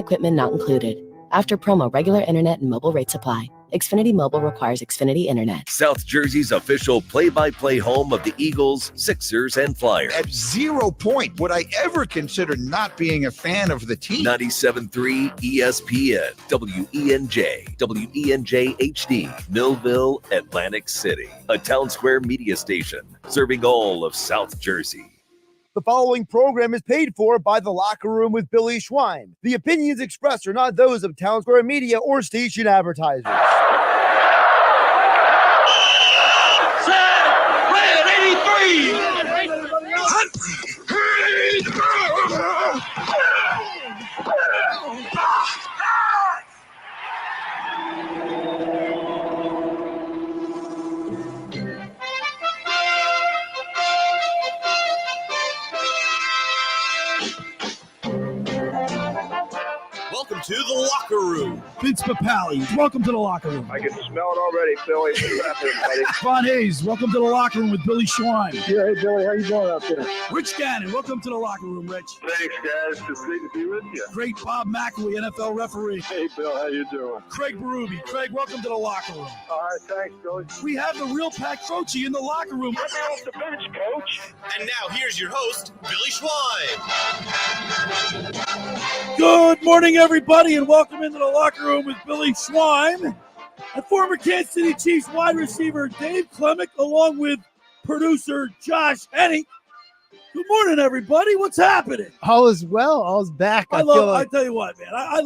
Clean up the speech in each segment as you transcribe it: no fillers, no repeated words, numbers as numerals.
equipment not included. After promo, regular internet and mobile rates apply. Xfinity Mobile requires Xfinity Internet. South Jersey's official play-by-play home of the Eagles, Sixers, and Flyers. At 0 point would I ever consider not being a fan of the team. 97.3 ESPN, WENJ, WENJ HD, Millville, Atlantic City. A Town Square media station serving all of South Jersey. The following program is paid for by The Locker Room with Billy Schwein. The opinions expressed are not those of Town Square Media or station advertisers. Set, red 83! Welcome to the locker room. Vince Papali, welcome to the locker room. I can smell it already, Billy. What's happening, buddy? Ron Hayes, welcome to the locker room with Billy Schwein. Yeah, hey, Billy, how you doing out there? Rich Gannon, welcome to the locker room, Rich. Thanks, guys. It's great to be with you. Great Bob McElwee, NFL referee. Hey, Bill, how you doing? Craig Berube. Craig, welcome to the locker room. All right, thanks, Billy. We have the real Pat Croce in the locker room. Get me off the bench, Coach. And now here's your host, Billy Schwein. Good morning, everybody, and welcome into the locker room with Billy Schwein and former Kansas City Chiefs wide receiver Dave Klemic, along with producer Josh Hennig. Good morning, everybody. What's happening? All is well. All is back. I tell you what, man. I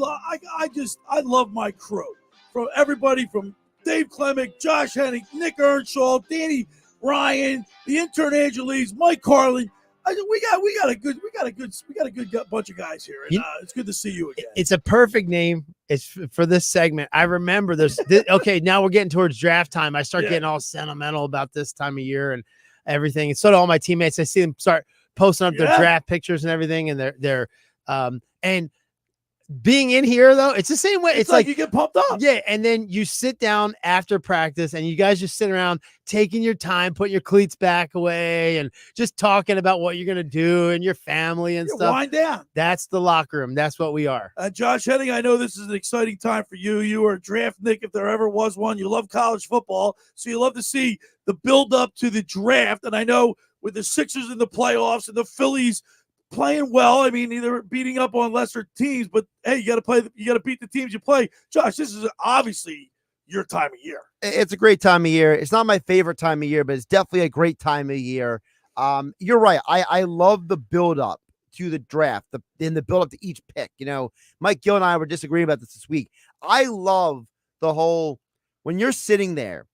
love my crew. From everybody from Dave Klemic, Josh Hennig, Nick Earnshaw, Danny Ryan, the intern Angeles, Mike Carlin. We got a good bunch of guys here, and it's good to see you again. It's a perfect name. It's for this segment. I remember this. Okay, now we're getting towards draft time. I start getting all sentimental about this time of year and everything. And so do all my teammates. I see them start posting up their draft pictures and everything, and they're and being in here though, it's the same way. It's like you get pumped up. Yeah, and then you sit down after practice and you guys just sit around taking your time, putting your cleats back away and just talking about what you're gonna do and your family and stuff. Wind down. That's the locker room. That's what we are. Josh Hennig, I know this is an exciting time for you. You are a draft Nick if there ever was one. You love college football, so you love to see the build up to the draft. And I know with the Sixers in the playoffs and the Phillies playing well, I mean, they're beating up on lesser teams, but hey, you got to beat the teams you play. Josh, this is obviously your time of year. It's a great time of year. It's not my favorite time of year, but it's definitely a great time of year. You're right. I love the build up to the draft, the build up to each pick. You know, Mike Gill and I were disagreeing about this week. I love the whole when you're sitting there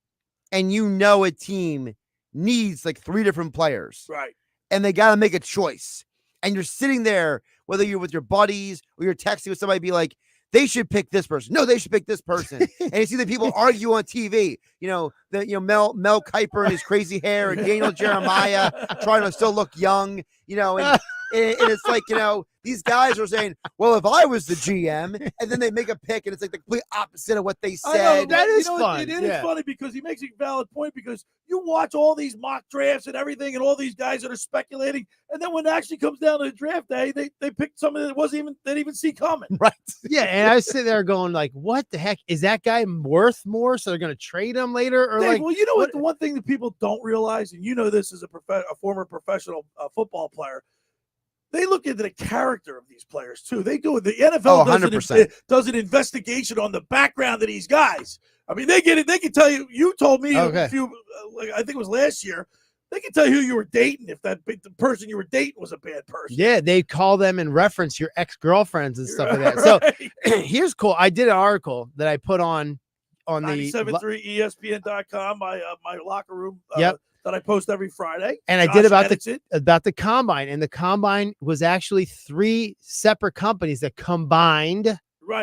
and you know a team needs like 3 different players, right? And they got to make a choice. And you're sitting there, whether you're with your buddies or you're texting with somebody, be like, they should pick this person. No, they should pick this person. And you see the people argue on TV. Mel Kiper and his crazy hair, and Daniel Jeremiah trying to still look young. And it's like, these guys are saying, well, if I was the GM, and then they make a pick, and it's like the complete opposite of what they said. That is fun. It is funny because he makes a valid point, because you watch all these mock drafts and everything and all these guys that are speculating, and then when it actually comes down to the draft day, they pick something that they didn't even see coming. Right. Yeah, and I sit there going like, what the heck? Is that guy worth more, so they're going to trade him later? Or Dave, well, you know what? The one thing that people don't realize, and you know this as a former professional football player, they look into the character of these players too. They do it. The NFL does an investigation on the background of these guys. I mean, they get it. They can tell you. You told me a few, I think it was last year. They can tell you who you were dating if the person you were dating was a bad person. Yeah, they call them and reference your ex-girlfriends and stuff like that. Right. So here's cool. I did an article that I put on 973ESPN.com, my locker room. That I post every Friday. And I did about the combine. And the combine was actually 3 separate companies that combined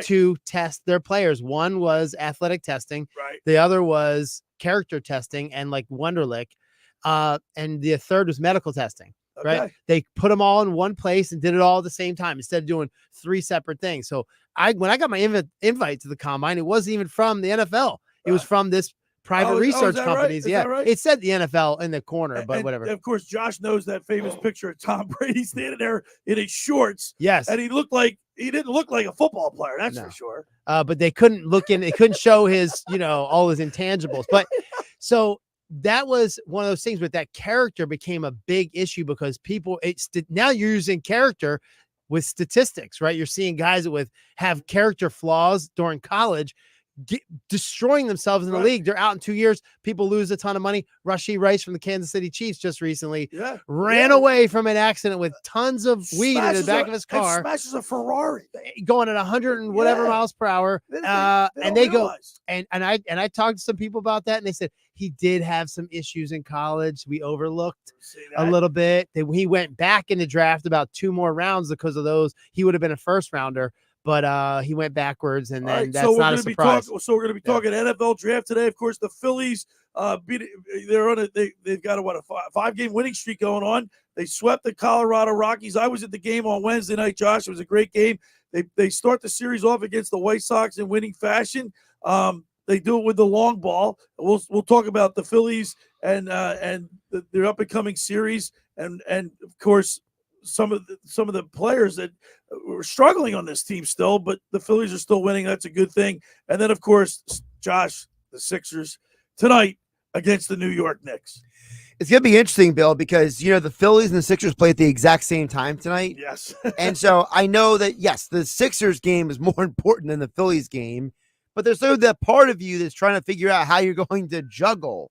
to test their players. One was athletic testing. Right. The other was character testing and like Wonderlic. And the third was medical testing. Okay. Right. They put them all in one place and did it all at the same time instead of doing 3 separate things. So when I got my invite to the combine, it wasn't even from the NFL. It was from this private is research that right? companies. Is Yeah, that right? it said the NFL in the corner, but And whatever. of course, Josh knows that famous picture of Tom Brady standing there in his shorts. Yes, And he didn't look like a football player. That's for sure. but they couldn't look in. They couldn't show his, all his intangibles. But so that was one of those things. But that character became a big issue because now you're using character with statistics, right? You're seeing guys that have character flaws during college, destroying themselves in the league. They're out in 2 years. People lose a ton of money. Rashee Rice from the Kansas City Chiefs just recently ran away from an accident with tons of weed in the back of his car. Smashes a Ferrari going at 100 and whatever miles per hour. And they go, and I talked to some people about that, and they said he did have some issues in college. We overlooked a little bit. He went back in the draft about 2 more rounds because of those. He would have been a first rounder. But he went backwards, and then that's not a surprise. So we're going to be talking NFL draft today. Of course, the Phillies they've got a 5-game winning streak going on. They swept the Colorado Rockies. I was at the game on Wednesday night, Josh. It was a great game. They start the series off against the White Sox in winning fashion. They do it with the long ball. We'll talk about the Phillies and their up and coming series, and of course some of the players that were struggling on this team still, but the Phillies are still winning. That's a good thing. And then, of course, Josh, the Sixers tonight against the New York Knicks. It's going to be interesting, Bill, because, the Phillies and the Sixers play at the exact same time tonight. Yes. And so I know that, yes, the Sixers game is more important than the Phillies game, but there's sort of that part of you that's trying to figure out how you're going to juggle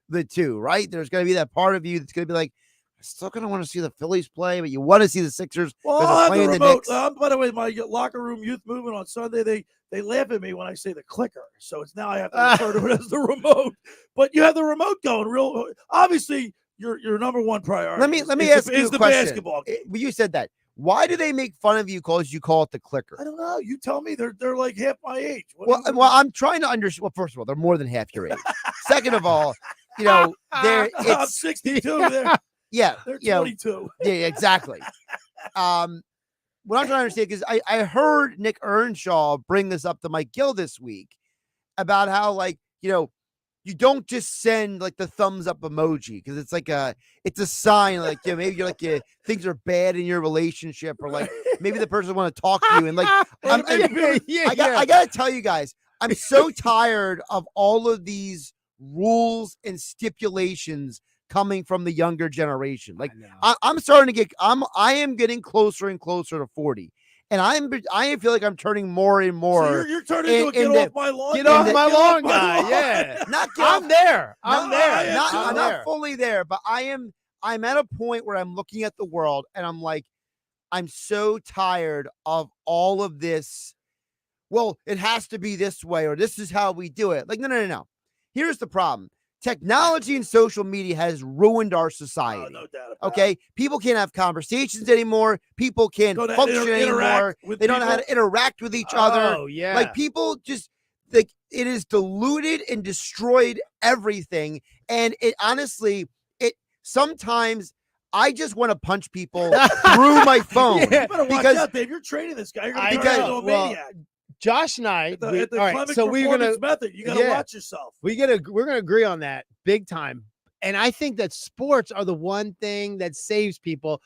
the two, right? There's going to be that part of you that's going to be like, still going to want to see the Phillies play, but you want to see the Sixers. Well, I'll have the remote. By the way, my locker room youth movement on Sunday, they laugh at me when I say the clicker. So it's now I have to refer to it as the remote. But you have the remote going real. Obviously, your number one priority. Let me ask you is the a question. Basketball game. You said that. Why do they make fun of you because you call it the clicker? I don't know. You tell me. They're like half my age. Well, I'm trying to understand. Well, first of all, they're more than half your age. Second of all, I'm 62. There. Yeah, they're 22. Yeah, exactly. What I'm trying to understand, because I heard Nick Earnshaw bring this up to Mike Gill this week about how, you don't just send the thumbs up emoji because it's a sign maybe you're things are bad in your relationship, or maybe the person want to talk to you, and I gotta tell you guys, I'm so tired of all of these rules and stipulations coming from the younger generation. I'm starting to I am getting closer and closer to 40. And I feel like I'm turning more and more. So you're turning into a get off my lawn. Get off my lawn guy. Yeah. I'm there. I'm not fully there, but I'm at a point where I'm looking at the world and I'm like, I'm so tired of all of this. Well, it has to be this way, or this is how we do it. No. Here's the problem. Technology and social media has ruined our society. No doubt okay? People can't have conversations anymore. People can't function anymore. They don't know how to interact with each other. Oh, yeah. People just, it is diluted and destroyed everything. And it honestly, sometimes I just want to punch people through my phone. You better watch out, Dave. You're training this guy. You're going to turn into a maniac. Josh and I, all right, so we're gonna method. You gotta watch yourself. We're gonna agree on that big time. And I think that sports are the one thing that saves people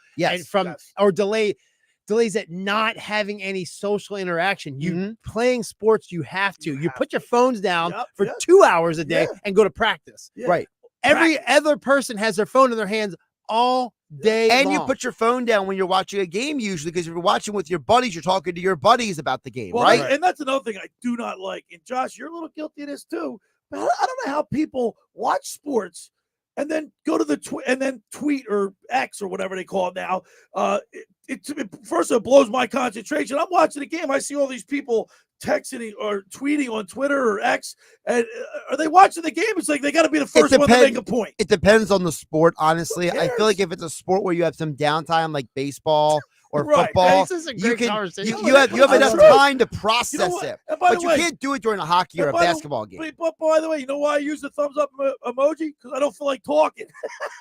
or delays at not having any social interaction. You playing sports, you have to. You put your phones down for 2 hours a day and go to practice. Yeah. Right. Every other person has their phone in their hands all day and long. You put your phone down when you're watching a game usually, because if you're watching with your buddies, you're talking to your buddies about the game, right? And that's another thing I do not like. And Josh, you're a little guilty of this too. But I don't know how people watch sports and then go to the tweet or X or whatever they call it now. First, it blows my concentration. I'm watching the game. I see all these people texting or tweeting on Twitter or X, and are they watching the game? It's like they got to be the first one to make a point. It depends on the sport, honestly. I feel like if it's a sport where you have some downtime, like baseball or football, you have enough time to process it. But you can't do it during a hockey or a basketball game. But by the way, you know why I use the thumbs up emoji? Because I don't feel like talking.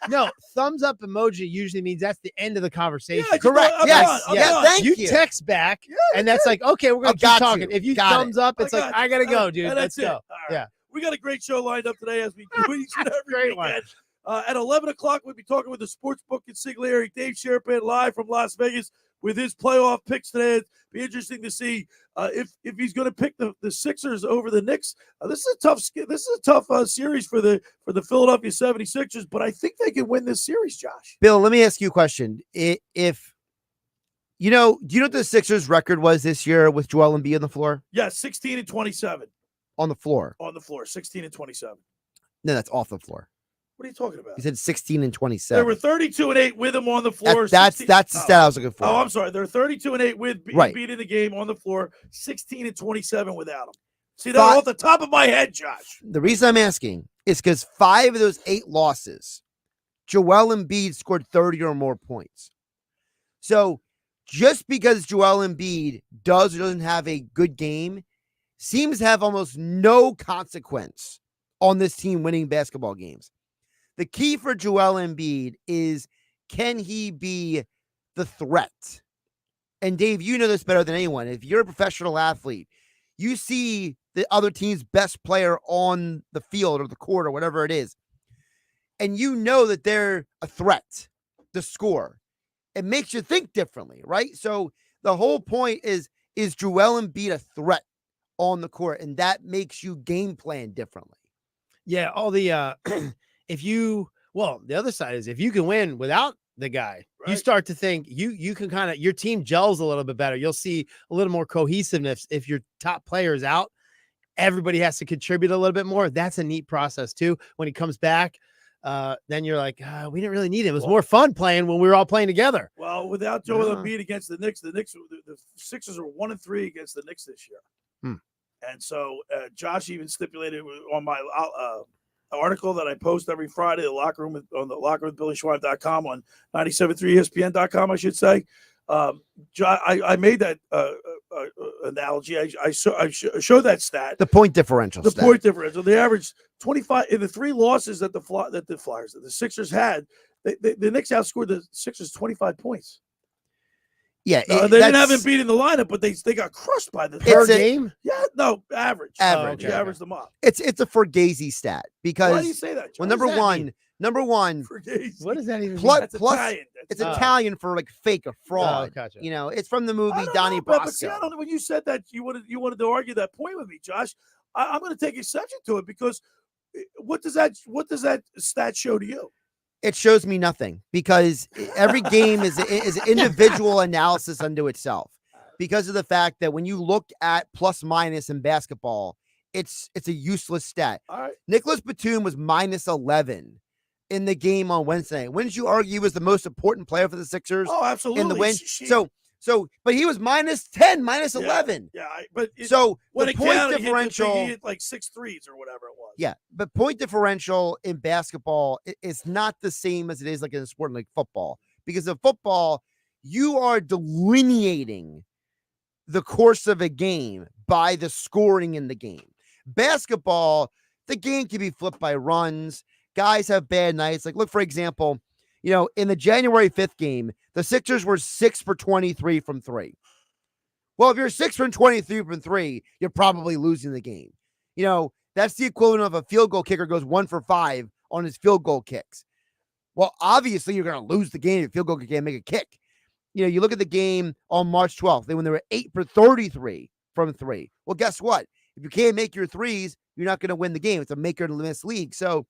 No, thumbs up emoji usually means that's the end of the conversation. Yeah, correct. Yes. Thank you. You text back, and that's like, okay, we're gonna keep talking. If you thumbs up, it's like, I gotta go, dude. Let's go. Yeah. We got a great show lined up today as we do each and every Great one. weekend. At 11 o'clock, we'll be talking with the sportsbook consigliere, Dave Sharapan, live from Las Vegas with his playoff picks today. It'll be interesting to see if he's going to pick the Sixers over the Knicks. This is a tough series for the Philadelphia 76ers, but I think they can win this series, Josh. Bill, let me ask you a question. If do you know what the Sixers record was this year with Joel Embiid on the floor? Yeah, 16 and 27 On the floor. on the floor, 16 and 27. No, that's off the floor. What are you talking about? He said 16 and There 27. were 32 and 8 with him on the floor. That's 16 the stat I was looking for. Oh, I'm sorry. They're 32 and 8 with Right. Embiid in the game on the floor, 16 and 27 without him. See that off the top of my head, Josh. The reason I'm asking is because 5 of those 8 losses, Joel Embiid scored 30 or more points. So just because Joel Embiid does or doesn't have a good game seems to have almost no consequence on this team winning basketball games. The key for Joel Embiid is, can he be the threat? And Dave, you know this better than anyone. If you're a professional athlete, you see the other team's best player on the field or the court or whatever it is, and you know that they're a threat to score. It makes you think differently, right? So the whole point is Joel Embiid a threat on the court? And that makes you game plan differently. Yeah, all the the other side is if you can win without the guy, you start to think you can kind of, your team gels a little bit better. You'll see a little more cohesiveness. If your top player is out, everybody has to contribute a little bit more. That's a neat process too. When he comes back, then you're like, we didn't really need it. It was more fun playing when we were all playing together. Well, without Joel Embiid against the Sixers are 1-3 against the Knicks this year. And so Josh even stipulated on my article that I post every Friday, the locker room on the locker room with BillySchwein.com on 97.3ESPN.com, I should say. I made that analogy. I showed that stat. The point differential. Point differential. They averaged 25 in the 3 losses that the Sixers had. The Knicks outscored the Sixers 25 points. Yeah, they didn't have Embiid in the lineup, but they got crushed by the per game. Yeah, no, average. You average them up. It's a Fugazi stat because why do you say that, John? Well, number one, Fugazi. What does that even mean? That's Italian. It's Italian for like fake or fraud. Oh, gotcha. You know, it's from the movie Donnie Brasco. See, I don't know when you said that you wanted to argue that point with me, Josh. I'm going to take exception to it because what does that stat show to you? It shows me nothing because every game is an individual analysis unto itself because of the fact that when you look at plus minus in basketball, it's a useless stat. All right. Nicholas Batum was minus 11 in the game on Wednesday. Wouldn't you argue he was the most important player for the Sixers? Oh, absolutely. In the win. But he was minus 10, minus 11. Yeah, when the point differential, he hit like 6 threes or whatever it was. Yeah, but point differential in basketball is not the same as it is like in a sport like football. Because in football, you are delineating the course of a game by the scoring in the game. Basketball, the game can be flipped by runs. Guys have bad nights. Like, look, for example, in the January 5th game, the Sixers were 6 for 23 from 3. Well, if you're 6 for 23 from 3, you're probably losing the game. That's the equivalent of a field goal kicker goes 1 for 5 on his field goal kicks. Well, obviously, you're going to lose the game if field goal kicker can't make a kick. You look at the game on March 12th, when they were 8 for 33 from 3. Well, guess what? If you can't make your threes, you're not going to win the game. It's a make or miss league. So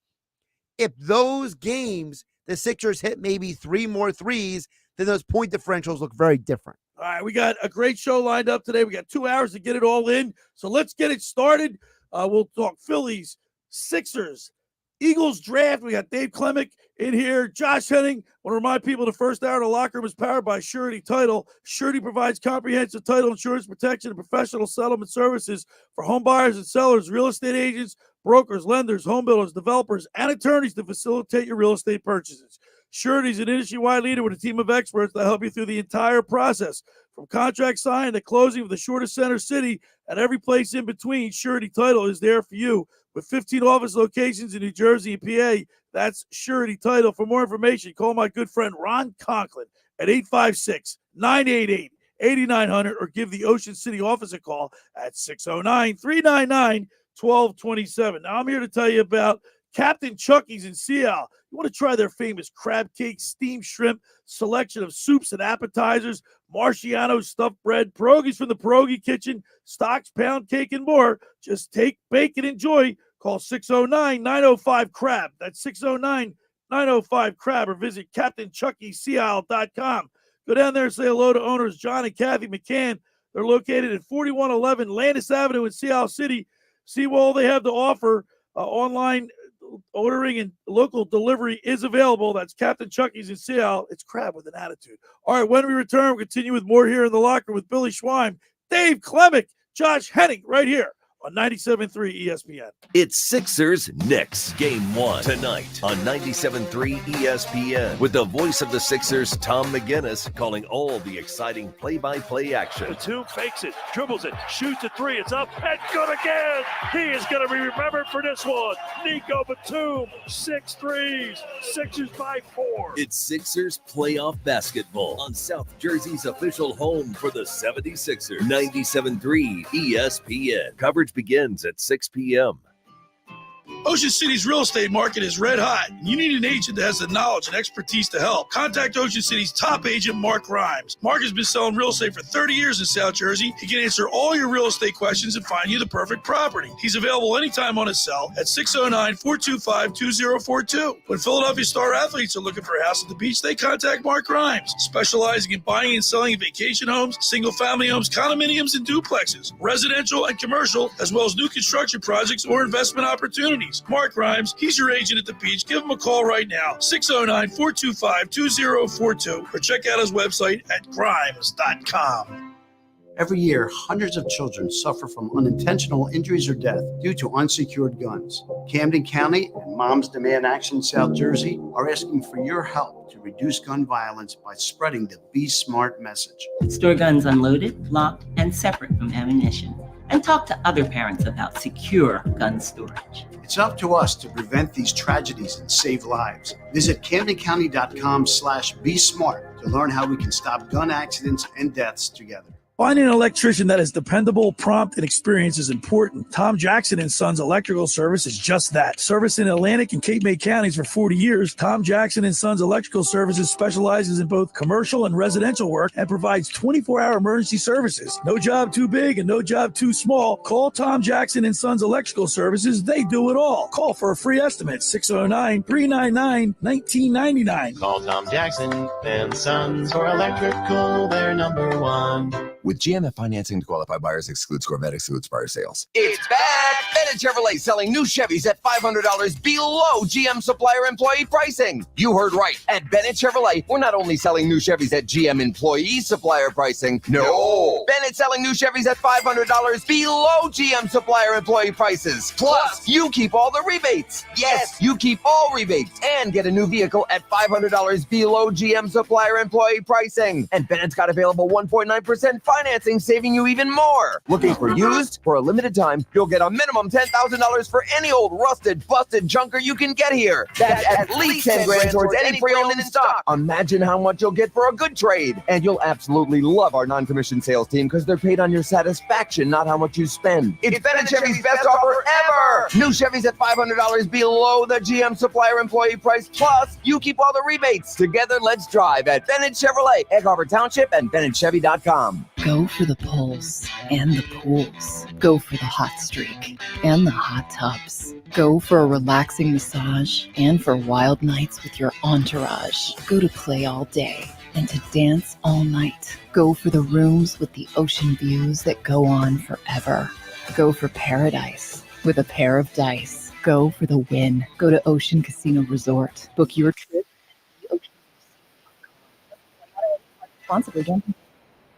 if those games, the Sixers hit maybe 3 more threes, then those point differentials look very different. All right, we got a great show lined up today. We got 2 hours to get it all in. So let's get it started. We'll talk Phillies, Sixers, Eagles draft. We got Dave Klemic in here. Josh Hennig. Want to remind people the first hour of the locker room is powered by Surety Title. Surety provides comprehensive title insurance protection and professional settlement services for home buyers and sellers, real estate agents, brokers, lenders, home builders, developers, and attorneys to facilitate your real estate purchases. Surety is an industry-wide leader with a team of experts that help you through the entire process. From contract signing to closing with the shortest center city and every place in between, Surety Title is there for you. With 15 office locations in New Jersey and PA, that's Surety Title. For more information, call my good friend Ron Conklin at 856-988-8900 or give the Ocean City office a call at 609-399-28 1227. Now, I'm here to tell you about Captain Chucky's in Seattle. You want to try their famous crab cake, steamed shrimp, selection of soups and appetizers, Marciano stuffed bread, pierogies from the pierogi kitchen, stocks, pound cake, and more. Just take, bake, and enjoy. Call 609-905-CRAB. That's 609-905-CRAB, or visit CaptainChuckySeattle.com. Go down there and say hello to owners John and Kathy McCann. They're located at 4111 Landis Avenue in Seattle City. See what all they have to offer. Online ordering and local delivery is available. That's Captain Chucky's in Seattle. It's crab with an attitude. All right, when we return, we'll continue with more here in the locker with Billy Schwein, Dave Klemic, Josh Hennig, right here on 97.3 ESPN. It's Sixers Knicks Game 1 tonight on 97.3 ESPN with the voice of the Sixers, Tom McGinnis, calling all the exciting play-by-play action. Batum fakes it, dribbles it, shoots a three. It's up and good again. He is going to be remembered for this one. Nico Batum, 6 threes. Sixers by 4. It's Sixers playoff basketball on South Jersey's official home for the 76ers. 97.3 ESPN. Coverage begins at 6 p.m. Ocean City's real estate market is red hot. You need an agent that has the knowledge and expertise to help. Contact Ocean City's top agent, Mark Rhymes. Mark has been selling real estate for 30 years in South Jersey. He can answer all your real estate questions and find you the perfect property. He's available anytime on his cell at 609-425-2042. When Philadelphia star athletes are looking for a house at the beach, they contact Mark Rhymes, specializing in buying and selling vacation homes, single-family homes, condominiums, and duplexes, residential and commercial, as well as new construction projects or investment opportunities. Mark Rhymes, he's your agent at the beach. Give him a call right now, 609-425-2042, or check out his website at grimes.com. Every year, hundreds of children suffer from unintentional injuries or death due to unsecured guns. Camden County and Moms Demand Action South Jersey are asking for your help to reduce gun violence by spreading the Be Smart message. Store guns unloaded, locked, and separate from ammunition. And talk to other parents about secure gun storage. It's up to us to prevent these tragedies and save lives. Visit CamdenCounty.com/BeSmart to learn how we can stop gun accidents and deaths together. Finding an electrician that is dependable, prompt, and experienced is important. Tom Jackson & Sons Electrical Service is just that. Service in Atlantic and Cape May counties for 40 years, Tom Jackson & Sons Electrical Services specializes in both commercial and residential work and provides 24-hour emergency services. No job too big and no job too small. Call Tom Jackson & Sons Electrical Services. They do it all. Call for a free estimate, 609-399-1999. Call Tom Jackson & Sons for electrical, they're number one. With GMF financing to qualified buyers excludes Corvette, excludes prior sales. It's back! Bennett Chevrolet selling new Chevys at $500 below GM supplier employee pricing. You heard right. At Bennett Chevrolet, we're not only selling new Chevys at GM employee supplier pricing. No! Bennett selling new Chevys at $500 below GM supplier employee prices. Plus, you keep all the rebates. Yes, you keep all rebates and get a new vehicle at $500 below GM supplier employee pricing. And Bennett's got available 1.9% financing, saving you even more. Looking for used? For a limited time, you'll get a minimum $10,000 for any old rusted, busted junker you can get here. That's at least 10 grand towards any pre-owned in stock. Imagine how much you'll get for a good trade. And you'll absolutely love our non-commissioned sales team because they're paid on your satisfaction, not how much you spend. It's Bennett Chevy's best offer ever. New Chevys at $500 below the GM supplier employee price. Plus, you keep all the rebates. Together, let's drive at Bennett Chevrolet, Egg Harbor Township, and BennettChevy.com. Go for the pulls and the pools. Go for the hot streak and the hot tubs. Go for a relaxing massage and for wild nights with your entourage. Go to play all day and to dance all night. Go for the rooms with the ocean views that go on forever. Go for paradise with a pair of dice. Go for the win. Go to Ocean Casino Resort. Book your trip. Responsibly,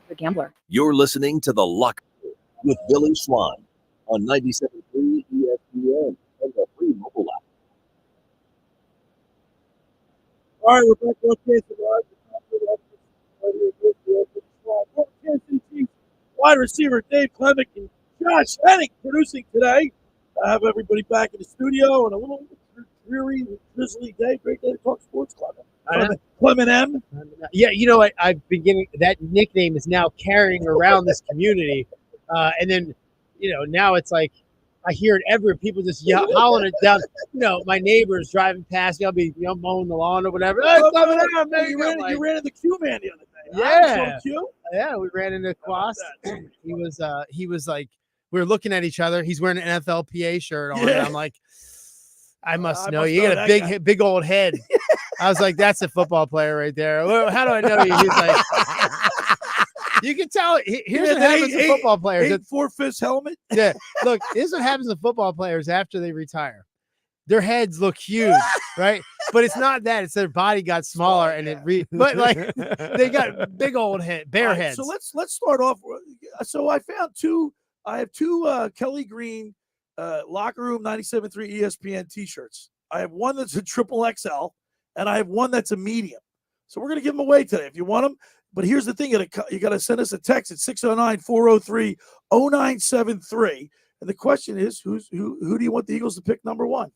the gambler. You're listening to The Locker Room with Billy Schwein on 97.3 ESPN and the free mobile app. All right, we're back on Kansas City. Wide receiver Dave Klemic and Josh Hennig producing today. I have everybody back in the studio on a little dreary, drizzly day. Great day to talk sports, Clement. Clement M. Yeah, you know, I've been getting that nickname is now carrying around this community. And then, you know, now it's like I hear it everywhere. People just howling it down. My neighbors driving past me. I'll be mowing the lawn or whatever. Hey, you ran into Q-Man the other day. Yeah. So cute. Yeah, we ran into Quast. He was like, we were looking at each other. He's wearing an NFLPA shirt on. And I'm like, I must know you. You got a big old head. I was like, that's a football player right there. Well, how do I know you? He's like, you can tell. Here's what happens to football players. 4/5 helmet. Yeah. Look, here's what happens to football players after they retire. Their heads look huge, right? But it's not that. It's their body got smaller but like they got big old bare heads. So let's start off. So I have two Kelly Green locker room 97.3 ESPN t-shirts. I have one that's a triple XL and I have one that's a medium. So we're going to give them away today if you want them. But here's the thing. You got to send us a text at 609-403-0973. And the question is, who do you want the Eagles to pick number one?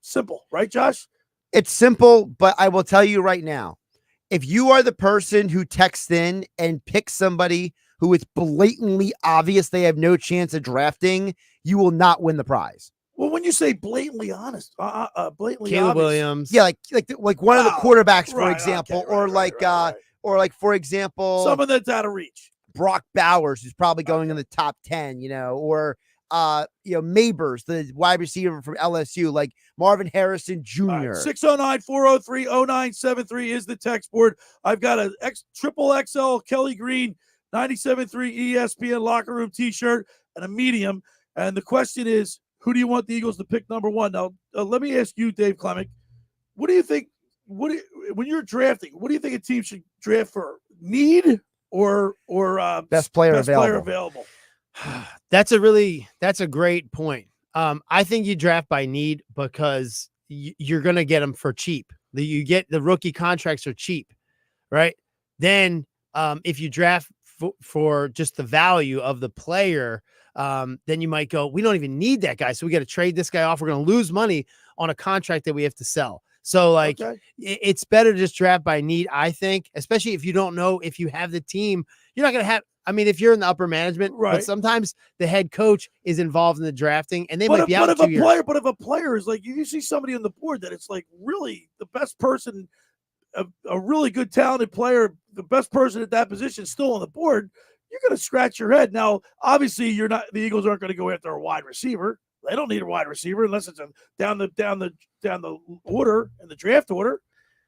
Simple, right, Josh? It's simple, but I will tell you right now, if you are the person who texts in and picks somebody who it's blatantly obvious they have no chance of drafting, you will not win the prize. Well, when you say blatantly honest, blatantly Caleb obvious, Williams, yeah, like one of the quarterbacks, for example, or for example, someone that's out of reach, Brock Bowers, who's probably going in the top 10, or Mabers, the wide receiver from LSU, like Marvin Harrison Jr. 609-403-0973 is the text board. I've got a triple XL Kelly Green 97.3 ESPN locker room t-shirt and a medium. And the question is, who do you want the Eagles to pick number one? Now, let me ask you, Dave Klemic, what do you think? When you're drafting, what do you think a team should draft for? Need or best player available? That's a great point. I think you draft by need because you're going to get them for cheap. The rookie contracts are cheap, right? Then if you draft for just the value of the player, then you might go, we don't even need that guy. So we got to trade this guy off. We're going to lose money on a contract that we have to sell. So it's better to just draft by need, I think, especially if you don't know if you have the team. You're not going to have, if you're in the upper management, right? But sometimes the head coach is involved in the drafting and they might be out in 2 years. But if a player is like, you see somebody on the board that it's like really the best person, a really good talented player, the best person at that position is still on the board, you're going to scratch your head. Now, obviously the Eagles aren't going to go after a wide receiver. They don't need a wide receiver unless it's down the order in the draft order,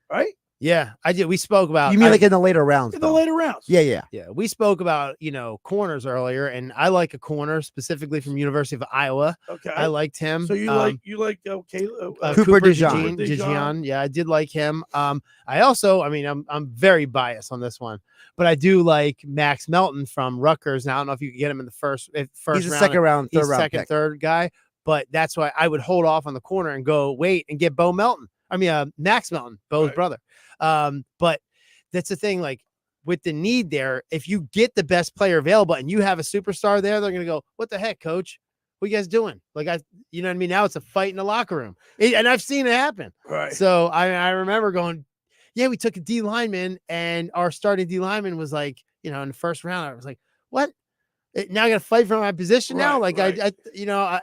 right? Yeah, I did. We spoke about. You mean like in the later rounds? In the later rounds. Yeah. We spope about corners earlier, and I like a corner specifically from University of Iowa. Okay, I liked him. So you like Cooper DeJean. Yeah, I did like him. I also, I'm very biased on this one, but I do like Max Melton from Rutgers. Now I don't know if you could get him in the first He's round. a second round, third round second, pick. third guy. But that's why I would hold off on the corner and go wait and get Max Melton, Bo's brother. But that's the thing, like with the need there, if you get the best player available and you have a superstar there, they're going to go, what the heck, coach? What are you guys doing? Like, you know what I mean? Now it's a fight in the locker room. And I've seen it happen. Right. So I remember going, yeah, we took a D lineman and our starting D lineman was like, in the first round, I was like, what? Now I got to fight for my position now. Like I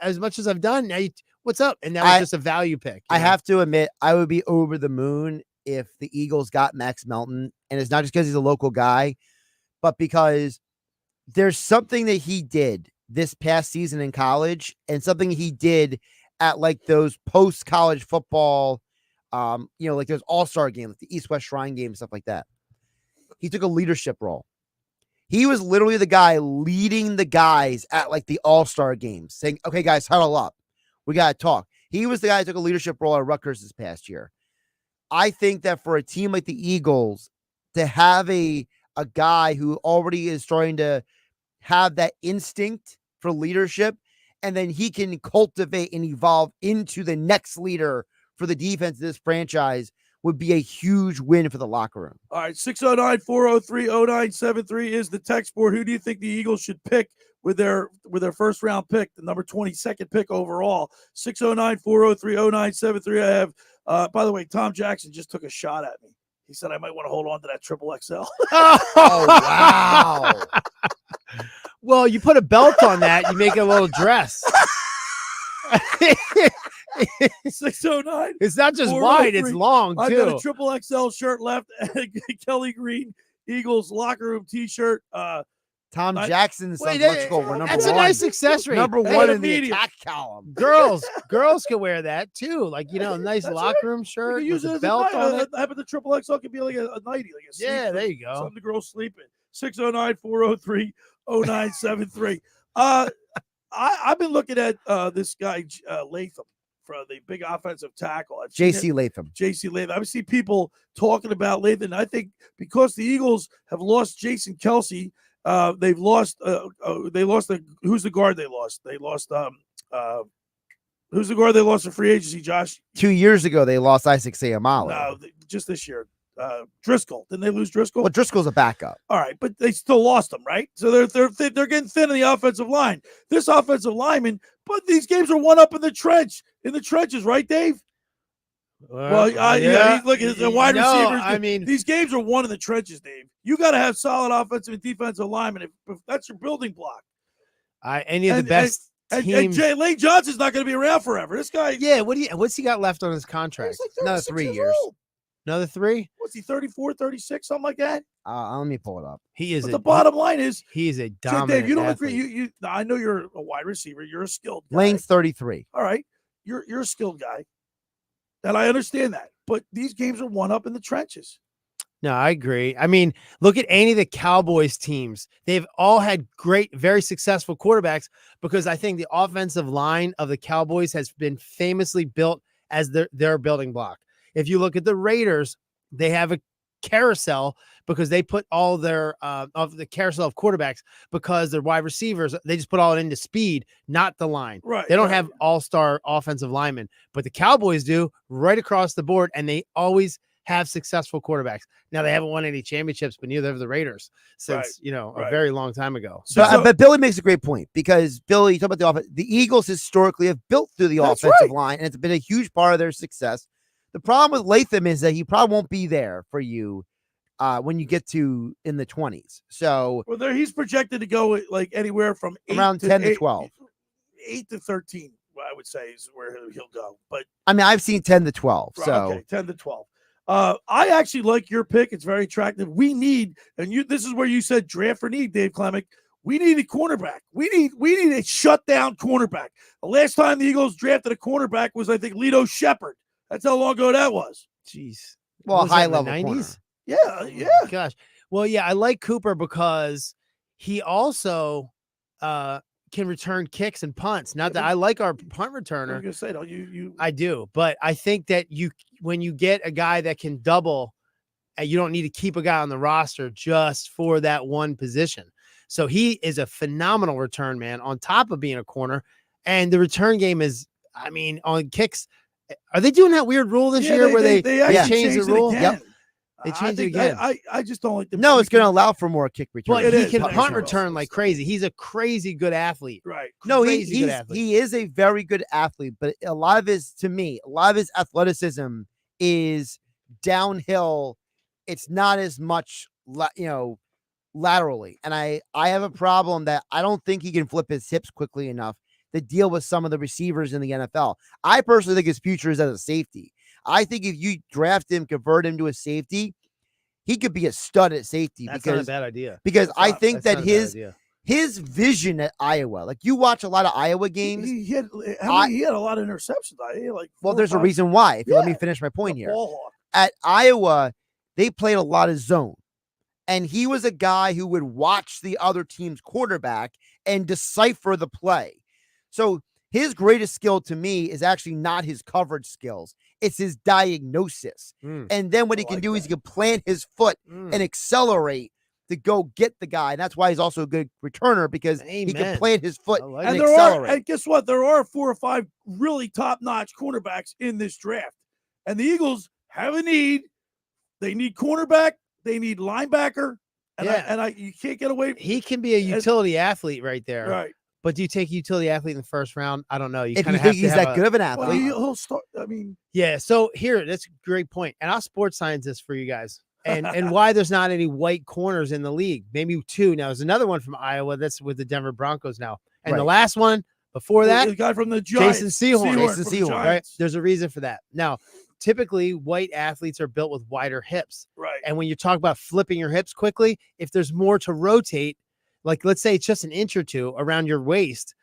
as much as I've done now, what's up? And that was just a value pick. I have to admit, I would be over the moon if the Eagles got Max Melton, and it's not just because he's a local guy, but because there's something that he did this past season in college and something he did at like those post-college football, like those all-star games, like the East-West Shrine game and stuff like that. He took a leadership role. He was literally the guy leading the guys at like the all-star games saying, okay, guys, huddle up. We got to talk. He was the guy who took a leadership role at Rutgers this past year. I think that for a team like the Eagles to have a guy who already is starting to have that instinct for leadership, and then he can cultivate and evolve into the next leader for the defense of this franchise would be a huge win for the locker room. All right, 609-403-0973 is the text board. Who do you think the Eagles should pick with their first round pick, the number 22nd pick overall? 609-403-0973. I have, by the way, Tom Jackson just took a shot at me. He said I might want to hold on to that triple XL. Oh, wow. Well, you put a belt on that, you make a little dress. 609. It's not just wide, it's long, too. I got a triple XL shirt left and a Kelly Green Eagles locker room T-shirt. Tom Jackson's Wait, electrical. We're number that's one. a nice accessory. Number one in the attack column. Girls can wear that too. Like, a nice locker room shirt. You can use with it a as belt a on night. it. I have the triple XL could be like a nightie, like a sleep. Yeah, there you go. Something the girls sleep in. 609-403-0973. I've been looking at this guy Latham for the big offensive tackle. J.C. Latham. I've seen people talking about Latham. I think because the Eagles have lost Jason Kelsey, they've lost. Who's the guard they lost? They lost. Who's the guard they lost in free agency? Josh. 2 years ago, they lost Isaac Seumalo. No, just this year. Driscoll. Didn't they lose Driscoll? Well, Driscoll's a backup. All right, but they still lost him, right? So they're getting thin in the offensive line. This offensive lineman, but these games are won up in the trenches, right, Dave? Well, yeah. Look at the wide receivers. I mean, these games are won in the trenches, Dave. You got to have solid offensive and defensive linemen if that's your building block. Any of the best teams. And Lane Johnson's not going to be around forever. This guy. Yeah. What's he got left on his contract? Like another 3 years. Old. Another 3? What's he, 34, 36, something like that? Let me pull it up. He is. But the bottom line is, he is a dominant Dave, you don't athlete. agree. I know you're a wide receiver. You're a skilled guy. Lane's 33. All right, you're a skilled guy, and I understand that. But these games are won up in the trenches. No, I agree. I mean, look at any of the Cowboys teams. They've all had great, very successful quarterbacks because I think the offensive line of the Cowboys has been famously built as their building block. If you look at the Raiders, they have a carousel because they put all their of the carousel of quarterbacks because their wide receivers, they just put all it into speed, not the line. Right. They don't have all-star offensive linemen, but the Cowboys do right across the board, and they always have successful quarterbacks. Now they haven't won any championships, but neither have the Raiders since a very long time ago. But Billy makes a great point because Billy, you talk about the offense. The Eagles historically have built through the offensive line, and it's been a huge part of their success. The problem with Latham is that he probably won't be there for you when you get to in the 20s. So he's projected to go like anywhere from around 10 to 12, 8 to 13. I would say is where he'll go. But I mean, I've seen 10 to 12. Right, so okay, 10 to 12. I actually like your pick. It's very attractive. We need, this is where you said draft for need, Dave Klemic. We need a cornerback. We need a shutdown cornerback. The last time the Eagles drafted a cornerback was, I think, Lito Shepherd. That's how long ago that was. Jeez. Well, high level 90s. Yeah. Oh gosh. Well, yeah, I like Cooper because he also can return kicks and punts. Not that I like our punt returner. I'm gonna say, don't you? I do, but I think that when you get a guy that can double, you don't need to keep a guy on the roster just for that one position. So he is a phenomenal return man on top of being a corner, and the return game is, I mean, on kicks. Are they doing that weird rule this year where they changed the rule? Yep. They changed it again. I just don't like the. No, it's going to allow for more kick return. But he can punt return like crazy. He's a crazy good athlete. Right. No, he is a very good athlete, but a lot of his athleticism is downhill. It's not as much, laterally. And I have a problem that I don't think he can flip his hips quickly enough to deal with some of the receivers in the NFL. I personally think his future is as a safety. I think if you draft him, convert him to a safety, he could be a stud at safety. That's not a bad idea. Because I think that his vision at Iowa, like you watch a lot of Iowa games. He had a lot of interceptions. There's a reason why. If you let me finish my point here. At Iowa, they played a lot of zone. And he was a guy who would watch the other team's quarterback and decipher the play. So his greatest skill to me is actually not his coverage skills. It's his diagnosis. And then what he can do is he can plant his foot and accelerate to go get the guy. And that's why he's also a good returner because he can plant his foot and accelerate. And guess what? There are 4 or 5 really top-notch cornerbacks in this draft. And the Eagles have a need. They need cornerback. They need linebacker. And you can't get away. He can be a utility athlete right there. Right. But do you take a utility athlete in the first round? I don't know. If you think he's that good of an athlete. Well, he'll start. I mean. Yeah. So that's a great point. And I'll sports science this for you guys. And why there's not any white corners in the league. Maybe 2. Now, there's another one from Iowa that's with the Denver Broncos now. And the last one, Before that, the guy from the Giants, Jason Sehorn. Jason Sehorn, Right? There's a reason for that. Now, typically, white athletes are built with wider hips. Right. And when you talk about flipping your hips quickly, if there's more to rotate, like let's say it's just an inch or two around your waist,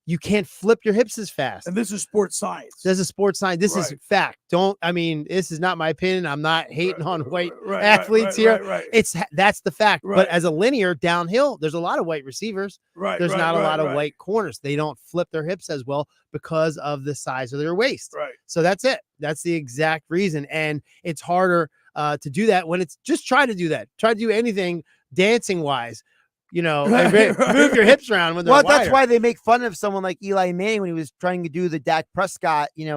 you can't flip your hips as fast. And this is sports science. This is sports science. This is fact. This is not my opinion. I'm not hating on white athletes here. That's the fact. But as a linear downhill, there's a lot of white receivers. There's not a lot of white corners. They don't flip their hips as well because of the size of their waist. So that's it. That's the exact reason. And it's harder to do that when it's just try to do that. Try to do anything dancing wise. Move your hips around when they're wider. That's why they make fun of someone like Eli Manning when he was trying to do the Dak Prescott, hip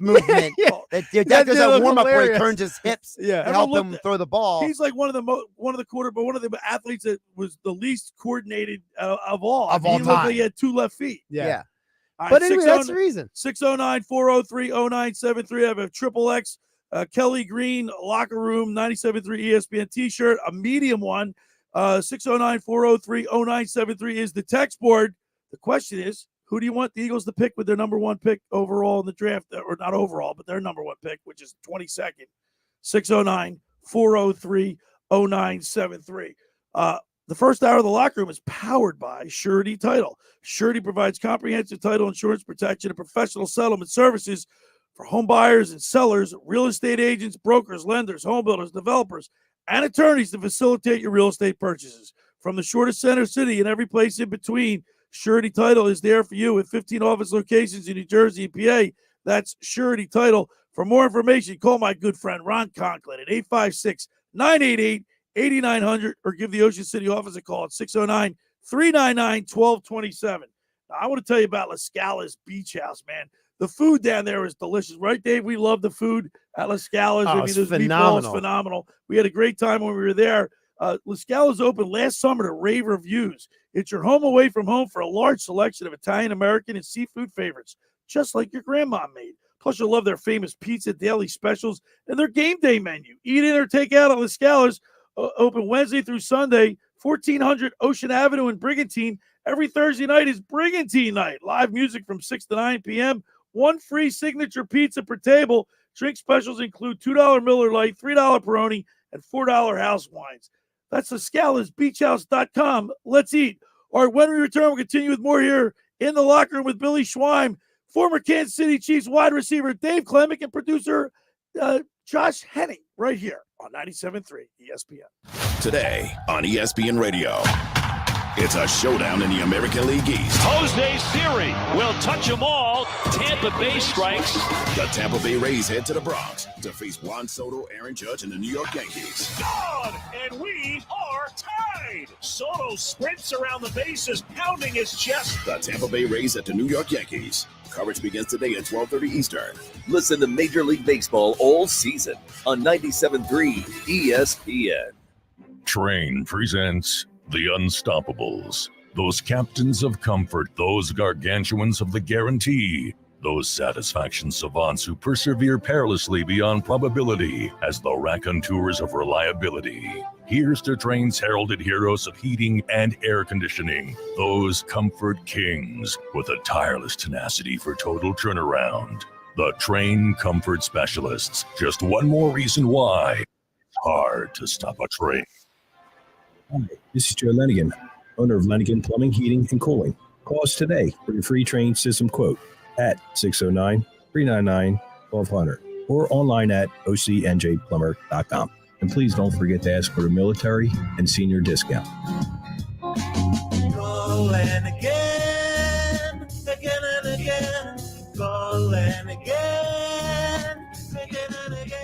movement. Dak does that warm up where he turns his hips to help him throw the ball. He's like one of the athletes that was the least coordinated of all. Of all he time. Like he had 2 left feet. Yeah. All right, but anyway, that's the reason. 609-403-0973. I have a XXX Kelly Green locker room 97.3 ESPN t-shirt, a medium one. 609-403-0973 is the text board. The question is, who do you want the Eagles to pick with their number 1 pick overall in the draft? Or not overall, but their number 1 pick, which is 22nd. 609-403-0973. The first hour of the locker room is powered by Surety Title. Surety provides comprehensive title insurance protection and professional settlement services for home buyers and sellers, real estate agents, brokers, lenders, home builders, developers, and attorneys to facilitate your real estate purchases. From the shortest center city and every place in between, Surety Title is there for you with 15 office locations in New Jersey and PA. That's Surety Title. For more information, call my good friend Ron Conklin at 856-988-8900 or give the Ocean City office a call at 609-399-1227. Now, I want to tell you about La Scala's Beach House, man. The food down there is delicious, right, Dave? We love the food at La Scala's. Those meatballs phenomenal. We had a great time when we were there. La Scala's opened last summer to rave reviews. It's your home away from home for a large selection of Italian, American, and seafood favorites, just like your grandma made. Plus, you'll love their famous pizza daily specials and their game day menu. Eat in or take out at La Scala's. Open Wednesday through Sunday, 1400 Ocean Avenue in Brigantine. Every Thursday night is Brigantine night. Live music from 6 to 9 p.m., 1 free signature pizza per table. Drink specials include $2 Miller Lite, $3 Peroni, and $4 house wines. That's LaScalasBeachHouse.com. Let's eat. All right, when we return, we'll continue with more here in the locker room with Billy Schweim, former Kansas City Chiefs wide receiver Dave Klemic, and producer Josh Hennig right here on 97.3 ESPN. Today on ESPN Radio. It's a showdown in the American League East. Jose Siri will touch them all. Tampa Bay strikes. The Tampa Bay Rays head to the Bronx to face Juan Soto, Aaron Judge, and the New York Yankees. Gone, and we are tied. Soto sprints around the bases, pounding his chest. The Tampa Bay Rays at the New York Yankees. Coverage begins today at 12:30 Eastern. Listen to Major League Baseball all season on 97.3 ESPN. Train presents The Unstoppables. Those captains of comfort, those gargantuans of the guarantee, those satisfaction savants who persevere perilously beyond probability as the raconteurs of reliability. Here's to Train's heralded heroes of heating and air conditioning, those comfort kings with a tireless tenacity for total turnaround. The Train Comfort Specialists. Just one more reason why it's hard to stop a train. Hi, this is Joe Lenigan, owner of Lenigan Plumbing, Heating, and Cooling. Call us today for your free train system quote at 609-399-1200 or online at ocnjplumber.com. And please don't forget to ask for the military and senior discount. Calling again, again and again, calling again, again and again.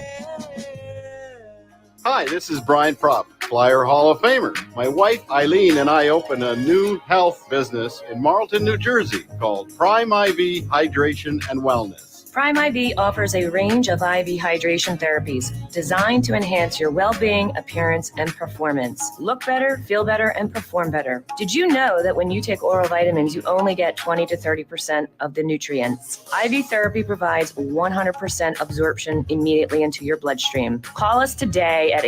Hi, this is Brian Propp, Flyer Hall of Famer. My wife, Eileen, and I opened a new health business in Marlton, New Jersey called Prime IV Hydration and Wellness. Prime IV offers a range of IV hydration therapies designed to enhance your well-being, appearance, and performance. Look better, feel better, and perform better. Did you know that when you take oral vitamins, you only get 20 to 30% of the nutrients? IV therapy provides 100% absorption immediately into your bloodstream. Call us today at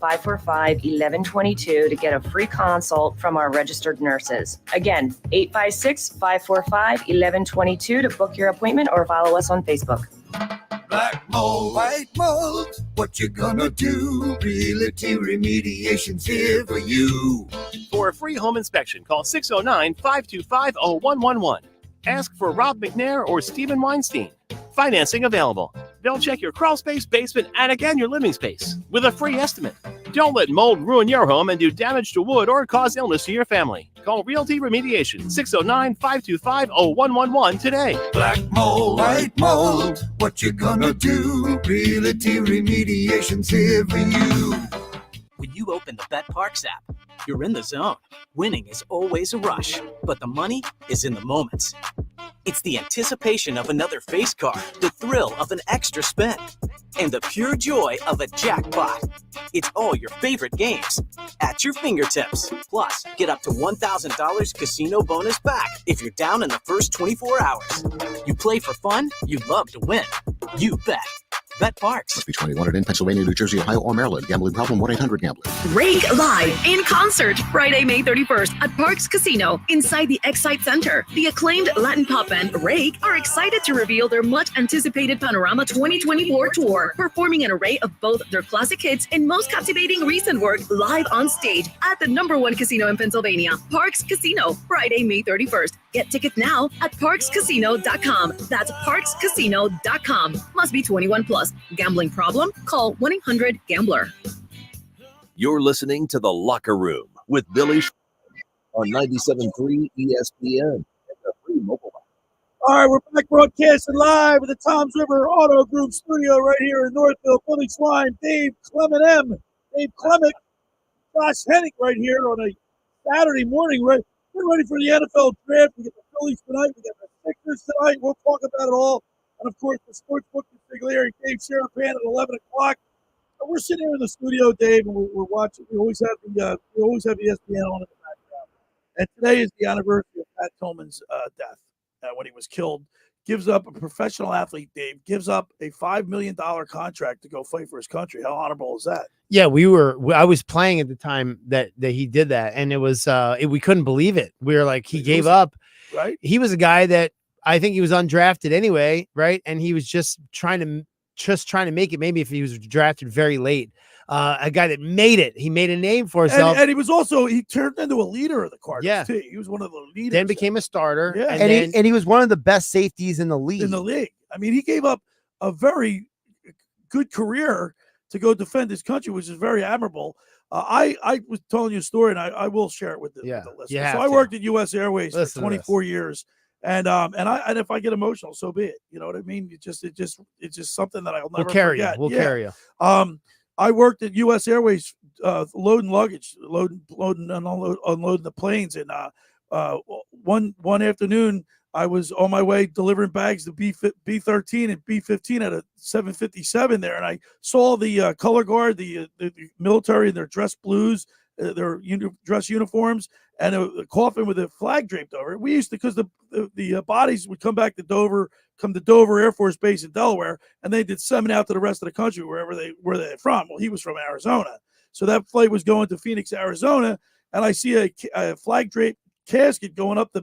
856-545-1122 to get a free consult from our registered nurses. Again, 856-545-1122 to book your appointment or follow us on Facebook. Black mold, white mold, what you gonna do? Realty Remediation's here for you. For a free home inspection, call 609-525-0111. Ask for Rob McNair or Stephen Weinstein. Financing available. They'll check your crawl space, basement, attic, and your living space with a free estimate. Don't let mold ruin your home and do damage to wood or cause illness to your family. Call Realty Remediation, 609-525-0111 today. Black mold, white mold, what you gonna do? Realty Remediation's here for you. When you open the BetParx app, you're in the zone. Winning is always a rush, but the money is in the moments. It's the anticipation of another face card, the thrill of an extra spin, and the pure joy of a jackpot. It's all your favorite games at your fingertips. Plus, get up to $1,000 casino bonus back if you're down in the first 24 hours. You play for fun, you love to win. You bet. BetParx. Must be 21 and in Pennsylvania, New Jersey, Ohio, or Maryland. Gambling problem? 1-800-GAMBLER. Rake Live in concert Friday, May 31st at Parx Casino inside the Excite Center. The acclaimed Latin pop band Rake are excited to reveal their much-anticipated Panorama 2024 tour, performing an array of both their classic hits and most captivating recent work live on stage at the #1 casino in Pennsylvania, Parx Casino, Friday, May 31st. Get tickets now at parxcasino.com. That's parxcasino.com. Must be 21 plus. Gambling problem? Call 1-800-GAMBLER. You're listening to The Locker Room with Billy on 97.3 ESPN and the free mobile app. All right, we're back broadcasting live at the Toms River Auto Group studio right here in Northville. Billy Schwein, Dave Klemic, Josh Hennig right here on a Saturday morning. Right, we're ready for the NFL draft. We get the Phillies tonight. We get the Sixers tonight. We'll talk about it all. And, of course, the Sportsbook Consigliere, Dave Sharapan at 11 o'clock. We're sitting here in the studio, Dave, and we're watching. We always have the ESPN on in the background. And today is the anniversary of Pat Tillman's death when he was killed. Gives up a professional athlete, Dave, gives up a $5 million contract to go fight for his country. How honorable is that? Yeah, I was playing at the time that he did that, and it was we couldn't believe it. We were like, he gave up. Right. He was a guy that I think he was undrafted anyway, right? And he was just trying to make it. Maybe if he was drafted very late, a guy that made it. He made a name for himself, and he turned into a leader of the Cardinals. Yeah, too. He was one of the leaders. Then became a starter. Yeah, and he was one of the best safeties in the league. I mean, he gave up a very good career to go defend his country, which is very admirable. I was telling you a story, and I will share it with the listeners. So I worked at U.S. Airways for 24 years. And if I get emotional, so be it. You know what I mean? It's just something that I'll never forget. We'll carry you. I worked at U.S. Airways loading luggage, loading and unloading the planes. And one afternoon, I was on my way delivering bags to B-13 and B-15 at a 757 there, and I saw the color guard, the military in their dress blues, their dress uniforms, and a coffin with a flag draped over it. We used to, because the bodies would come to Dover Air Force Base in Delaware, and they did send out to the rest of the country where they're from. Well, he was from Arizona, so that flight was going to Phoenix, Arizona, and I see a flag draped casket going up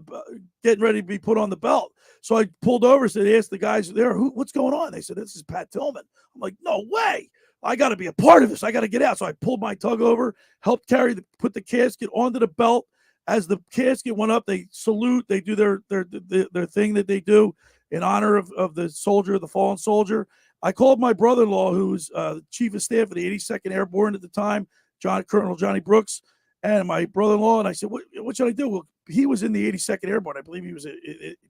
getting ready to be put on the belt. So I pulled over, said, asked the guys there, what's going on? They said, this is Pat Tillman. I'm like, no way. I got to be a part of this. I got to get out. So I pulled my tug over, helped put the casket onto the belt. As the casket went up, they salute. They do their thing that they do in honor of the soldier, the fallen soldier. I called my brother-in-law, who was chief of staff of the 82nd Airborne at the time, Colonel Johnny Brooks, and my brother-in-law. And I said, what should I do? Well, he was in the 82nd Airborne. I believe he was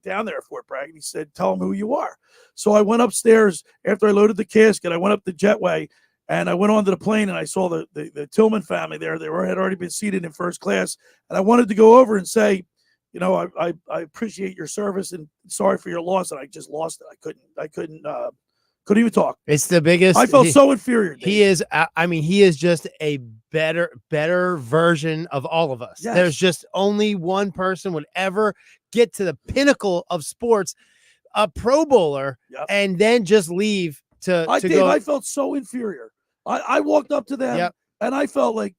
down there at Fort Bragg. And he said, tell him who you are. So I went upstairs after I loaded the casket. I went up the jetway, and I went onto the plane, and I saw the Tillman family there. They had already been seated in first class. And I wanted to go over and say, I appreciate your service and sorry for your loss. And I just lost it. I couldn't even talk. It's the biggest. I felt so inferior. Dave. He is. He is just a better version of all of us. Yes. There's just only one person would ever get to the pinnacle of sports, a Pro Bowler, and then just leave to go. I felt so inferior. I walked up to them and I felt like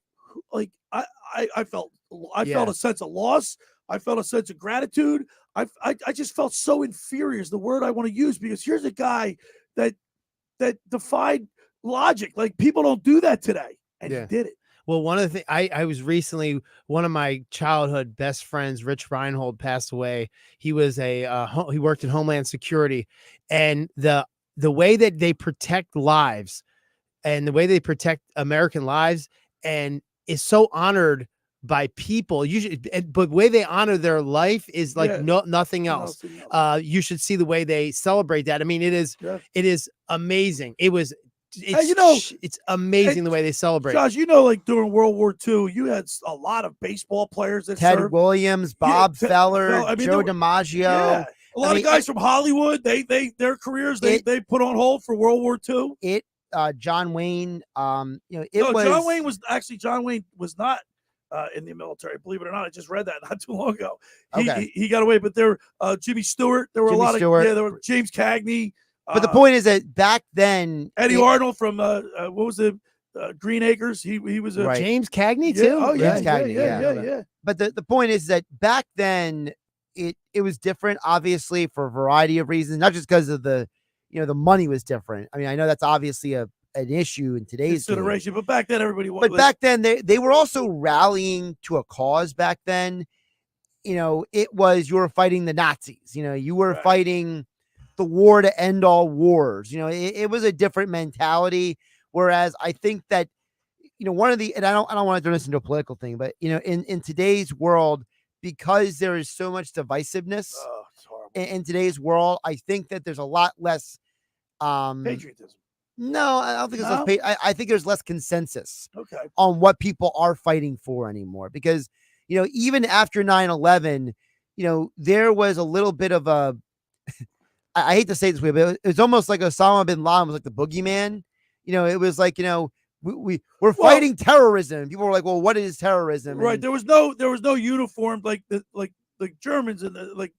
I felt a sense of loss. I felt a sense of gratitude. I just felt so inferior is the word I want to use, because here's a guy that defied logic. Like, people don't do that today, and he did it. Well, one of the things I was recently, one of my childhood best friends, Rich Reinhold, passed away. He was he worked in Homeland Security, and the way that they protect lives and the way they protect American lives and is so honored by people usually, but the way they honor their life is like nothing else. You should see the way they celebrate that. I mean, it is amazing. It's amazing the way they celebrate. Josh, like during World War II, you had a lot of baseball players that Ted served. Williams, Bob Feller, Joe DiMaggio. Yeah. A lot of guys from Hollywood, their careers they put on hold for World War II. John Wayne, John Wayne was not in the military. Believe it or not, I just read that not too long ago. He got away, but there Jimmy Stewart. There were there were James Cagney. But the point is that back then, Eddie Arnold from what was it? Green Acres. He was a James Cagney too. Oh yeah, James Cagney, yeah. But the point is that back then it was different, obviously, for a variety of reasons, not just because of the money was different. I mean, I know that's obviously an issue in today's consideration, but back then everybody. But back then they were also rallying to a cause. Back then, it was you were fighting the Nazis. You were fighting the war to end all wars. It was a different mentality. Whereas I think that one of the, and I don't want to turn this into a political thing, but in today's world, because there is so much divisiveness in today's world, I think that there's a lot less patriotism. No, I don't think it's less. I think there's less consensus on what people are fighting for anymore. Because even after 9/11, there was a little bit of a. I hate to say it this way, but it was almost like Osama bin Laden was like the boogeyman. It was like we're fighting terrorism. People were like, "Well, what is terrorism?" Right. And there was no uniform like the Germans and the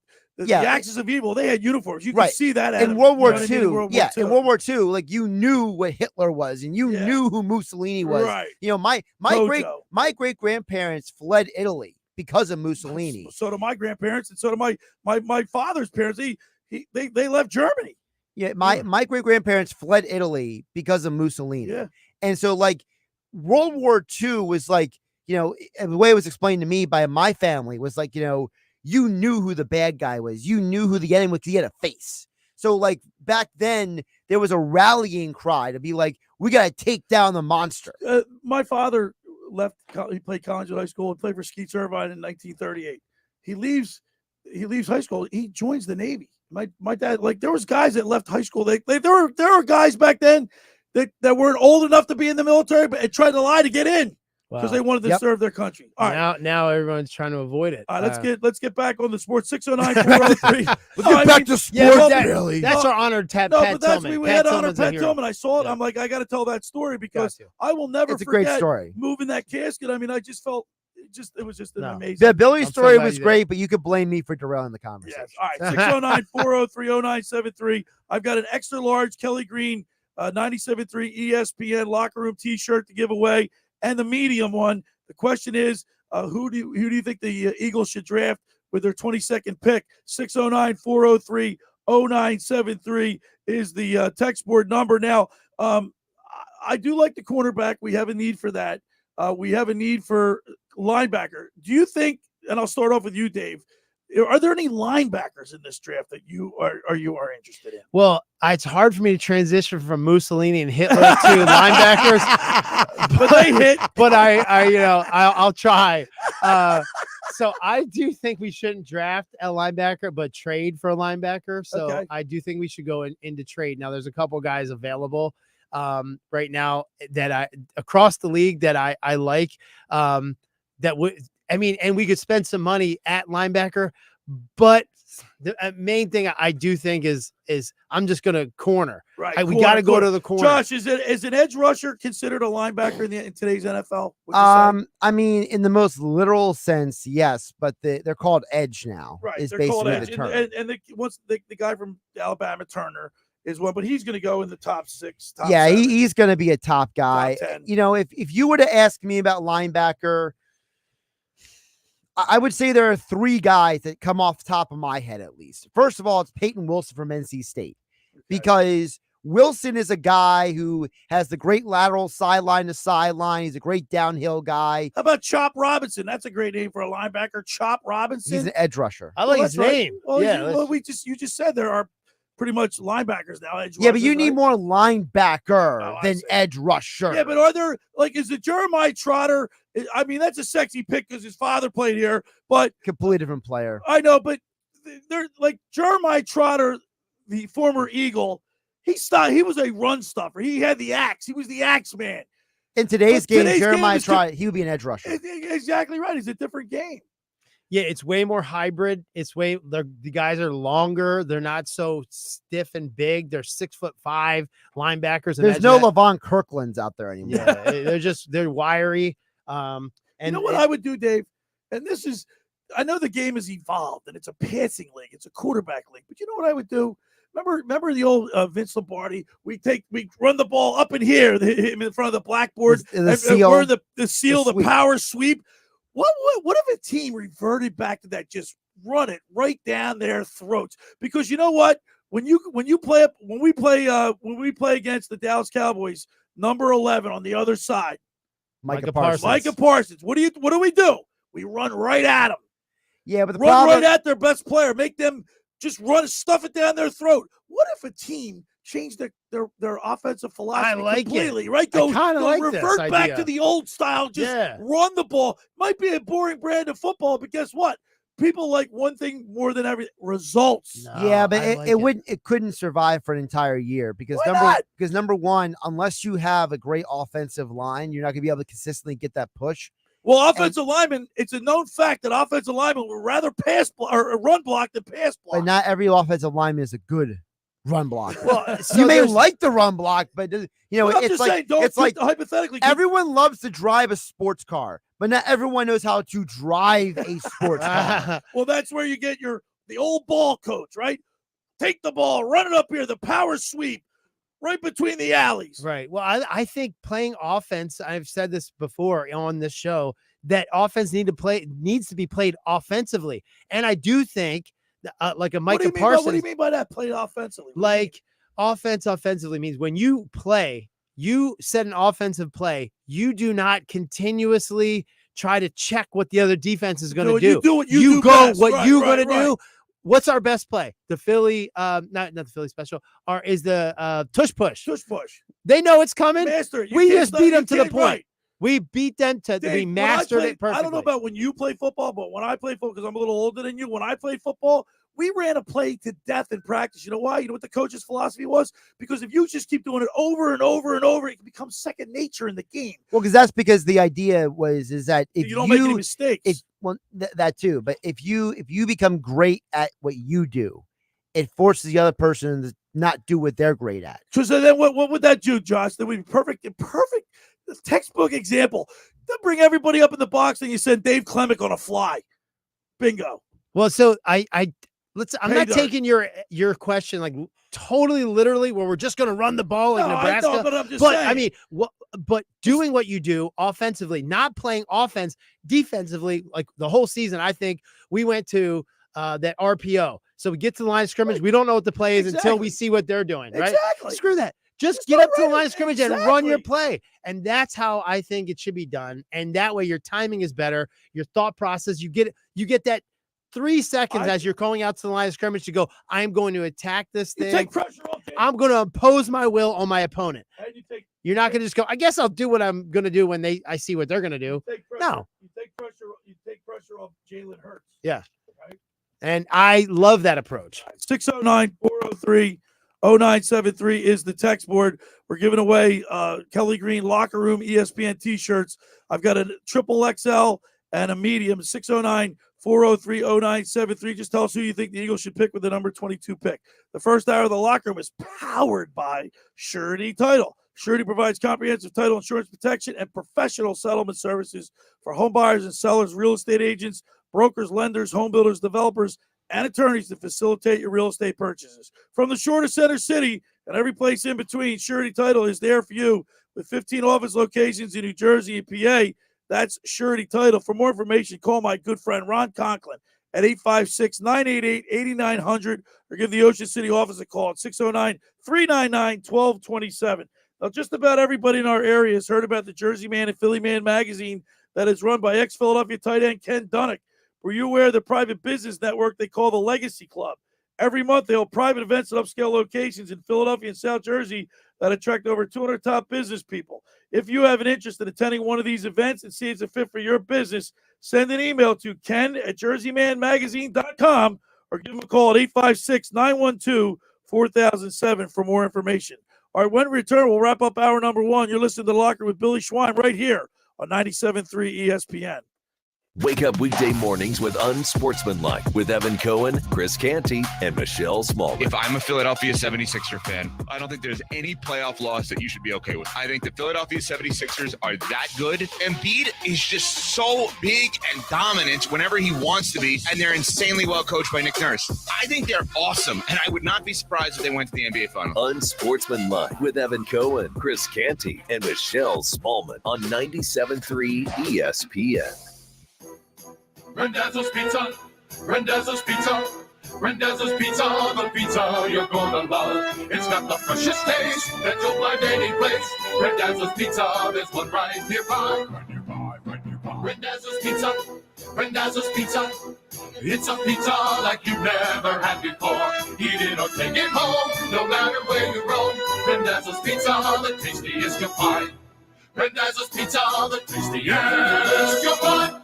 axis of evil. They had uniforms. You could see that in World War II. In World War II, like you knew what Hitler was and you knew who Mussolini was. Right. My great grandparents fled Italy because of Mussolini. So do my grandparents, and so do my father's parents. They left Germany. Yeah, my great grandparents fled Italy because of Mussolini. Yeah. And so like World War II was like, and the way it was explained to me by my family was like, you knew who the bad guy was. You knew who the enemy was. He had a face. So like back then there was a rallying cry to be like, we got to take down the monster. My father left. He played college and high school and played for Skeets Irvine in 1938. He leaves high school. He joins the Navy. My dad, like there was guys that left high school. There were guys back then that weren't old enough to be in the military, but tried to lie to get in because they wanted to serve their country. All right. Now everyone's trying to avoid it. All right, let's get back on the sports. 609-403. Let's get back to sports. Really? That's our honored Pat Tillman. We had honored Pat Tillman. I saw it. I'm like, I got to tell that story because I will never forget a great story. Moving that casket. I mean, I just felt. It was just an amazing. The Billy story was great, but you could blame me for derailing the conversation. Yes. All right. 609-403-0973. I've got an extra large Kelly Green 97.3 ESPN locker room T-shirt to give away, and the medium one. The question is, who do you think the Eagles should draft with their 22nd pick? 609-403-0973 is the text board number. Now, I do like the cornerback. We have a need for that. We have a need for linebacker. Do you think, and I'll start off with you, Dave, are there any linebackers in this draft that you are interested in? Well, it's hard for me to transition from Mussolini and Hitler to linebackers, but they hit. But I'll try. So I do think we shouldn't draft a linebacker, but trade for a linebacker. So I do think we should go into trade. Now, there's a couple guys available right now that across the league that I like, that would, I mean, and we could spend some money at linebacker, but the main thing I do think is I'm just going to corner. Right. We got to go to the corner. Josh, is an edge rusher considered a linebacker in today's NFL? I mean, in the most literal sense, yes, but they're called edge now. Right. Is They're basically called edge. the term. And the guy from Alabama, Turner, is one, but he's going to go in the top 6. Yeah, 7. he's going to be a top guy. Top 10. You know, if you were to ask me about linebacker, I would say there are 3 guys that come off the top of my head at least. First of all, it's Peyton Wilson from NC State, because Wilson is a guy who has the great lateral sideline to sideline. He's a great downhill guy. How about Chop Robinson? That's a great name for a linebacker. Chop Robinson. He's an edge rusher. I like his name. Well, Yeah, you just said there are pretty much linebackers now. Edge Yeah, but rushers, you need right? more linebacker than edge rusher. Yeah, but are there, like, is it Jeremiah Trotter? I mean, that's a sexy pick because his father played here, but completely different player. I know, but they're like Jeremiah Trotter, the former Eagle. He was a run stuffer. He had the axe. He was the axe man. In today's game, Jeremiah Trotter, he would be an edge rusher. Exactly right. It's a different game. Yeah, it's way more hybrid. The guys are longer. They're not so stiff and big. They're 6'5" linebackers. There's no LaVon Kirklands out there anymore. Yeah, they're wiry. And you know what I would do, Dave? And this is, I know the game has evolved and it's a passing league, it's a quarterback league, but you know what I would do? Remember the old Vince Lombardi? We run the ball up in here, in front of the blackboard, the seal, we're the seal, the power sweep. What if a team reverted back to that? Just run it right down their throats. Because you know what? When we play against the Dallas Cowboys, number 11 on the other side, Micah Parsons. What do we do? We run right at them. Yeah, but run right at their best player. Make them just stuff it down their throat. What if a team changed their offensive philosophy completely? Right? Revert back to the old style. Just run the ball. Might be a boring brand of football, but guess what? People like one thing more than everything: results. Yeah, but it couldn't survive for an entire year because number one, unless you have a great offensive line, you're not going to be able to consistently get that push. Well, offensive linemen, it's a known fact that offensive linemen would rather or run block than pass block. But not every offensive lineman is a good run block. Well, you may like the run block, but it's like hypothetically, everyone loves to drive a sports car, but not everyone knows how to drive a sports car. Well, that's where you get the old ball coach, right? Take the ball, run it up here, the power sweep. Right between the alleys. Right. Well, I think playing offense, I've said this before on this show, that offense needs to be played offensively. And I do think like a Micah Parsons. What do you mean by that? Played offensively? Like offensively means when you play, you set an offensive play, you do not continuously try to check what the other defense is going to do. You do what you do go best. what you're going to do. What's our best play? The Philly, not the Philly special, is the tush push. Tush push. They know it's coming. Master, we just beat them to the point. Right. We beat them to. Dave, we mastered it perfectly. I don't know about when you play football, but when I play football, because I'm a little older than you, when I played football, we ran a play to death in practice. You know why? You know what the coach's philosophy was? Because if you just keep doing it over and over and over, it can become second nature in the game. Well, that's because the idea is that if you don't make any mistakes. That too. But if you become great at what you do, it forces the other person to not do what they're great at. So then what would that do, Josh? That would be perfect textbook example. Then bring everybody up in the box and you send Dave Klemic on a fly. Bingo. Well, so I'm not taking your question like totally literally where we're just going to run the ball like Nebraska. I know, but I'm just saying. I mean, but doing what you do offensively, not playing offense defensively, like the whole season, I think we went to that RPO. So we get to the line of scrimmage. We don't know what the play is until we see what they're doing, right? Exactly. Screw that. Just get up to the line of scrimmage and run your play. And that's how I think it should be done. And that way your timing is better. Your thought process, you get that 3 seconds as you're going out to the line of scrimmage to go, I'm going to attack this thing. You take pressure off. I'm going to impose my will on my opponent. And You're not going to just go, I guess I'll do what I'm going to do when I see what they're going to do. No. You take pressure off Jalen Hurts. Yeah. Right? And I love that approach. 609-403-0973 is the text board. We're giving away Kelly Green Locker Room ESPN t-shirts. I've got a triple XL and a medium, 609-403-0973. Just tell us who you think the Eagles should pick with the number 22 pick. The first hour of the locker room is powered by Surety Title. Surety provides comprehensive title insurance protection and professional settlement services for home buyers and sellers, real estate agents, brokers, lenders, home builders, developers, and attorneys to facilitate your real estate purchases. From the shore to Center City and every place in between, Surety Title is there for you with 15 office locations in New Jersey and PA. That's Surety Title. For more information, call my good friend Ron Conklin at 856-988-8900 or give the Ocean City office a call at 609-399-1227. Now, just about everybody in our area has heard about the Jersey Man and Philly Man magazine that is run by ex-Philadelphia tight end Ken Dunnick. Were you aware of the private business network they call the Legacy Club? Every month, they hold private events at upscale locations in Philadelphia and South Jersey that attract over 200 top business people. If you have an interest in attending one of these events and see it's a fit for your business, send an email to ken@jerseymanmagazine.com or give them a call at 856-912-4007 for more information. All right, when we return, we'll wrap up hour number one. You're listening to The Locker with Billy Schwein right here on 97.3 ESPN. Wake up weekday mornings with Unsportsmanlike with Evan Cohen, Chris Canty, and Michelle Smallman. If I'm a Philadelphia 76er fan, I don't think there's any playoff loss that you should be okay with. I think the Philadelphia 76ers are that good. Embiid is just so big and dominant whenever he wants to be, and they're insanely well coached by Nick Nurse. I think they're awesome, and I would not be surprised if they went to the NBA Finals. Unsportsmanlike with Evan Cohen, Chris Canty, and Michelle Smallman on 97.3 ESPN. Randazzo's Pizza, Randazzo's Pizza, Randazzo's Pizza, the pizza you're gonna love. It's got the freshest taste that you'll find any place. Randazzo's Pizza, there's one right nearby. Randazzo's Pizza, Randazzo's Pizza. It's a pizza like you've never had before. Eat it or take it home, no matter where you roam. Randazzo's Pizza, the tastiest you'll find. Randazzo's Pizza, the tastiest you'll find.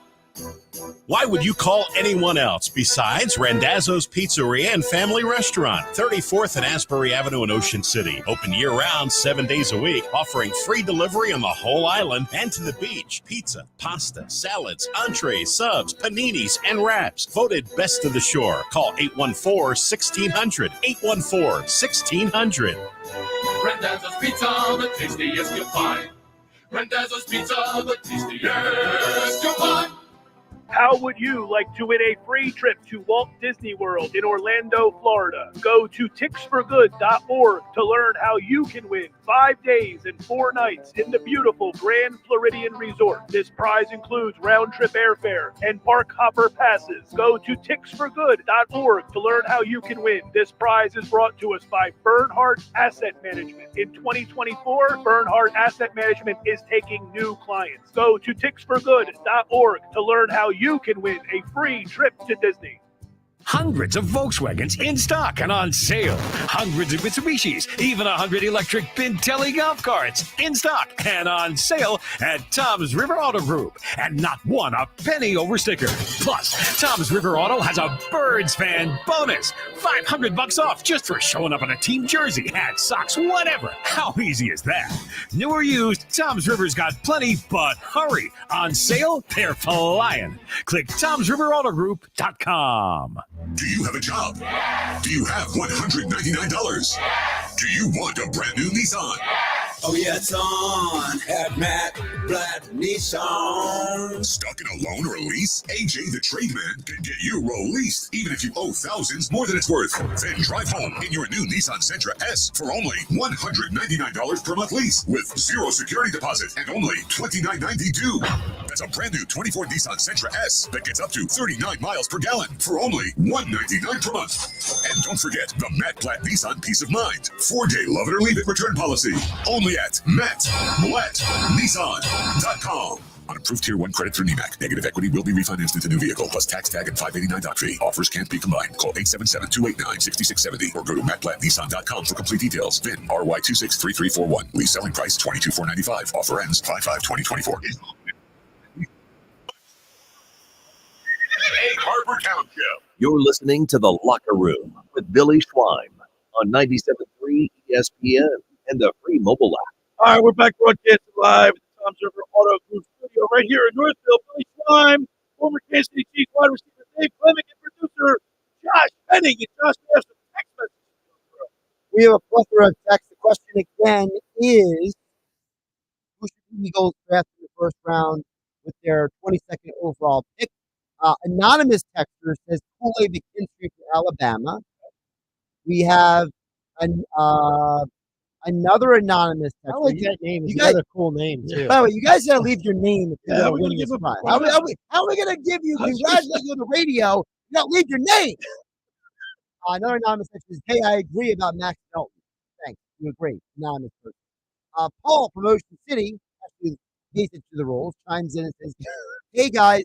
Why would you call anyone else besides Randazzo's Pizzeria and Family Restaurant, 34th and Asbury Avenue in Ocean City. Open year-round, 7 days a week, offering free delivery on the whole island and to the beach. Pizza, pasta, salads, entrees, subs, paninis, and wraps. Voted best of the shore. Call 814-1600. 814-1600. Randazzo's Pizza, the tastiest you'll find. Randazzo's Pizza, the tastiest you'll find. How would you like to win a free trip to Walt Disney World in Orlando, Florida? Go to ticksforgood.org to learn how you can win 5 days and 4 nights in the beautiful Grand Floridian Resort. This prize includes round-trip airfare and park hopper passes. Go to ticksforgood.org to learn how you can win. This prize is brought to us by Bernhardt Asset Management. In 2024, Bernhardt Asset Management is taking new clients. Go to ticksforgood.org to learn how you can win a free trip to Disney. Hundreds of Volkswagens in stock and on sale. Hundreds of Mitsubishis, even 100 electric Pintelli golf carts in stock and on sale at Tom's River Auto Group. And not one a penny over sticker. Plus, Tom's River Auto has a Birds fan bonus. $500 off just for showing up in a team jersey, hat, socks, whatever. How easy is that? New or used, Tom's River's got plenty, but hurry. On sale, they're flying. Click Tom'sRiverAutoGroup.com. Do you have a job? Do you have $199? Do you want a brand new Nissan? Oh yeah, it's on at Matt Blatt Nissan. Stuck in a loan or a lease? AJ the Trademan can get you released, even if you owe thousands more than it's worth. Then drive home in your new Nissan Sentra S for only $199 per month lease with zero security deposit and only $29.90 due. That's a brand new 24 Nissan Sentra S that gets up to 39 miles per gallon for only $199 per month. And don't forget the Matt Blatt Nissan Peace of Mind 4-day love it or leave it return policy. Only at MattBlattNissan.com. On approved Tier 1 credit through NEMAC. Negative equity will be refinanced into new vehicle plus tax tag and $589 doc fee. Offers can't be combined. Call 877-289-6670 or go to MattBlattNissan.com for complete details. VIN RY263341. Lease selling price $22,495. Offer ends 5/5/2024. Egg Harbor Township. You're listening to The Locker Room with Billy Schwein on 97.3 ESPN and the free mobile app. All right, we're back broadcasting live at the Tom's River Auto Group studio right here in Northfield. Billy Schwein, former Kansas City Chiefs wide receiver Dave Klemic, and producer Josh Hennig. And Josh, we have some text messages. We have a plethora of texts. The question again is, who should the Eagles draft in the first round with their 22nd overall pick? Anonymous texter says Kool-Aid McKinstry for Alabama. We have another anonymous texter. I like that name. It's You guys, another cool name, too. by the way, you guys gotta leave your name if you're Yeah, gonna how we win gonna this give a- prize. why How not? are we gonna give you congratulate you on the radio? You gotta leave your name. Another anonymous texter says, "Hey, I agree about Max Melton." Thanks, you agree. Anonymous person. Paul from Ocean City, actually basic to the rules, chimes in and says, "Hey guys,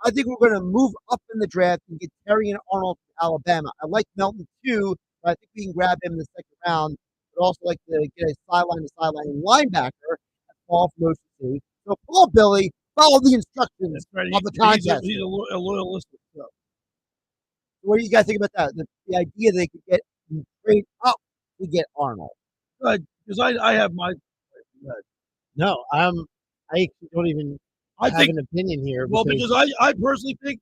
I think we're going to move up in the draft and get Terry and Arnold from Alabama. I like Melton too, but I think we can grab him in the second round. But also like to get a sideline-to-sideline linebacker. That's Paul from Ocean City. So Paul, Billy, follow the instructions of the contest. He's a loyal listener. So. What do you guys think about that? The idea they could get trade up to get Arnold. Because I have my. No, I don't even have an opinion here. Well, because I personally think,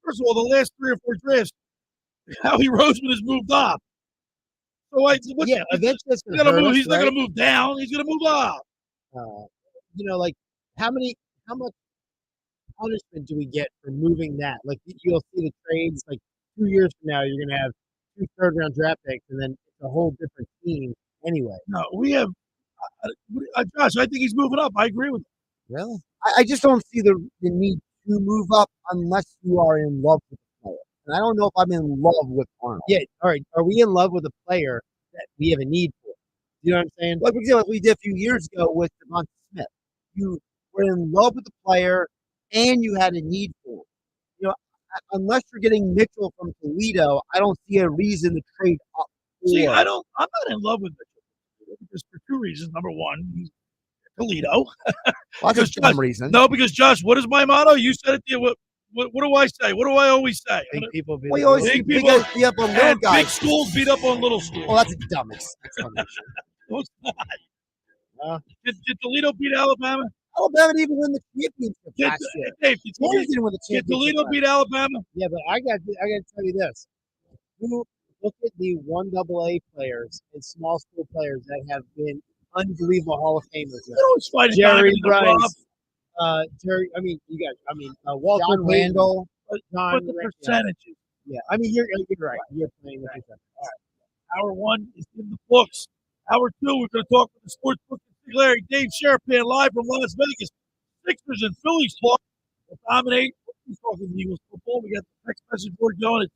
first of all, the last 3 or 4 drafts, Howie Roseman has moved up. So eventually it's he's gonna move. He's not going to move down. He's going to move up. Like how much punishment do we get for moving that? Like you'll see the trades. Like 2 years from now, you're going to have 2 third-round draft picks, and then it's a whole different team anyway. No, we have Josh. I think he's moving up. I agree with you. Really? I just don't see the need to move up unless you are in love with the player. And I don't know if I'm in love with Arnold. Yeah, all right. Are we in love with a player that we have a need for? You know what I'm saying? Like, for example, like we did a few years ago with Devonta Smith. You were in love with the player and you had a need for him. You know, unless you're getting Mitchell from Toledo, I don't see a reason to trade up. See, I'm not in love with Mitchell because for 2 reasons. Number one, he's Toledo. Well, that's a dumb reason. No, because Josh, what is my motto? You said it. What do I say? What do I always say? Big people beat We always see big guys beat up on little guys. Big schools beat up on little schools. Well, that's a dumb explanation. No, it's not. Did Toledo beat Alabama? Alabama didn't even win the championship last year. Dave, Florida didn't win the did championship. Toledo beat Alabama? Yeah, but I got to tell you this. You look at the 1AA players and small school players that have been unbelievable Hall of Famers. Always fight Jerry in the rough. Rice, Walter John Randall. But the percentages. Yeah, I mean, you're right. You're playing the percentage. All right. Hour 1 is in the books. Hour 2, we're going to talk with the sports book Consigliere, Dave Sharapan, live from Las Vegas. Sixers and Phillies talk. We'll dominate. We're talking Eagles football. We got the text message board going at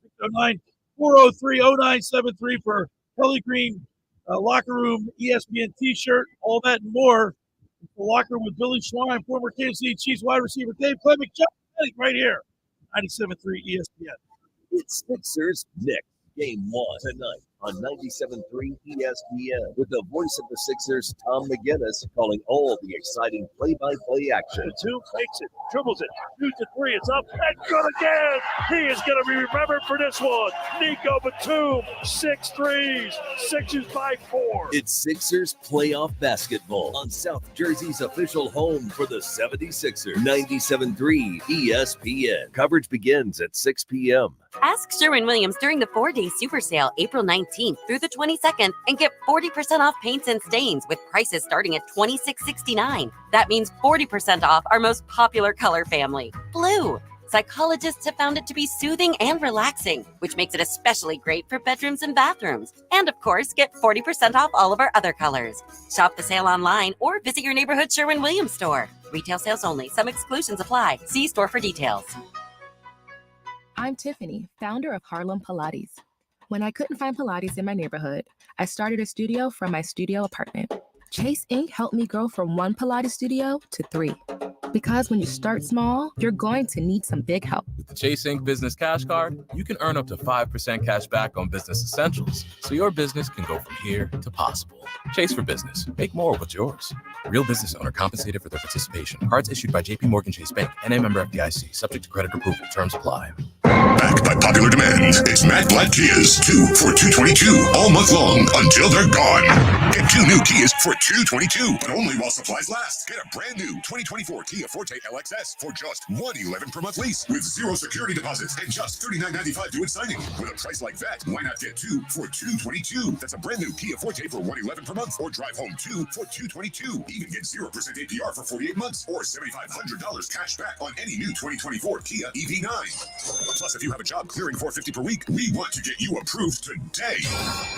609-403-0973 for Pellegrin locker room ESPN T-shirt, all that and more. The locker room with Billy Schwein, former Kansas City Chiefs wide receiver Dave Klemic, right here, 97.3 ESPN. It's Sixers Knicks Game 1 tonight on 97.3 ESPN with the voice of the Sixers, Tom McGinnis, calling all the exciting play-by-play action. The 2 fakes it, dribbles it, shoots it 3, it's up, and good again. He is going to be remembered for this one. Nico Batum, 6 threes, Sixers by 4. It's Sixers playoff basketball on South Jersey's official home for the 76ers. 97.3 ESPN. Coverage begins at 6 p.m. Ask Sherwin-Williams during the 4-day super sale, April 19th through the 22nd, and get 40% off paints and stains with prices starting at $26.69. That means 40% off our most popular color family, blue. Psychologists have found it to be soothing and relaxing, which makes it especially great for bedrooms and bathrooms. And of course, get 40% off all of our other colors. Shop the sale online or visit your neighborhood Sherwin-Williams store. Retail sales only. Some exclusions apply. See store for details. I'm Tiffany, founder of Harlem Pilates. When I couldn't find Pilates in my neighborhood, I started a studio from my studio apartment. Chase Inc. helped me grow from 1 Pilates studio to 3. Because when you start small, you're going to need some big help. With the Chase Inc. Business Cash Card, you can earn up to 5% cash back on business essentials, so your business can go from here to possible. Chase for business. Make more what's yours. Real business owner compensated for their participation. Cards issued by JP Morgan Chase Bank, NA member FDIC, subject to credit approval. Terms apply. Back back by popular demand. It's Matt Black Kias 2 for $222 all month long until they're gone. Get 2 new Kias for $222, but only while supplies last. Get a brand new 2024 Kia Forte LXS for just $111 per month lease with 0 security deposits and just $39.95 due at signing. With a price like that, why not get 2 for $222? That's a brand new Kia Forte for $111 per month, or drive home 2 for $222. Even get 0% APR for 48 months, or $7,500 cash back on any new 2024 Kia EV9. Plus, if you have a job clearing $450 per week, we want to get you approved today.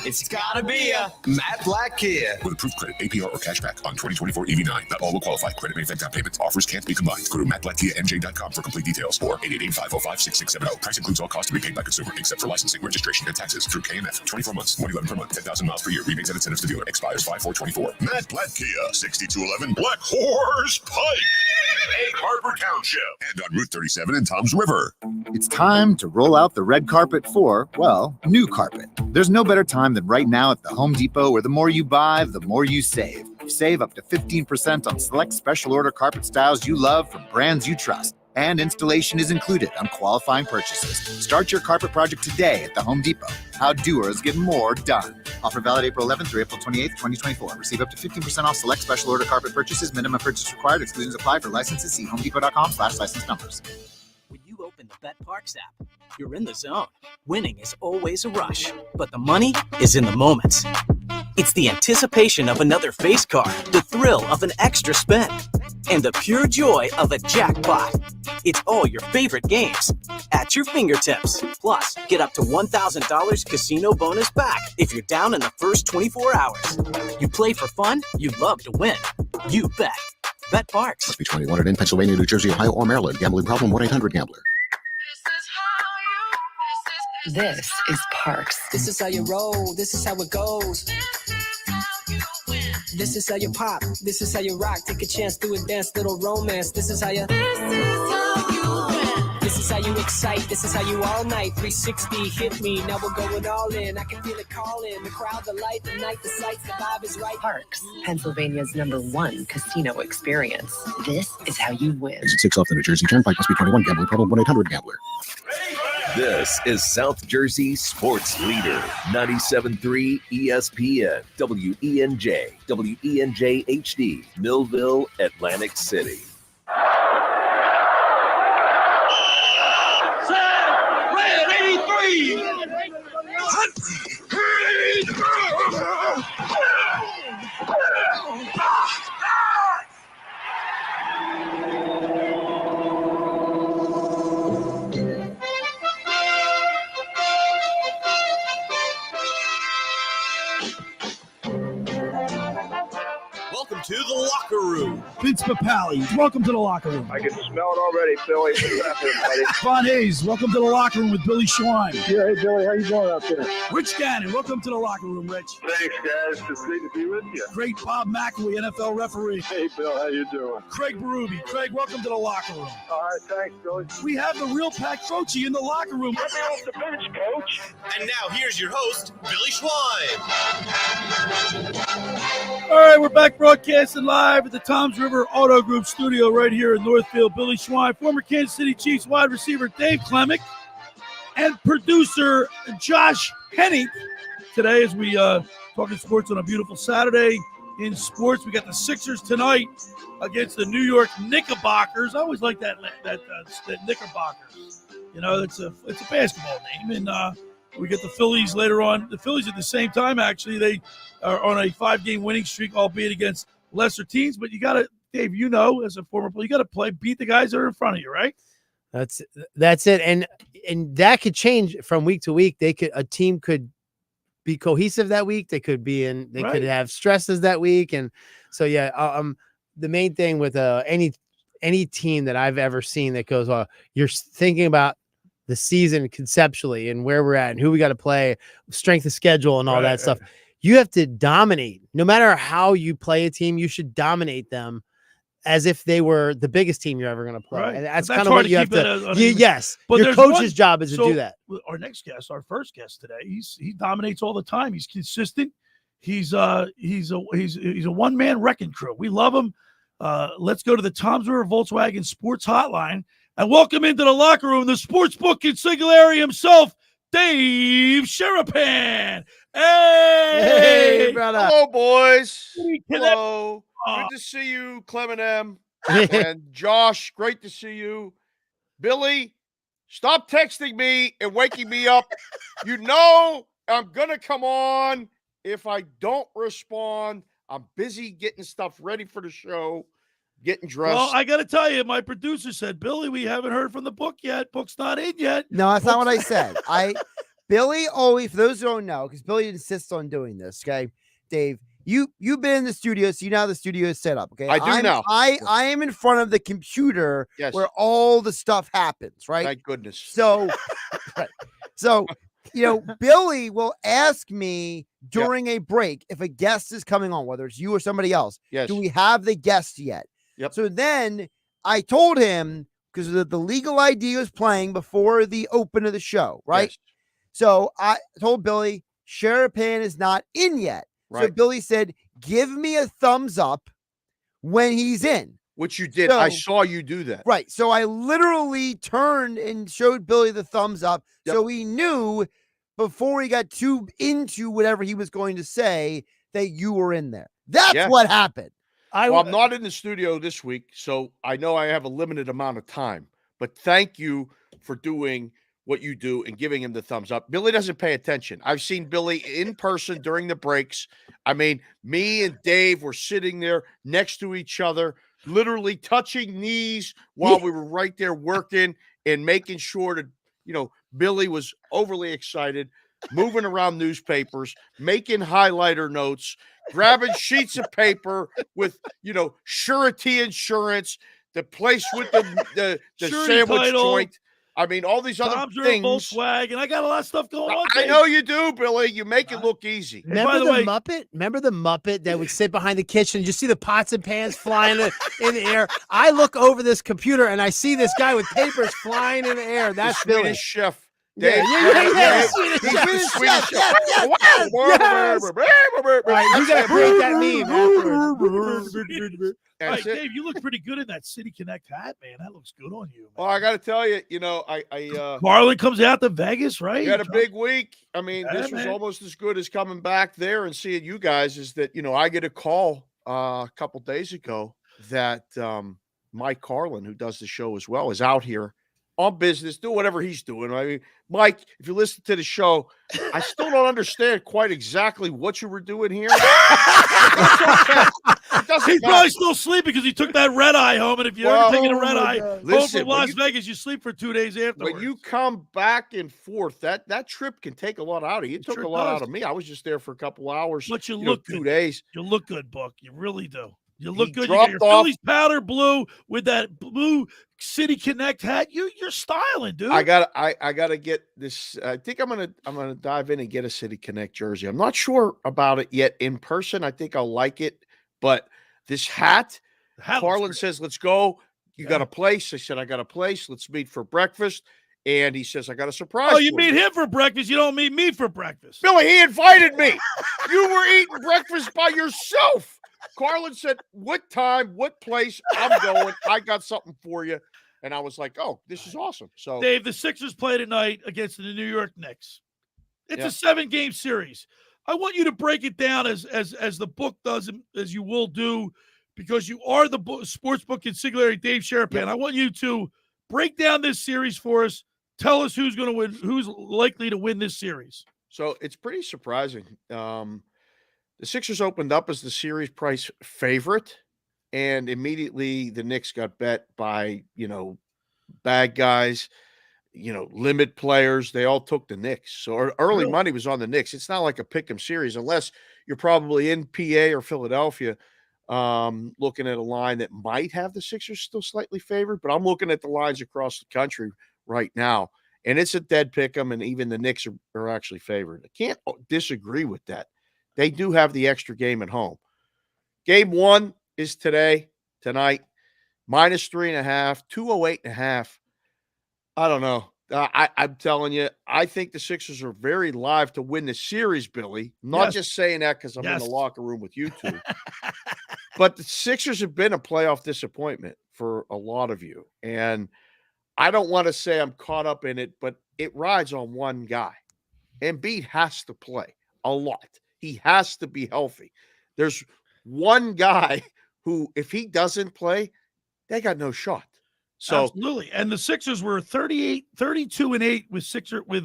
It's gotta be a Matt Black Kia. With approved credit, APR, or cash back on 2024 EV9. Not all will qualify. Credit may affect down payments. Offers can't be combined. Go to mattblackkiamj.com for complete details, or 888-505-6670. Price includes all costs to be paid by consumer, except for licensing, registration, and taxes through KMF. 24 months, $111 per month, 10,000 miles per year. Rebates and incentives to dealer. Expires 5/4/24. Matt Black Kia, 6211 Black Horse Pike, Egg Harbor Township, and on Route 37 in Toms River. It's time to roll out the red carpet for, well, new carpet. There's no better time than right now at the Home Depot, where the more you buy, the more you save. Save up to 15% on select special order carpet styles you love from brands you trust. And installation is included on qualifying purchases. Start your carpet project today at the Home Depot. How doers get more done. Offer valid April 11th through April 28th, 2024. Receive up to 15% off select special order carpet purchases. Minimum purchase required. Exclusions apply. For licenses, see homedepot.com/license numbers. When you open the BetParks app, you're in the zone. Winning is always a rush, but the money is in the moments. It's the anticipation of another face card, the thrill of an extra spin, and the pure joy of a jackpot. It's all your favorite games at your fingertips. Plus, get up to $1,000 casino bonus back if you're down in the first 24 hours. You play for fun, you love to win. You bet. BetParks. Must be 21 and in Pennsylvania, New Jersey, Ohio, or Maryland. Gambling problem? 1-800-GAMBLER. This is Parks. This is how you roll. This is how it goes. This is how you pop. This is how you rock. Take a chance, do a dance, little romance. This is how you. This is how you excite. This is how you all night. 360 hit me. Now we're going all in. I can feel it calling. The crowd, the light, the night, the sights, the vibe is right. Parks, Pennsylvania's #1 casino experience. This is how you win. Exit 6 off the New Jersey Turnpike. Must be 21. Gambling problem? 1-800-GAMBLER. This is South Jersey Sports Leader, 97.3 ESPN, WENJ, WENJ HD, Millville, Atlantic City. Red 83! Welcome to the locker room. Vince Papali, welcome to the locker room. I can smell it already, Billy. What's happening, buddy? Von Hayes, welcome to the locker room with Billy Schwein. Yeah, hey, Billy, how you doing out there? Rich Gannon, welcome to the locker room, Rich. Thanks, guys. It's great to be with you. Great Bob McElwee, NFL referee. Hey, Bill, how you doing? Craig Berube. Craig, welcome to the locker room. All right, thanks, Billy. We have the real Pat Croce in the locker room. Get me off the bench, Coach. And now here's your host, Billy Schwein. All right, we're back broadcasting live at the Toms River Auto Group studio right here in Northfield. Billy Schwein, former Kansas City Chiefs wide receiver Dave Klemic, and producer Josh Hennig. Today, as we talking sports on a beautiful Saturday in sports, we got the Sixers tonight against the New York Knickerbockers. I always like that Knickerbockers. You know, it's a basketball name, and we get the Phillies later on. The Phillies at the same time, actually, they are on a 5-game winning streak, albeit against lesser teams. But you got to, Dave, you know, as a former player, you got to beat the guys that are in front of you, right? That's it, and that could change from week to week. A team could be cohesive that week. They could be could have stresses that week, and so the main thing with any team that I've ever seen that goes, well, you're thinking about the season conceptually and where we're at and who we got to play, strength of schedule and all that stuff. You have to dominate. No matter how you play a team, you should dominate them as if they were the biggest team you're ever going to play. Right. And that's kind of what you have to. Yes, but your coach's job is to do that. Our next guest, our first guest today, he dominates all the time. He's consistent. He's a one-man wrecking crew. We love him. Let's go to the Toms River Volkswagen Sports Hotline And welcome into the locker room, the sportsbook consigliere himself, Dave Sharapan. Hey, brother. Hello, boys. Hello. Hello. Good to see you, Clement M. And Josh, great to see you. Billy, stop texting me and waking me up. You know I'm going to come on. If I don't respond, I'm busy getting stuff ready for the show, getting dressed. Well, I got to tell you, my producer said, Billy, we haven't heard from the book yet. Book's not in yet. No, that's not what I said. Billy always, for those who don't know, because Billy insists on doing this, okay? Dave, you've been in the studio, so you know how the studio is set up, okay? I do now. I am in front of the computer where all the stuff happens, right? Thank goodness. So, right. So, Billy will ask me during a break if a guest is coming on, whether it's you or somebody else. Yes. Do we have the guest yet? Yep. So then I told him, because the legal ID was playing before the open of the show, right? Yes. So I told Billy, Sharapan is not in yet. Right. So Billy said, give me a thumbs up when he's in. Which you did. I saw you do that. Right. So I literally turned and showed Billy the thumbs up. Yep. So he knew before he got too into whatever he was going to say that you were in there. That's what happened. I'm not in the studio this week, so I know I have a limited amount of time. But thank you for doing what you do and giving him the thumbs up. Billy doesn't pay attention. I've seen Billy in person during the breaks. I mean, me and Dave were sitting there next to each other, literally touching knees while we were right there working and making sure that, Billy was overly excited, moving around newspapers, making highlighter notes, grabbing sheets of paper with, surety insurance, the place with the sandwich title. joint. I mean, all these other things. Volkswagen. I got a lot of stuff going on. I know you do, Billy. You make it look easy. Remember the Muppet? Remember the Muppet that would sit behind the kitchen and just see the pots and pans flying in the air? I look over this computer and I see this guy with papers flying in the air. That's the Swedish Billy. chef. Yeah, Swedish chef. Right, you gotta create that meme. All right, Dave, you look pretty good in that City Connect hat, man. That looks good on you. Man. Well, I got to tell you, Marlon comes out to Vegas, right? He had a big week. I mean, this was almost as good as coming back there and seeing you guys. Is that I get a call a couple days ago that Mike Carlin, who does the show as well, is out here on business, do whatever he's doing. I mean, Mike, if you listen to the show, I still don't understand quite exactly what you were doing here. He's probably still sleeping because he took that red eye home. And if you're ever taking a red eye home from Las Vegas, you sleep for 2 days afterwards. When you come back and forth, that trip can take a lot out of you. It took a lot out of me. I was just there for a couple hours. But you look good. 2 days. You look good, Buck. You really do. You look good. You dropped got your off. Phillies powder blue with that blue City Connect hat. You're styling, dude. I gotta get this. I think I'm gonna dive in and get a City Connect jersey. I'm not sure about it yet in person. I think I'll like it, but this hat, Carlin says, let's go. You got a place? I said, I got a place. Let's meet for breakfast. And he says, I got a surprise. Oh, you meet him for breakfast. You don't meet me for breakfast. Billy, he invited me. You were eating breakfast by yourself. Carlin said, what time, what place? I'm going. I got something for you. And I was like, oh, this is awesome. So, Dave, the Sixers play tonight against the New York Knicks. It's a 7-game series. I want you to break it down as the book does, as you will do, because you are the sportsbook consigliere, Dave Sharapan. I want you to break down this series for us. Tell us who's going to win, who's likely to win this series. So it's pretty surprising. The Sixers opened up as the series price favorite, and immediately the Knicks got bet by, bad guys, limit players. They all took the Knicks. So early money was on the Knicks. It's not like a pick 'em series unless you're probably in PA or Philadelphia looking at a line that might have the Sixers still slightly favored, but I'm looking at the lines across the country right now, and it's a dead pick 'em, and even the Knicks are actually favored. I can't disagree with that. They do have the extra game at home. Game 1 is tonight, -3.5, 208.5. I don't know. I'm telling you, I think the Sixers are very live to win the series, Billy. I'm not just saying that because I'm in the locker room with you two. But the Sixers have been a playoff disappointment for a lot of you. And I don't want to say I'm caught up in it, but it rides on one guy. Embiid has to play a lot. He has to be healthy. There's one guy who, if he doesn't play, they got no shot. So absolutely. And the Sixers were 32-8 with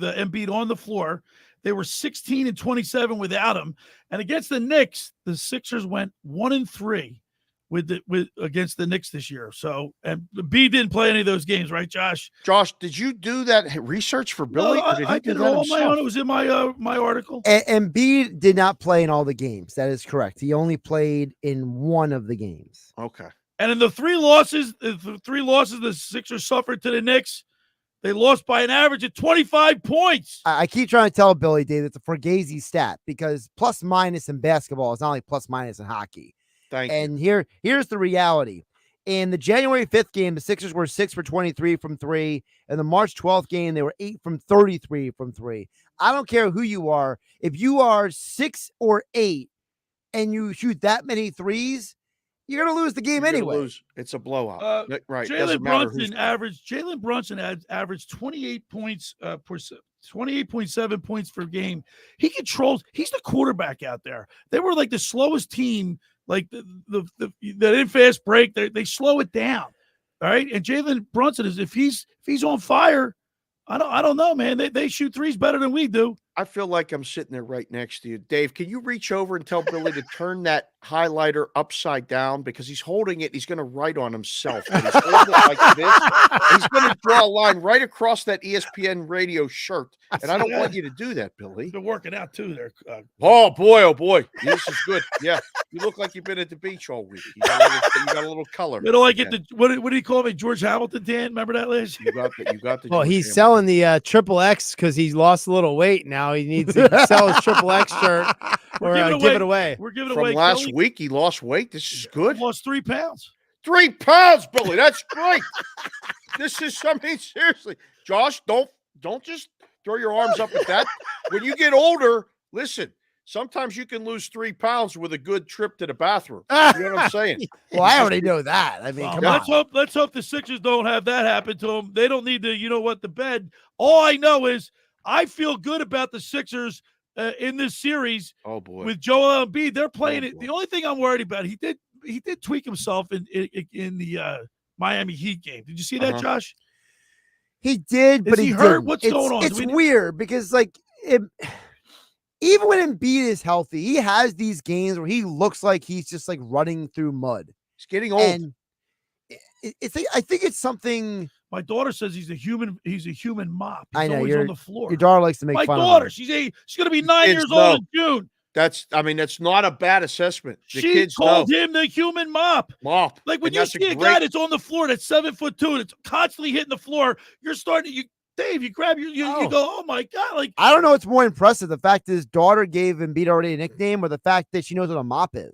Embiid on the floor. They were 16-27 without him. And against the Knicks, the Sixers went 1-3 against the Knicks this year. So, and B didn't play any of those games, right, Josh? Josh, did you do that research for Billy? No, or did he I do did it that all on my himself? own. It was in my article. And Embiid did not play in all the games. That is correct. He only played in one of the games. Okay. And in the three losses the Sixers suffered to the Knicks, they lost by an average of 25 points. I keep trying to tell Billy, Dave, it's a Fugazi stat because plus minus in basketball is not only plus minus in hockey. Thank you. Here's the reality. In the January 5th game, the Sixers were 6 for 23 from 3. In the March 12th game, they were 8 from 33 from 3. I don't care who you are. If you are 6 or 8 and you shoot that many threes, you're going to lose the game anyway. Lose. It's a blowout. Right. Jalen Brunson averaged 28 points 28.7 points per game. He's the quarterback out there. They were like the slowest team. Like the in fast break, they slow it down. All right. And Jalen Brunson if he's on fire, I don't know, man. They shoot threes better than we do. I feel like I'm sitting there right next to you. Dave, can you reach over and tell Billy to turn that highlighter upside down? Because he's holding it. He's going to write on himself. And he's holding it like this. He's going to draw a line right across that ESPN radio shirt. And I don't want you to do that, Billy. Been working out too there. Oh, boy. This is good. Yeah. You look like you've been at the beach all week. You got a little color. You know, I get what do you call me? George Hamilton Dan? Remember that last year? You got the Well, George he's Hamilton. selling the triple X because he's lost a little weight. Now he needs to sell his triple X shirt or give it away. We're giving From away last week, he lost weight. This is good. Lost 3 pounds. 3 pounds, Billy. That's great. Seriously. Josh, don't just throw your arms up at that. When you get older, listen, sometimes you can lose 3 pounds with a good trip to the bathroom. You know what I'm saying? Well, I already know that. I mean, come on. Let's hope the Sixers don't have that happen to them. They don't need to, the bed. All I know is I feel good about the Sixers in this series. Oh boy, with Joel Embiid, they're playing it. The only thing I'm worried about, he did tweak himself in the Miami Heat game. Did you see that, Josh? He did, but he he hurt? didn't. What's going on? It's weird because even when Embiid is healthy, he has these games where he looks like he's just like running through mud. He's getting old. And I think it's something. My daughter says he's a human mop. He's I know always on the floor. Your daughter likes to make my fun daughter. of him. She's going to be 9 years old in June. That's not a bad assessment. The She kids called know. him the human mop. Like when you see a guy that's on the floor that's 7'2" that's constantly hitting the floor, you're starting to Dave, you grab you go, oh my God. Like I don't know what's more impressive, the fact that his daughter gave Embiid already a nickname or the fact that she knows what a mop is.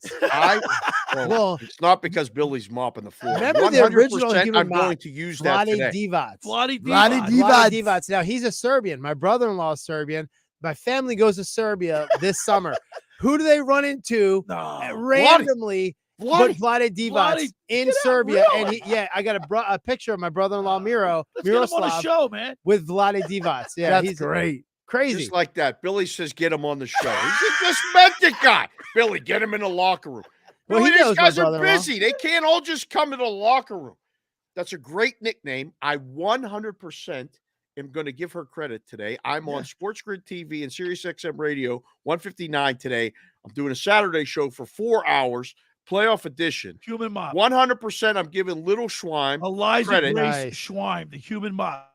Well, it's not because Billy's mopping the floor. Remember the original 100% human I'm mop, going to use that today. Vlade Divac. Divac. Now, he's a Serbian. My brother-in-law is Serbian. My family goes to Serbia this summer. Who do they run into randomly? Vlade Divac in Serbia. really? And I got a picture of my brother-in-law let's get him on the Miroslav show, man. with Vlade Divac. Yeah, That's he's great. Crazy. Just like that. Billy says, get him on the show. He's a dismented guy. Billy, get him in the locker room. Well, Billy, he knows these my guys are brother-in-law. busy. They can't all just come to the locker room. That's a great nickname. I 100% am going to give her credit today. I'm on Sports Grid TV and Sirius XM Radio 159 today. I'm doing a Saturday show for 4 hours, playoff edition. Human mop. 100% I'm giving Little Schweim Eliza credit. Grace Schweim, the human mop.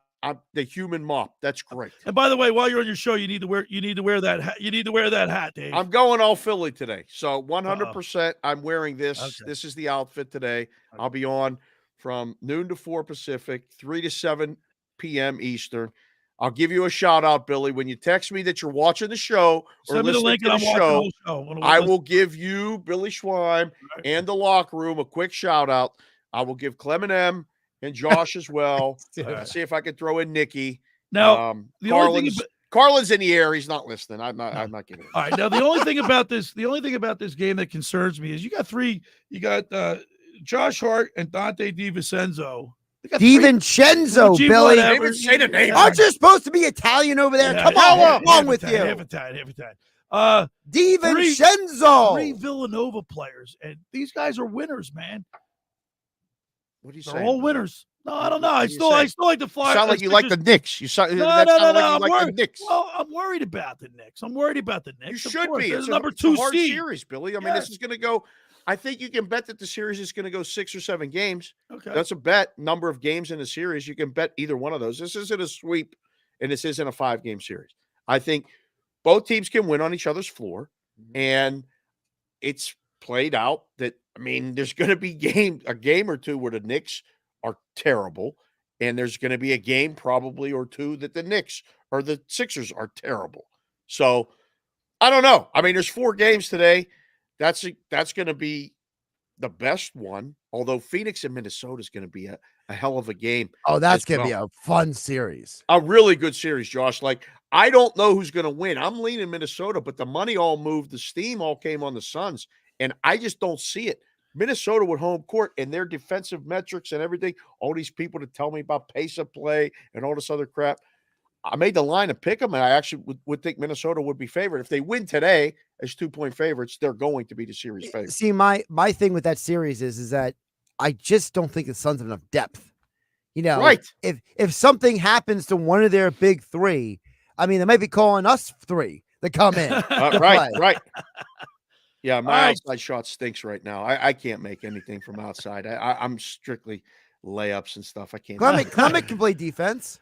The human mop. That's great. And by the way, while you're on your show, you need to wear that hat. You need to wear that hat, Dave. I'm going all Philly today. So 100% I'm wearing this. Okay. This is the outfit today. I'll be on from noon to 4 Pacific, 3 to 7 p.m. Eastern. I'll give you a shout out, Billy. When you text me that you're watching the show or Send me the listening link to the and I'm show, watching the whole show. I will give you, Billy Schweim, and the locker room a quick shout out. I will give Clement M and Josh as well. See if I can throw in Nikki. Now, Carlin's in the air. He's not listening. I'm not giving it. All right. Now, the only thing about this game that concerns me is you got Josh Hart and Dante DiVincenzo DiVincenzo, Gee, Billy. whatever. Even say the name. Aren't you supposed to be Italian over there? Yeah, Come on, what's wrong with Half you? a time. DiVincenzo. Three Villanova players, and these guys are winners, man. What are you They're saying? all winners. No, I don't know. I What are you still saying? like the Flyers. Sound like you like the Knicks. You sound No, that no, sounded no, like you I'm like the worried. Knicks. Well, I'm worried about the Knicks. I'm worried about the Knicks. You Of should course. be. They're It's the number it's 2 a hard seed. series, Billy. I mean, Yeah. this is going to go. I think you can bet that the series is going to go 6 or 7 games. Okay. That's a bet. Number of games in a series, you can bet either one of those. This isn't a sweep, and this isn't a 5-game series. I think both teams can win on each other's floor, and it's played out that, I mean, there's going to be a game or two where the Knicks are terrible, and there's going to be a game probably or two that the Knicks or the Sixers are terrible. So I don't know. I mean, there's 4 games today. That's going to be the best one, although Phoenix and Minnesota is going to be a hell of a game. Oh, that's as going to be well. a fun series. A really good series, Josh. Like, I don't know who's going to win. I'm leaning Minnesota, but the money all moved. The steam all came on the Suns, and I just don't see it. Minnesota with home court and their defensive metrics and everything, all these people to tell me about pace of play and all this other crap. I made the line to pick them, and I actually would think Minnesota would be favored. If they win today as 2-point favorites, they're going to be the series favorite. See, my thing with that series is that I just don't think the Suns have enough depth. You know, Right. If something happens to one of their big 3, I mean, they might be calling us 3 to come in. to Right, play. right. Yeah, my All right. outside shot stinks right now. I can't make anything from outside. I'm strictly layups and stuff. I can't. Clement can play defense.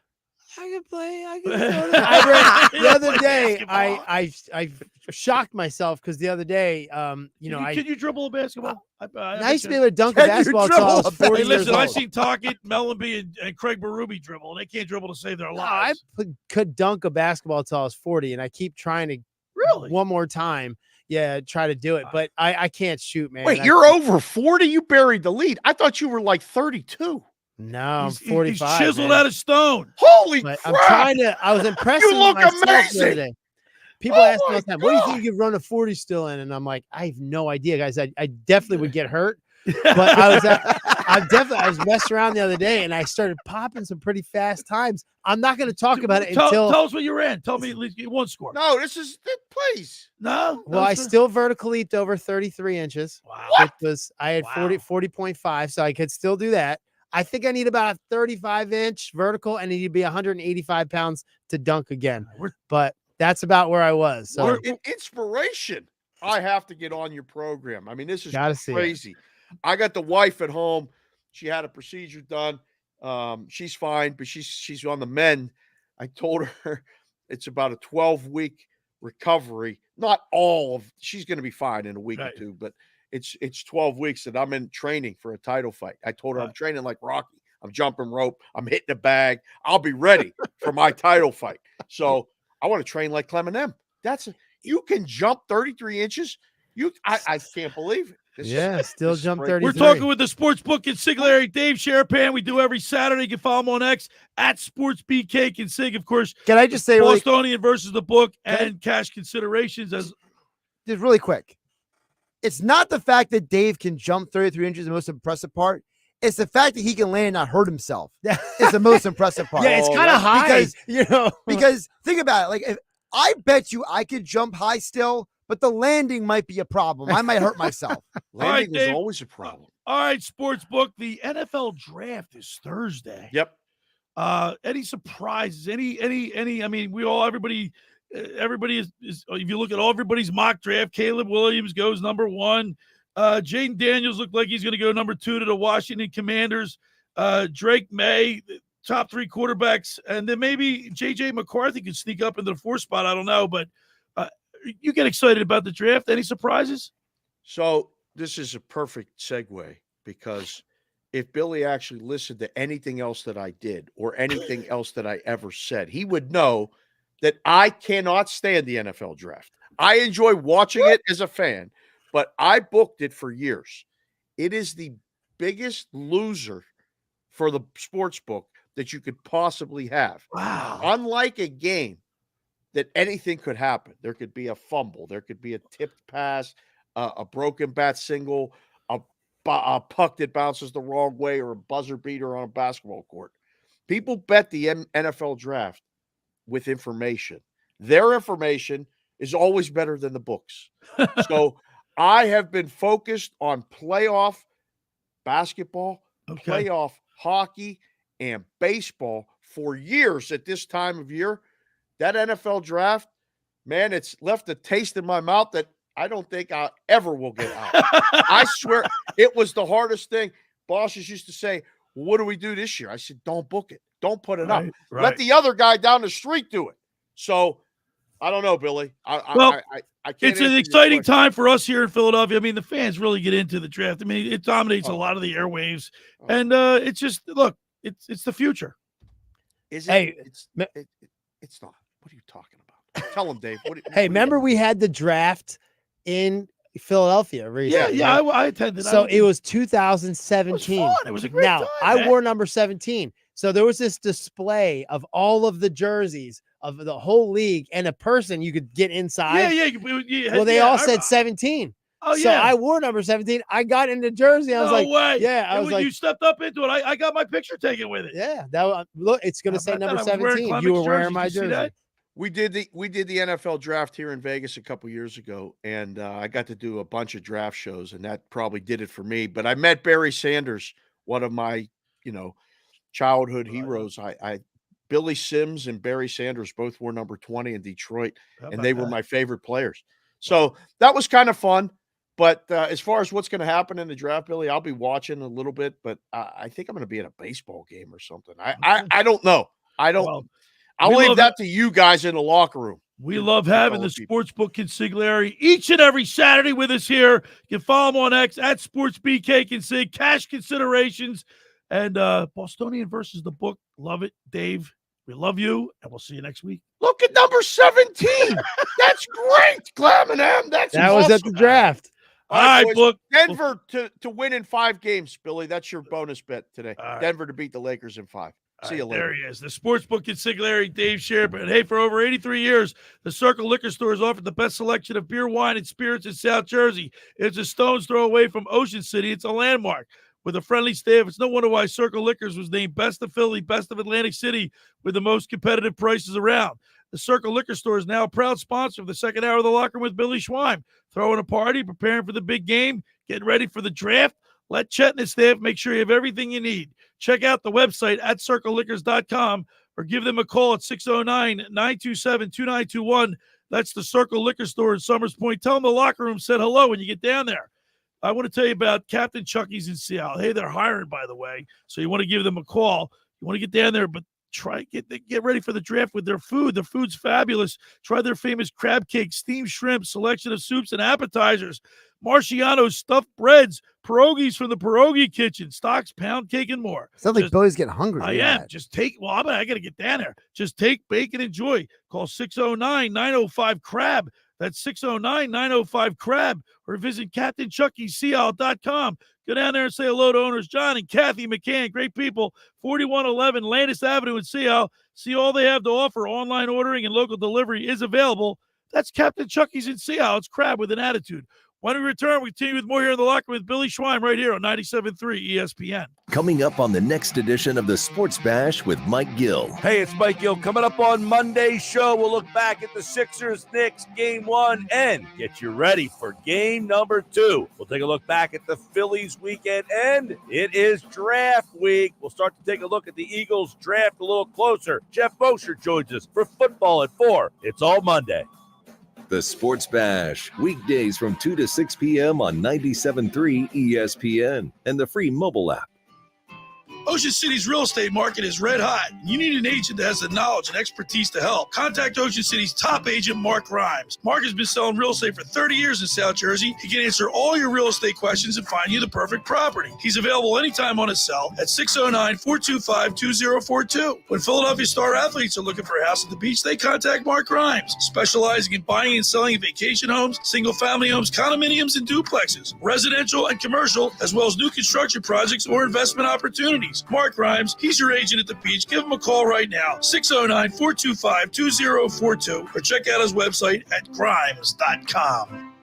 I can play. I read the other day. I shocked myself because the other day, Can you dribble a basketball? I used to be able to dunk a basketball until I was 40 Hey, years listen, old. I've seen Talkett, Mellenby, and Craig Berube dribble, and they can't dribble to save their No, I lives. could dunk a basketball until I was 40, and I keep trying to one more time. Yeah, try to do it, but I can't shoot, man. Wait, I you're can't- over 40? You buried the lead. I thought you were like 32. No, I'm He's 45. chiseled man. out of stone. Holy But crap! I'm trying to. I was impressed. You with look myself the other amazing. day. People ask me all the time, "What do you think you run a 40 still in?" And I'm like, I have no idea, guys. I definitely would get hurt, but I was messing around the other day, and I started popping some pretty fast times. I'm not going to talk about it until. Tell us what you ran. Tell me at least one score. No, this is please. No. Well, I still vertical leaped over 33 inches. Wow. Which was I had 40.5, so I could still do that. I think I need about a 35-inch vertical, and I need to be 185 pounds to dunk again. But that's about where I was. So Inspiration. I have to get on your program. I mean, this is Gotta see it. crazy. I got the wife at home. She had a procedure done. She's fine, but she's on the mend. I told her it's about a 12-week recovery. Not all of she's going to be fine in a week or two, but it's 12 weeks that I'm in training for a title fight. I told her I'm training like Rocky. I'm jumping rope. I'm hitting the bag. I'll be ready for my title fight. So I want to train like Clement. You can jump 33 inches. I can't believe it. Still jump 33. We're talking with the sportsbook consigliere Dave Sharapan. We do every Saturday. You can follow him on X at SportsBK Consig. Of course, Can I just say Bostonian versus the book and cash considerations as just really quick? It's not the fact that Dave can jump 33 inches, the most impressive part. It's the fact that he can land and not hurt himself. It's the most impressive part. Yeah, it's kind of high. Because think about it. Like, if I bet you I could jump high still, but the landing might be a problem. I might hurt myself. Landing is Dave. always a problem. all right, sportsbook. The NFL draft is Thursday. Yep. Any surprises? Any? I mean, everybody is. If you look at everybody's mock draft, Caleb Williams goes number 1. Jaden Daniels looked like he's going to go number 2 to the Washington Commanders. Drake May, top 3 quarterbacks, and then maybe J.J. McCarthy could sneak up into the 4th spot. I don't know, but you get excited about the draft. Any surprises? So this is a perfect segue because if Billy actually listened to anything else that I did or anything else that I ever said, he would know that I cannot stand the NFL draft. I enjoy watching it as a fan, but I booked it for years. It is the biggest loser for the sports book that you could possibly have. Wow. Unlike a game that anything could happen. There could be a fumble. There could be a tipped pass, a broken bat single, a puck that bounces the wrong way or a buzzer beater on a basketball court. People bet the NFL draft with information. Their information is always better than the books. So I have been focused on playoff basketball, playoff hockey, and baseball for years at this time of year. That NFL draft, man, it's left a taste in my mouth that I don't think I ever will get out. I swear it was the hardest thing. Bosses used to say, well, what do we do this year? I said, don't book it. Don't put it up. Let the other guy down the street do it. So I don't know, Billy. I can't. It's an exciting time for us here in Philadelphia. I mean, the fans really get into the draft. I mean, it dominates a lot of the airwaves. And it's just, look, it's the future. Is it? It's not. What are you talking about? Tell him, Dave. Hey, remember we had the draft in Philadelphia recently? Yeah, I attended. So it was 2017. It was fun. It was a great time. I wore number 17. So there was this display of all of the jerseys of the whole league, and a person you could get inside. Yeah. Well, they all said 17. Oh, so I wore number 17. I got into jersey. I was like, way. Yeah, I was like, you stepped up into it. I got my picture taken with it. Yeah, look, it's going to say number 17. You were wearing my jersey. We did the NFL draft here in Vegas a couple years ago, and I got to do a bunch of draft shows, and that probably did it for me. But I met Barry Sanders, one of my, childhood heroes. Billy Sims and Barry Sanders both wore number 20 in Detroit, and they were my favorite players. So that was kind of fun. But as far as what's going to happen in the draft, Billy, I'll be watching a little bit, but I think I'm going to be at a baseball game or something. I don't know. I'll leave that to you guys in the locker room. We love having the Sportsbook Consigliere each and every Saturday with us here. You can follow him on X at SportsBKConsig, cash considerations, and Bostonian versus the book. Love it, Dave. We love you, and we'll see you next week. Look at number 17. That's great, Clem and M. That was at the draft. All right, boys. look. Denver to win in 5 games, Billy. That's your bonus bet today. Denver to beat the Lakers in 5. See you later. There he is, the Sportsbook Consigliere, Dave Sharapan. Hey, for over 83 years, the Circle Liquor Store has offered the best selection of beer, wine, and spirits in South Jersey. It's a stone's throw away from Ocean City. It's a landmark. With a friendly staff, it's no wonder why Circle Liquors was named Best of Philly, Best of Atlantic City, with the most competitive prices around. The Circle Liquor Store is now a proud sponsor of the second hour of the Locker Room with Billy Schwein. Throwing a party, preparing for the big game, getting ready for the draft. Let Chet and his staff make sure you have everything you need. Check out the website at circleliquors.com or give them a call at 609-927-2921. That's the Circle Liquor Store in Summers Point. Tell them the Locker Room said hello when you get down there. I want to tell you about Captain Chucky's in Seattle. Hey, they're hiring, by the way, so you want to give them a call. You want to get down there, but get ready for the draft with their food. The food's fabulous. Try their famous crab cake, steamed shrimp, selection of soups and appetizers, Marciano's stuffed breads, pierogies from the pierogi kitchen, stocks, pound cake, and more. Sounds like Billy's getting hungry. I am. Just take. Well, I got to get down there. Just take, bake, and enjoy. Call 609-905-CRAB. That's 609-905-CRAB, or visit CaptainChuckySeattle.com. Go down there and say hello to owners John and Kathy McCann. Great people. 4111 Landis Avenue in Seattle. See all they have to offer. Online ordering and local delivery is available. That's Captain Chucky's in Seattle. It's crab with an attitude. When we return, we continue with more here in the Locker Room with Billy Schwein right here on 97.3 ESPN. Coming up on the next edition of the Sports Bash with Mike Gill. Hey, it's Mike Gill. Coming up on Monday's show, we'll look back at the Sixers-Knicks Game 1 and get you ready for Game number 2. We'll take a look back at the Phillies weekend, and it is draft week. We'll start to take a look at the Eagles draft a little closer. Jeff Mosher joins us for football at 4. It's all Monday. The Sports Bash, weekdays from 2 to 6 p.m. on 97.3 ESPN and the free mobile app. Ocean City's real estate market is red hot. You need an agent that has the knowledge and expertise to help. Contact Ocean City's top agent, Mark Grimes. Mark has been selling real estate for 30 years in South Jersey. He can answer all your real estate questions and find you the perfect property. He's available anytime on his cell at 609-425-2042. When Philadelphia star athletes are looking for a house at the beach, they contact Mark Grimes, specializing in buying and selling vacation homes, single-family homes, condominiums, and duplexes, residential and commercial, as well as new construction projects or investment opportunities. Mark Grimes, he's your agent at the beach. Give him a call right now, 609-425-2042, or check out his website at grimes.com.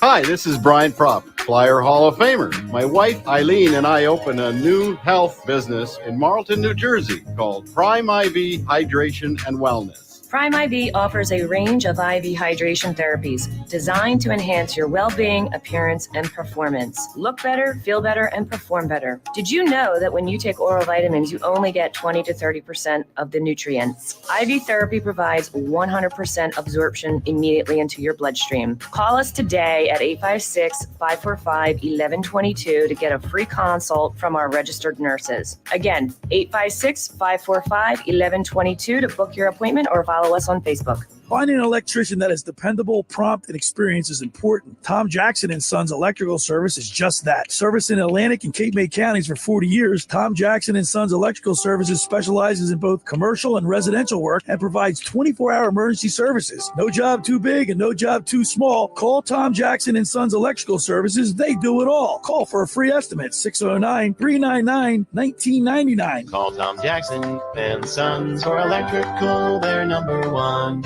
Hi, this is Brian Propp. Flyer Hall of Famer. My wife, Eileen, and I opened a new health business in Marlton, New Jersey called Prime IV Hydration and Wellness. Prime IV offers a range of IV hydration therapies designed to enhance your well-being, appearance, and performance. Look better, feel better, and perform better. Did you know that when you take oral vitamins, you only get 20 to 30% of the nutrients? IV therapy provides 100% absorption immediately into your bloodstream. Call us today at 856-545-1122 to get a free consult from our registered nurses. Again, 856-545-1122 to book your appointment or follow us on Facebook. Finding an electrician that is dependable, prompt, and experienced is important. Tom Jackson and Sons Electrical Service is just that. Service in Atlantic and Cape May counties for 40 years, Tom Jackson and Sons Electrical Services specializes in both commercial and residential work and provides 24-hour emergency services. No job too big and no job too small. Call Tom Jackson and Sons Electrical Services. They do it all. Call for a free estimate, 609-399-1999. Call Tom Jackson and Sons for electrical, they're number one.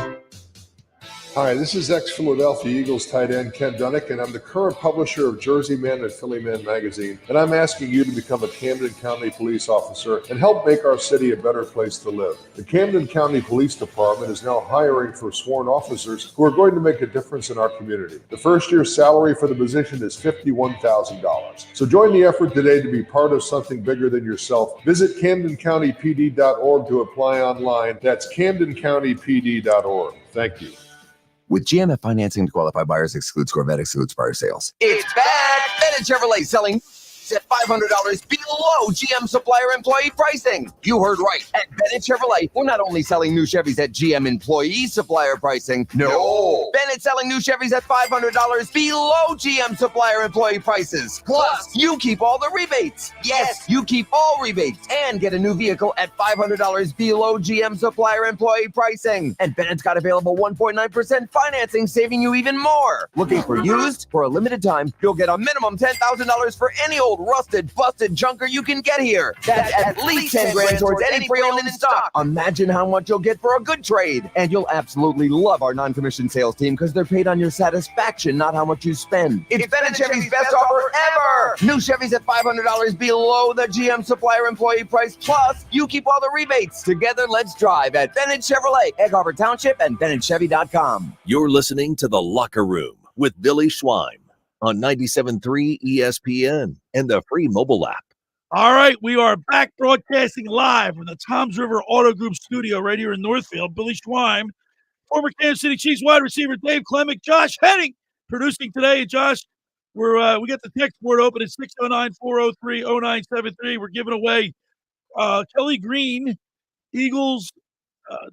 Hi, this is ex-Philadelphia Eagles tight end Ken Dunnick, and I'm the current publisher of Jersey Man and Philly Man magazine, and I'm asking you to become a Camden County police officer and help make our city a better place to live. The Camden County Police Department is now hiring for sworn officers who are going to make a difference in our community. The first year's salary for the position is $51,000. So join the effort today to be part of something bigger than yourself. Visit CamdenCountyPD.org to apply online. That's CamdenCountyPD.org. Thank you. With GMF financing to qualify buyers excludes Corvette, excludes fire sales. It's back! Bennett Chevrolet selling at $500 below GM supplier employee pricing. You heard right. At Bennett Chevrolet, we're not only selling new Chevys at GM employee supplier pricing. No. Bennett selling new Chevys at $500 below GM supplier employee prices. Plus, you keep all the rebates. Yes, you keep all rebates and get a new vehicle at $500 below GM supplier employee pricing. And Bennett's got available 1.9% financing, saving you even more. Looking for used? For a limited time, you'll get a minimum $10,000 for any old rusted, busted junker you can get here. That's at least 10 grand towards any pre-owned in stock. Imagine how much you'll get for a good trade. And you'll absolutely love our non-commissioned sales team because they're paid on your satisfaction, not how much you spend. It's Bennett Chevy's best offer ever. New Chevys at $500 below the GM supplier employee price. Plus, you keep all the rebates. Together, let's drive at Bennett Chevrolet, Egg Harbor Township, and BennettChevy.com. You're listening to The Locker Room with Billy Schwein on 97.3 ESPN and the free mobile app. All right, we are back broadcasting live from the Toms River Auto Group studio right here in Northfield. Billy Schwein, former Kansas City Chiefs wide receiver Dave Klemic, Josh Hennig producing today. Josh, we got the text board open at 609-403-0973. We're giving away Kelly Green, Eagles,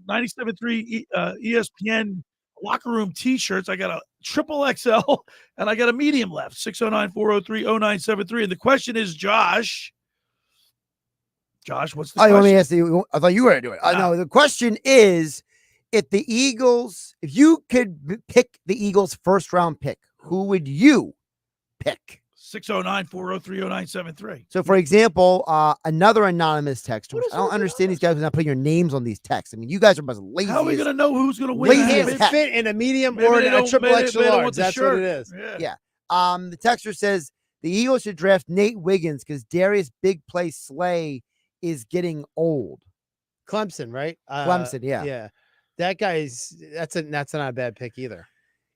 97.3 ESPN Locker Room T-shirts. I got a triple XL and I got a medium left. 609-403-0973. And the question is, Josh, what's the question? Let me ask you. I thought you were going to do it. No, the question is, if you could pick the Eagles' first round pick, who would you pick? 609-403-0973. So, for example, another anonymous texter. I don't understand these guys who are not putting your names on these texts. I mean, you guys are lazy. How are we going to know who's going to win? Lazy as fit in a medium or a triple extra large. That's what it is. Yeah. The texter says the Eagles should draft Nate Wiggins because Darius Big Play Slay is getting old. Clemson, right? Clemson, yeah. Yeah. That guy's that's not a bad pick either.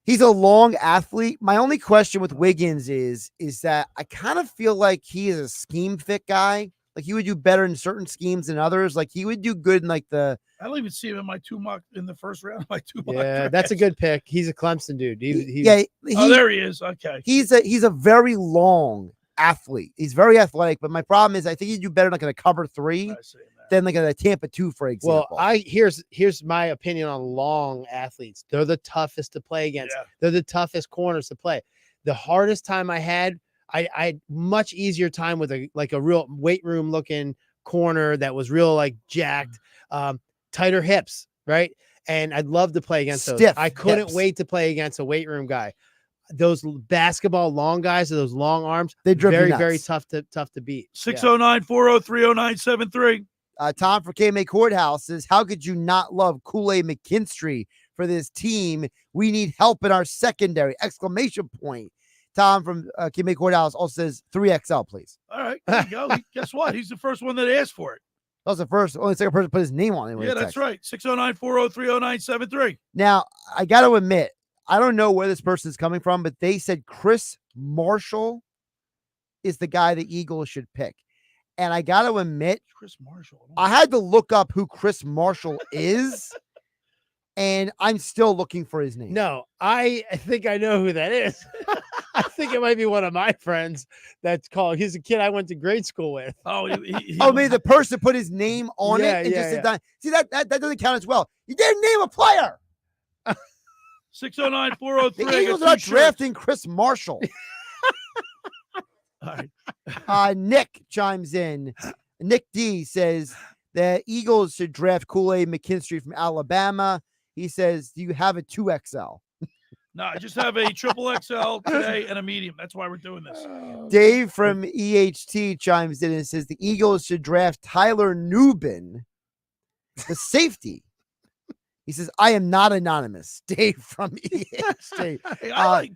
He's a long athlete. My only question with Wiggins is that I kind of feel like he is a scheme fit guy. Like he would do better in certain schemes than others. Like he would do good in like I don't even see him in my in the first round. Yeah, that's a good pick. He's a Clemson dude. There he is. Okay. He's a very long athlete. He's very athletic, but my problem is I think he'd do better like in a cover 3 than like in a Tampa 2, for example. Well, here's my opinion on long athletes. They're the toughest to play against. Yeah. They're the toughest corners to play. The hardest time I had much easier time with a real weight room looking corner that was real like jacked, tighter hips, right? And I'd love to play against those. I couldn't wait to play against a weight room guy. Those basketball long guys, those long arms, they're very, very tough to beat. 609-403-0973. Tom for KMA Courthouse says, how could you not love Kool-Aid McKinstry for this team? We need help in our secondary! ! Tom from Kimmy Courthouse also says 3XL, please. All right, there you go. Guess what? He's the first one that asked for it. That was the only second person to put his name on it. Yeah, that's right. 609-403-0973. Now, I got to admit, I don't know where this person is coming from, but they said Chris Marshall is the guy the Eagles should pick. And I got to admit, Chris Marshall. I had to look up who Chris Marshall is, and I'm still looking for his name. No, I think I know who that is. I think it might be one of my friends that's called. He's a kid I went to grade school with. Oh, maybe the person put his name on it and just said that. See, that doesn't count as well. You didn't name a player. 609-403. The Eagles are not drafting Chris Marshall. All right. Nick chimes in. Nick D says the Eagles should draft Kool-Aid McKinstry from Alabama. He says, do you have a 2XL? No, I just have a triple XL today and a medium. That's why we're doing this. Dave from EHT chimes in and says the Eagles should draft Tyler Nubin, the safety. He says, I am not anonymous. Dave from EHT. Hey, I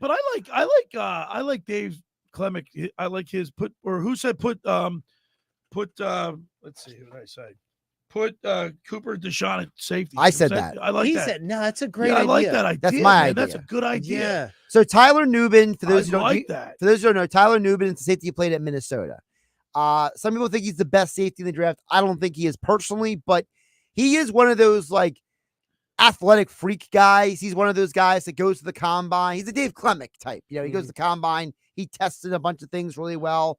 like Dave Klemic. I like his let's see, what did I say? Put Cooper DeShawn at safety. I said that. I like he that. said, no, that's a great idea. I like that idea. That's my idea. That's a good idea. Yeah. So Tyler Nubin, for those who don't like that. For those who don't know, Tyler Nubin is the safety who played at Minnesota. Some people think he's the best safety in the draft. I don't think he is personally, but he is one of those like athletic freak guys. He's one of those guys that goes to the combine. He's a Dave Klemic type. You know, he goes to the combine. He tested a bunch of things really well.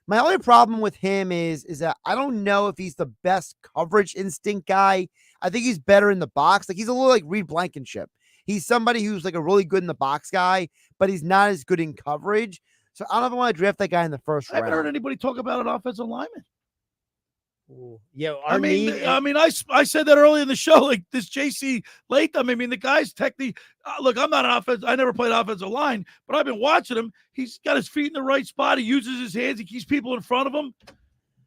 My only problem with him is that I don't know if he's the best coverage instinct guy. I think he's better in the box. Like he's a little like Reed Blankenship. He's somebody who's like a really good in the box guy, but he's not as good in coverage. So I don't know if I want to draft that guy in the first round. I haven't heard anybody talk about an offensive lineman. Ooh. Yeah, I said that earlier in the show. Like this JC Latham. I mean, the guy's technically. Look, I'm not an offense. I never played offensive line, but I've been watching him. He's got his feet in the right spot. He uses his hands. He keeps people in front of him.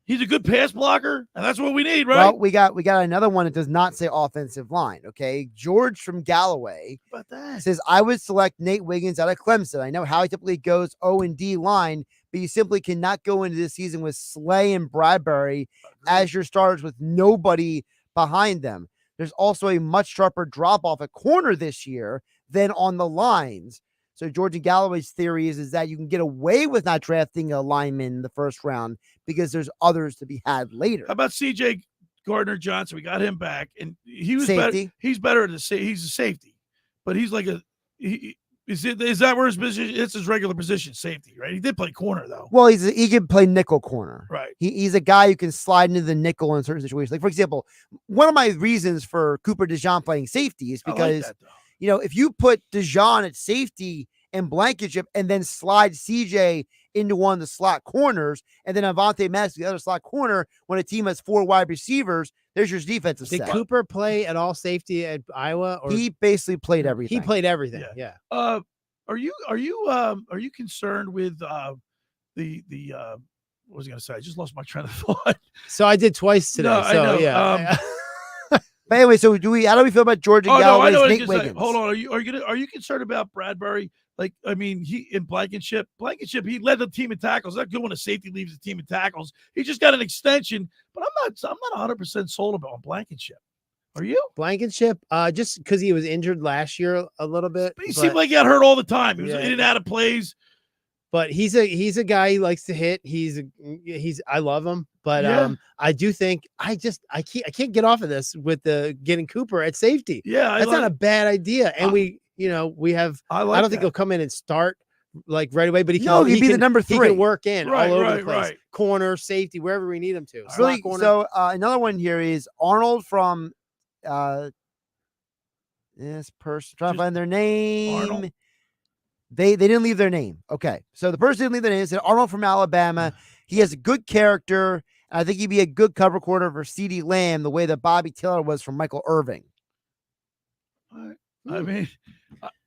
He's a good pass blocker, and that's what we need, right? Well, we got another one that does not say offensive line. Okay, George from Galloway says I would select Nate Wiggins out of Clemson. I know how he typically goes O&D line, but you simply cannot go into this season with Slay and Bradbury as your starters with nobody behind them. There's also a much sharper drop off at corner this year than on the lines. So George Galloway's theory is that you can get away with not drafting a lineman in the first round because there's others to be had later. How about CJ Gardner-Johnson? We got him back, and he was safety. Better. He's better at he's a safety, but he's like is that where his position? It's his regular position, safety, right? He did play corner though. Well, he can play nickel corner, right? He's a guy who can slide into the nickel in certain situations. Like for example, one of my reasons for Cooper DeJean playing safety is because if you put DeJean at safety and Blankenship and then slide CJ into one of the slot corners and then Avonte Maddox the other slot corner when a team has 4 wide receivers, there's your defensive set. Did Cooper play at all safety at Iowa? Or he basically played everything. He played everything. Yeah. Are you concerned with the what was I going to say? I just lost my train of thought. So I did twice today. No, so I know. Yeah. But anyway, so how do we feel about George Galloway's Nate Wiggins? Hold on. Are you concerned about Bradbury? Like, I mean, he in Blankenship, he led the team in tackles. That's good when a safety leaves the team in tackles. He just got an extension, but I'm not 100% sold on Blankenship. Are you? Blankenship, just because he was injured last year a little bit. But he seemed like he got hurt all the time. He was in and out of plays. But he's a guy who likes to hit. I love him, but I do think I can't get off of this with the getting Cooper at safety. Yeah, that's not a bad idea. And we have. I don't think he'll come in and start like right away, but he can. He'd be the number 3. He can work in all over the place, right. Corner, safety, wherever we need him to. Really, so another one here is Arnold from this person. Trying to find their name. Arnold. They didn't leave their name. Okay. So the person didn't leave their name. Said Arnold from Alabama. He has a good character. And I think he'd be a good cover corner for CeeDee Lamb, the way that Bobby Taylor was from Michael Irving. I mean,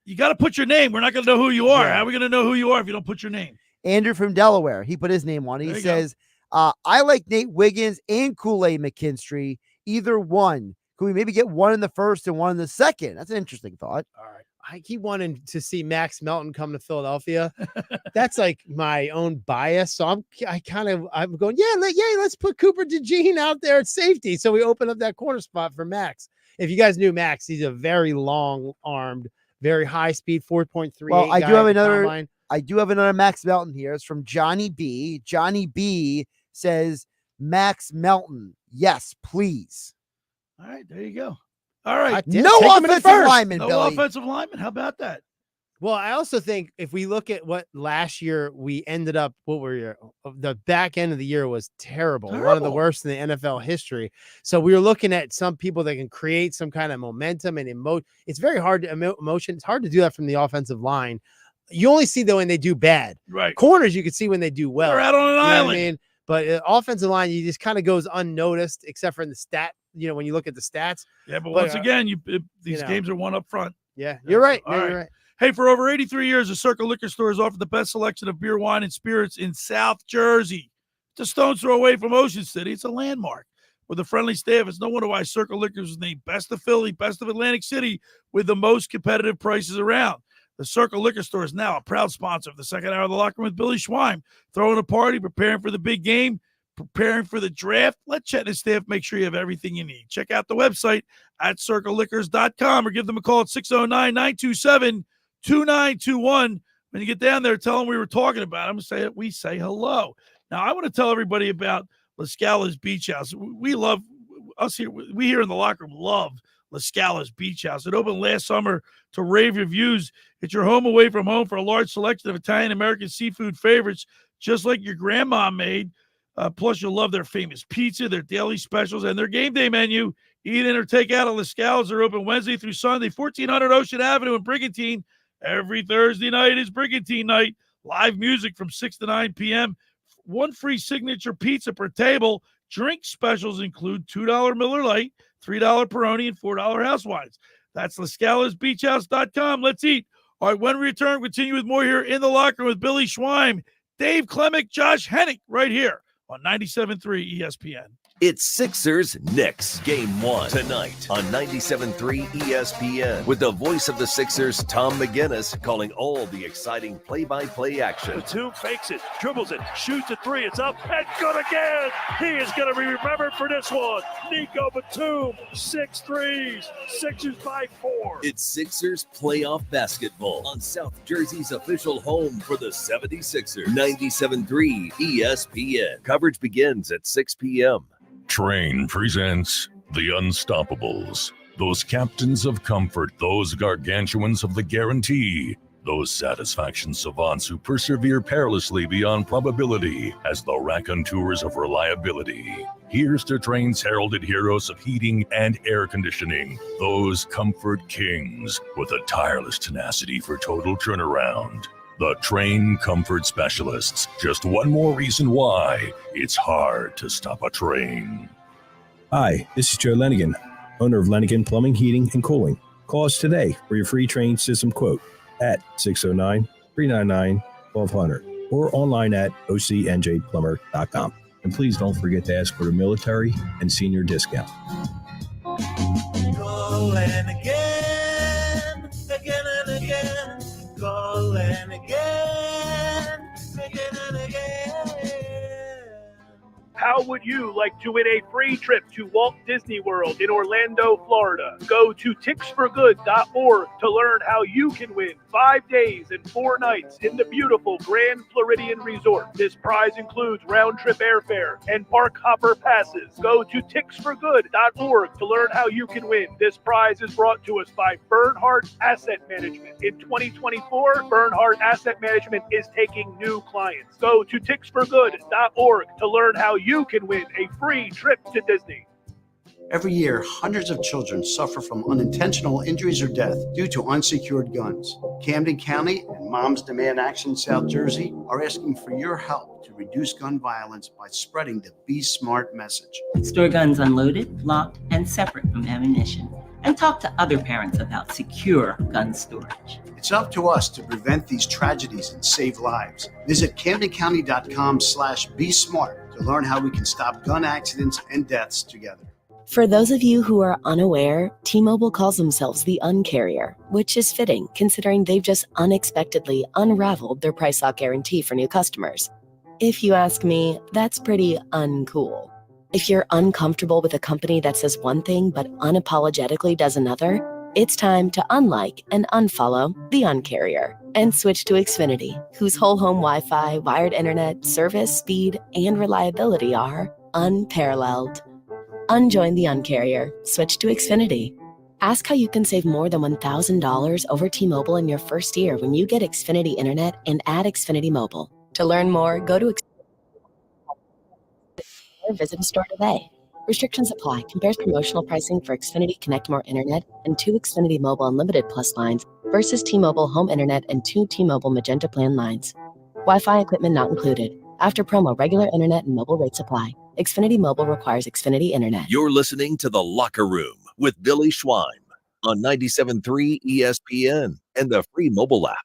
you got to put your name. We're not going to know who you are. Yeah. How are we going to know who you are if you don't put your name? Andrew from Delaware. He put his name on it. He says, I like Nate Wiggins and Kool-Aid McKinstry. Either one. Could we maybe get one in the first and one in the second? That's an interesting thought. All right. I keep wanting to see Max Melton come to Philadelphia. That's like my own bias. So I'm going, let's put Cooper DeJean out there at safety. So we open up that corner spot for Max. If you guys knew Max, he's a very long-armed, very high speed, 4.38. Well, I do have another Max Melton here. It's from Johnny B. Johnny B says, Max Melton, yes, please. All right, there you go. All right. No offensive lineman, No Billy. offensive lineman. How about that? Well, I also think if we look at what last year we ended up, the back end of the year was terrible. One of the worst in the NFL history. So we were looking at some people that can create some kind of momentum and emotion. It's very hard to emotion. It's hard to do that from the offensive line. You only see that when they do bad. Right. Corners, you can see when they do well. They're out on an island. What I mean? But offensive line, you just kind of goes unnoticed, except for in the stat. When you look at the stats. Yeah, but once again, these games are one up front. Yeah, you're right. All right. You're right. Hey, for over 83 years, the Circle Liquor Store has offered the best selection of beer, wine, and spirits in South Jersey. It's a stone's throw away from Ocean City. It's a landmark. With a friendly staff, it's no wonder why Circle Liquor is named Best of Philly, Best of Atlantic City, with the most competitive prices around. The Circle Liquor Store is now a proud sponsor of the second hour of the Locker Room with Billy Schwein. Throwing a party, preparing for the big game, preparing for the draft. Let Chet and his staff make sure you have everything you need. Check out the website at circleliquors.com or give them a call at 609-927-2921. When you get down there, tell them we were talking about them. We say hello. Now, I want to tell everybody about La Scala's Beach House. We love us here. We here in the locker room love La Scala's Beach House. It opened last summer to rave reviews. It's your home away from home for a large selection of Italian-American seafood favorites, just like your grandma made. Plus, you'll love their famous pizza, their daily specials, and their game day menu. Eat in or take out at La Scala's. They're open Wednesday through Sunday, 1400 Ocean Avenue in Brigantine. Every Thursday night is Brigantine night. Live music from 6 to 9 p.m. One free signature pizza per table. Drink specials include $2 Miller Lite, $3 Peroni, and $4 house wines. That's LaScalasBeachHouse.com. Let's eat. All right, when we return, continue with more here in the locker room with Billy Schwein, Dave Klemic, Josh Hennig, right here on 97.3 ESPN. It's Sixers Knicks Game 1 tonight on 97.3 ESPN with the voice of the Sixers, Tom McGinnis, calling all the exciting play-by-play action. Batum fakes it, dribbles it, shoots a three. It's up and good again. He is going to be remembered for this one. Nico Batum, 6 threes. Sixers by 4. It's Sixers playoff basketball on South Jersey's official home for the 76ers. 97.3 ESPN. Coverage begins at 6 p.m. Train presents The Unstoppables. Those captains of comfort, those gargantuans of the guarantee, those satisfaction savants who persevere perilously beyond probability as the raconteurs of reliability. Here's to Train's heralded heroes of heating and air conditioning, those comfort kings with a tireless tenacity for total turnaround. The Train Comfort Specialists. Just one more reason why it's hard to stop a train. Hi, this is Joe Lenigan, owner of Lenigan Plumbing, Heating, and Cooling. Call us today for your free train system quote at 609-399-1200 or online at ocnjplumber.com. And please don't forget to ask for the military and senior discount. Calling again, again and again. Calling again, again and again. How would you like to win a free trip to Walt Disney World in Orlando, Florida? Go to ticksforgood.org to learn how you can win 5 days and 4 nights in the beautiful Grand Floridian Resort. This prize includes round-trip airfare and park hopper passes. Go to ticksforgood.org to learn how you can win. This prize is brought to us by Bernhardt Asset Management. In 2024, Bernhardt Asset Management is taking new clients. Go to ticksforgood.org to learn how you can win a free trip to Disney. Every year, hundreds of children suffer from unintentional injuries or death due to unsecured guns. Camden County and Moms Demand Action South Jersey are asking for your help to reduce gun violence by spreading the Be Smart message. Store guns unloaded, locked, and separate from ammunition. And talk to other parents about secure gun storage. It's up to us to prevent these tragedies and save lives. Visit CamdenCounty.com/BeSmart to learn how we can stop gun accidents and deaths together. For those of you who are unaware, T-Mobile calls themselves the Uncarrier, which is fitting considering they've just unexpectedly unraveled their price lock guarantee for new customers. If you ask me, that's pretty uncool. If you're uncomfortable with a company that says one thing but unapologetically does another, it's time to unlike and unfollow the Uncarrier and switch to Xfinity, whose whole home Wi-Fi, wired internet, service, speed, and reliability are unparalleled. Unjoin the Uncarrier. Switch to Xfinity. Ask how you can save more than $1,000 over T-Mobile in your first year when you get Xfinity Internet and add Xfinity Mobile. To learn more, go to Xfinity or visit a store today. Restrictions apply. Compares promotional pricing for Xfinity Connect More Internet and 2 Xfinity Mobile Unlimited Plus lines versus T-Mobile Home Internet and 2 T-Mobile Magenta Plan lines. Wi-Fi equipment not included. After promo, regular internet and mobile rates apply. Xfinity Mobile requires Xfinity Internet. You're listening to The Locker Room with Billy Schweim on 97.3 ESPN and the free mobile app.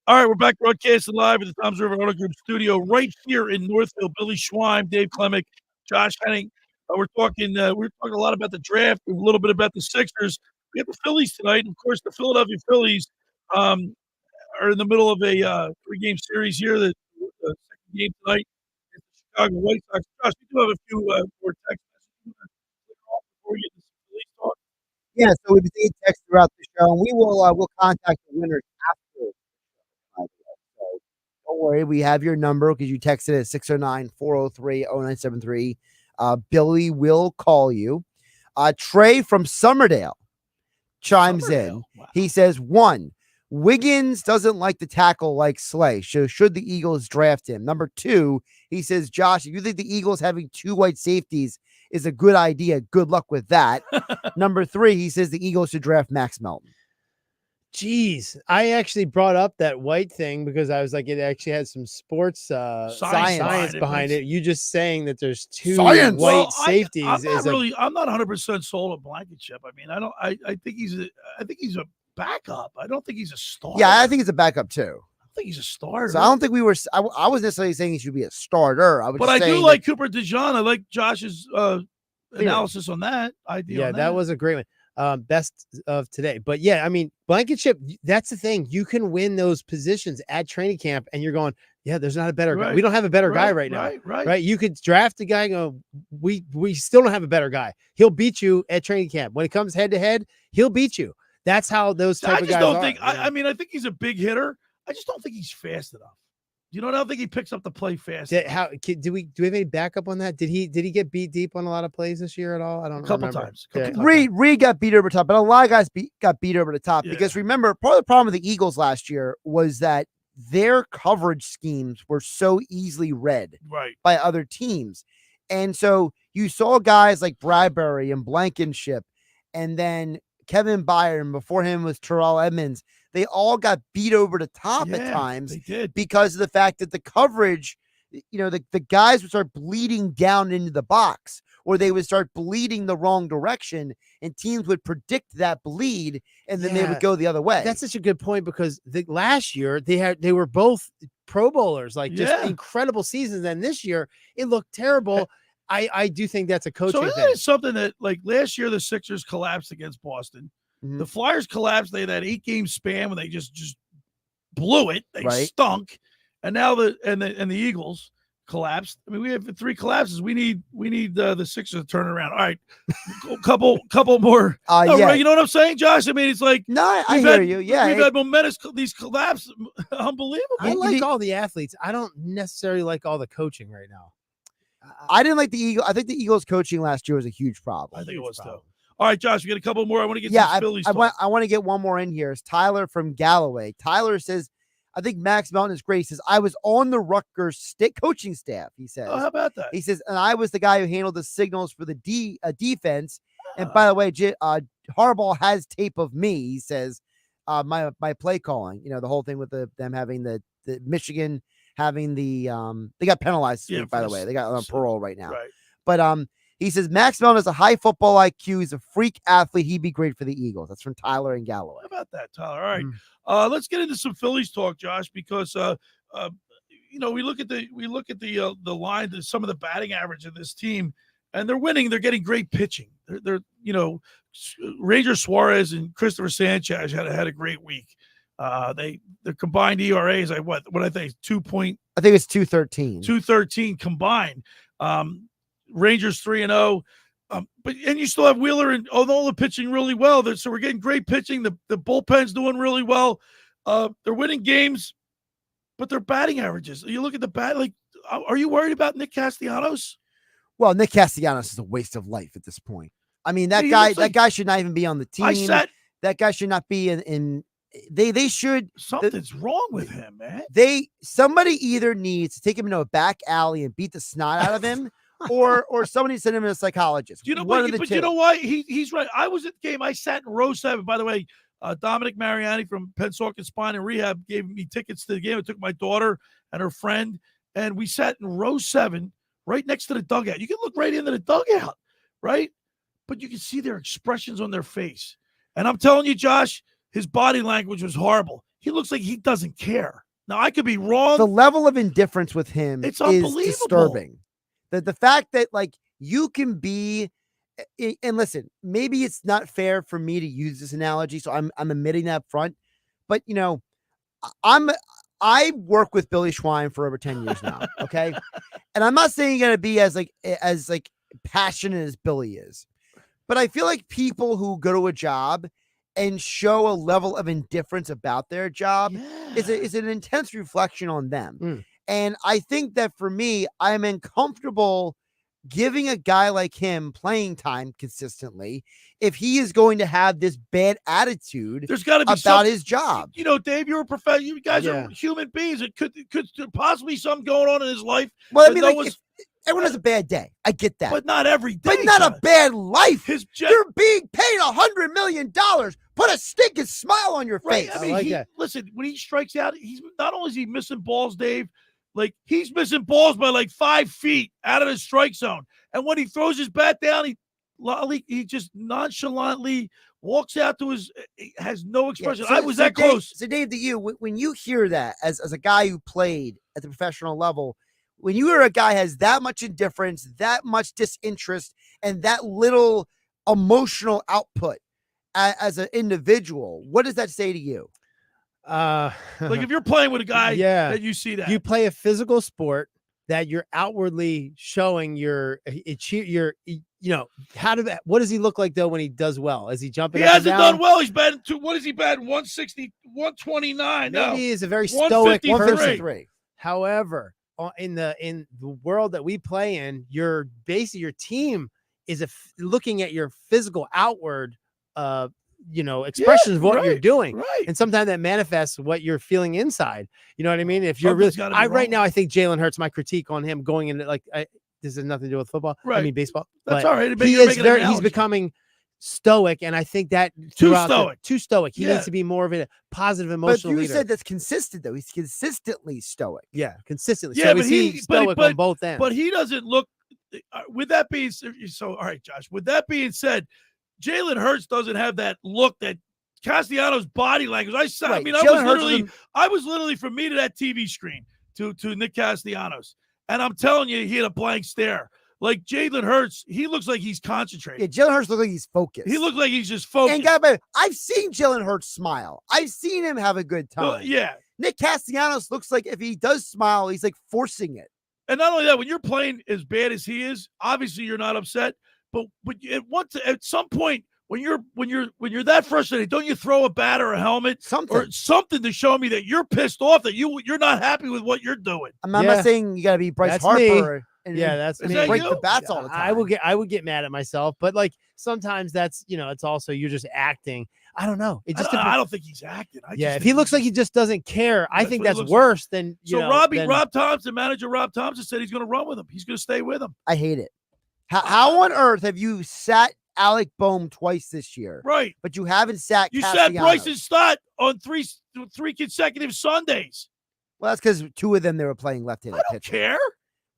All right, we're back broadcasting live at the Toms River Auto Group studio right here in Northfield. Billy Schweim, Dave Klemic, Josh Hennig. We're talking a lot about the draft, a little bit about the Sixers. We have the Phillies tonight. And of course, the Philadelphia Phillies are in the middle of a 3-game series here. The second game tonight is the Chicago White Sox. Josh, we do have a few more text messages before we get to some Phillies talk. Yeah, so we've seen text throughout the show, and we'll contact the winners after. So don't worry, we have your number because you texted at 609-403-0973. Billy will call you. Trey from Summerdale chimes in. Wow. He says, 1, Wiggins doesn't like to tackle like Slay. So should the Eagles draft him? Number 2, he says, Josh, if you think the Eagles having 2 white safeties is a good idea, good luck with that. Number 3, he says the Eagles should draft Max Melton. Jeez, I actually brought up that white thing because I was like, it actually had some sports science behind it. You just saying that there's 2 white safeties. I'm not 100% sold on Blankenship. I mean, I think he's a backup. I don't think he's a starter. Yeah, I think he's a backup too. I think he's a starter. So I don't think I was necessarily saying he should be a starter. I do like Cooper DeJean. I like Josh's analysis on that idea. Yeah, that was a great one. Best of today. But yeah, I mean, Blankenship, that's the thing. You can win those positions at training camp and you're going, yeah, there's not a better guy. We don't have a better guy right now. Right. You could draft a guy and go, we still don't have a better guy. He'll beat you at training camp. When it comes head to head, he'll beat you. That's how those type of guys are. I mean, I think he's a big hitter. I just don't think he's fast enough. You know, I don't think he picks up the play fast. Do we have any backup on that? Did he get beat deep on a lot of plays this year at all? I don't know. A couple times. Reed got beat over the top, but a lot of guys got beat over the top because remember, part of the problem with the Eagles last year was that their coverage schemes were so easily read by other teams. And so you saw guys like Bradbury and Blankenship and then Kevin Byron, before him was Terrell Edmonds. They all got beat over the top at times they did. Because of the fact that the coverage, you know, the guys would start bleeding down into the box or they would start bleeding the wrong direction and teams would predict that bleed and then they would go the other way. That's such a good point because last year they were both Pro Bowlers, like just incredible seasons. And this year it looked terrible. I do think that's a coaching thing. That is something that, like, last year the Sixers collapsed against Boston. Mm-hmm. The Flyers collapsed. They had that 8-game span when they just blew it. They stunk. And now the Eagles collapsed. I mean, we have 3 collapses. We need the Sixers to turn around. All right, couple more. You know what I'm saying, Josh? I mean, it's like I hear you. Yeah, we've had momentous these collapses. Unbelievable. I like all the athletes. I don't necessarily like all the coaching right now. I didn't like the Eagles. I think the Eagles coaching last year was a huge problem. I think it was too. All right, Josh, we got a couple more. I want to get some Phillies. I want to get one more in here. It's Tyler from Galloway. Tyler says, I think Max Melton is great. He says, I was on the Rutgers coaching staff, he says. Oh, how about that? He says, and I was the guy who handled the signals for the defense. And by the way, Harbaugh has tape of me, he says, my play calling, you know, the whole thing with them having the Michigan having the they got penalized this week, by the way. They got on parole right now. Right. But he says Max Melton has a high football IQ. He's a freak athlete. He'd be great for the Eagles. That's from Tyler and Galloway. How about that, Tyler? All right. Let's get into some Phillies talk, Josh, because you know, we look at the line, some of the batting average of this team, and they're winning. They're getting great pitching. They're Ranger Suarez and Christopher Sanchez had a great week. Their combined ERA is like what I think 2 point. I think it's 2.13. 2.13 combined. Rangers 3-0. But you still have Wheeler and although they're pitching really well, so we're getting great pitching. The bullpen's doing really well. They're winning games, but their batting averages. You look at the bat. Like, are you worried about Nick Castellanos? Well, Nick Castellanos is a waste of life at this point. I mean, that guy should not even be on the team. That guy should not be in. They should. Something's wrong with him, man. Somebody either needs to take him into a back alley and beat the snot out of him, or somebody send him to a psychologist. You know, but you know why? He's right. I was at the game. I sat in row 7. By the way, Dominic Mariani from Pensacola Spine and Rehab gave me tickets to the game. I took my daughter and her friend, and we sat in row 7, right next to the dugout. You can look right into the dugout, right? But you can see their expressions on their face. And I'm telling you, Josh, his body language was horrible. He looks like he doesn't care. Now, I could be wrong. The level of indifference with him is disturbing. The fact that, like, you can be, and listen, maybe it's not fair for me to use this analogy, so I'm admitting that up front. But, you know, I work with Billy Schwein for over 10 years now, okay? And I'm not saying you're going to be as passionate as Billy is. But I feel like people who go to a job and show a level of indifference about their job is an intense reflection on them. And I think that for me, I'm uncomfortable giving a guy like him playing time consistently if he is going to have this bad attitude There's got to be about his job. You know, Dave, you're a professional. You guys are human beings. It could possibly something going on in his life. Well, I mean, everyone has a bad day. I get that. But not every day. But not a bad life. You're being paid $100 million. Put a stinking smile on your face. I mean, listen, when he strikes out, he's not only is he missing balls, Dave, like he's missing balls by like 5 feet out of the strike zone. And when he throws his bat down, he just nonchalantly walks out to he has no expression. I was that close. So Dave, to you, when you hear that as a guy who played at the professional level, when you are a guy who has that much indifference, that much disinterest, and that little emotional output as an individual, what does that say to you? Like if you're playing with a guy that you see that. You play a physical sport that you're outwardly showing what does he look like though when he does well? Is he jumping He up hasn't and down? done well. He's batting what is he batting? 160, 129. Maybe No. he is a very stoic 153. However, in the world that we play in, your team is looking at your physical outward expressions of what you're doing. Right. And sometimes that manifests what you're feeling inside. You know what I mean? If you're right now, I think Jalen Hurts, my critique on him going into this has nothing to do with football. Right. I mean, baseball. That's but all right. He's becoming stoic. And I think that too stoic. He needs to be more of a positive emotional leader. leader. Said that's consistent though. He's consistently stoic. Yeah. Consistently. Yeah, so but he's stoic on both ends. But he doesn't look, with that being so, all right, Josh, with that being said, Jalen Hurts doesn't have that look that Castellanos' body language. I was literally from me to that TV screen to Nick Castellanos. And I'm telling you, he had a blank stare. Like Jalen Hurts, he looks like he's concentrating. Yeah, Jalen Hurts looks like he's focused. He looks like he's just focused. And I've seen Jalen Hurts smile. I've seen him have a good time. Yeah. Nick Castellanos looks like if he does smile, he's like forcing it. And not only that, when you're playing as bad as he is, obviously you're not upset. But at some point when you're that frustrated, don't you throw a bat or a helmet or something to show me that you're pissed off, that you're not happy with what you're doing? I'm not saying you got to be Bryce Harper. That's me. Break the bats all the time. I would get mad at myself, but like sometimes that's it's also you're just acting. I don't know. It just I don't think he's acting. If he looks like he just doesn't care, I think that's worse than Rob Thompson, manager Rob Thompson said he's going to run with him. He's going to stay with him. I hate it. How on earth have you sat Alec Boehm twice this year? Right. But you haven't sat sat Bryson Stott on three consecutive Sundays. Well, that's because 2 of them they were playing left-handed pitcher. Care?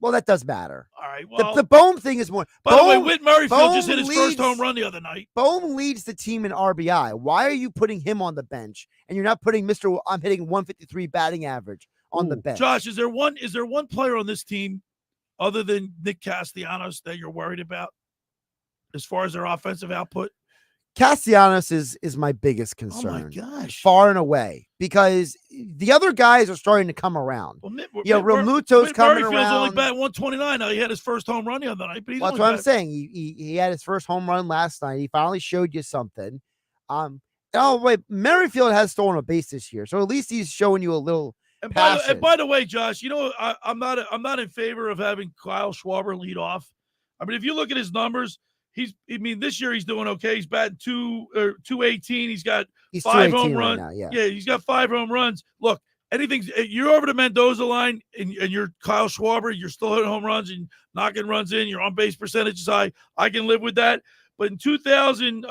Well, that does matter. All right. Well, the Boehm thing is more. By the way, Whit Merrifield just hit his first home run the other night. Boehm leads the team in RBI. Why are you putting him on the bench and you're not putting I'm hitting 153 batting average on the bench? Josh, is there one player on this team other than Nick Castellanos that you're worried about as far as their offensive output? Castellanos is my biggest concern. Oh my gosh. Far and away, because the other guys are starting to come around. Well, Realmuto's coming Murrayfield's around. only batting 129 now. He had his first home run the other night. But he's That's what I'm saying. He had his first home run last night. He finally showed you something. Oh wait, Merrifield has stolen a base this year, so at least he's showing you a little. And by the way, Josh, you know, I'm not in favor of having Kyle Schwarber lead off. I mean, if you look at his numbers, this year he's doing okay. He's batting 218. He's 5 home runs. Right now, yeah, he's got 5 home runs. Look, you're over the Mendoza line and you're Kyle Schwarber, you're still hitting home runs and knocking runs in. Your on base percentage is high. I can live with that. But in 19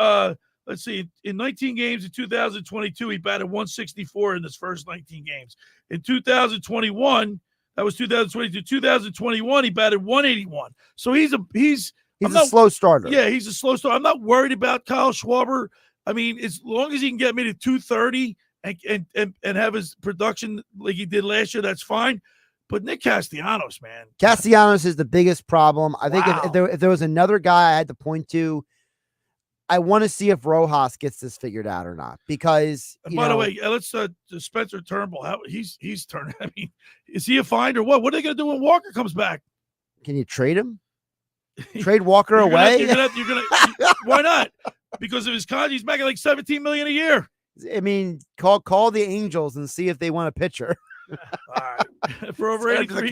games in 2022, he batted 164 in his first 19 games. In 2021, that was 2022. 2021, he batted 181. So he's a slow starter. Yeah, he's a slow starter. I'm not worried about Kyle Schwarber. I mean, as long as he can get me to 230 and have his production like he did last year, that's fine. But Nick Castellanos, man. Castellanos is the biggest problem. I think if there was another guy I had to point to, I want to see if Rojas gets this figured out or not. Because by the way, let's Spencer Turnbull. How he's turning. I mean, is he a find or what? What are they going to do when Walker comes back? Can you trade him? Trade Walker away? Why not? Because of his contract, he's making like $17 million a year. I mean, call the Angels and see if they want a pitcher. All right. For over 83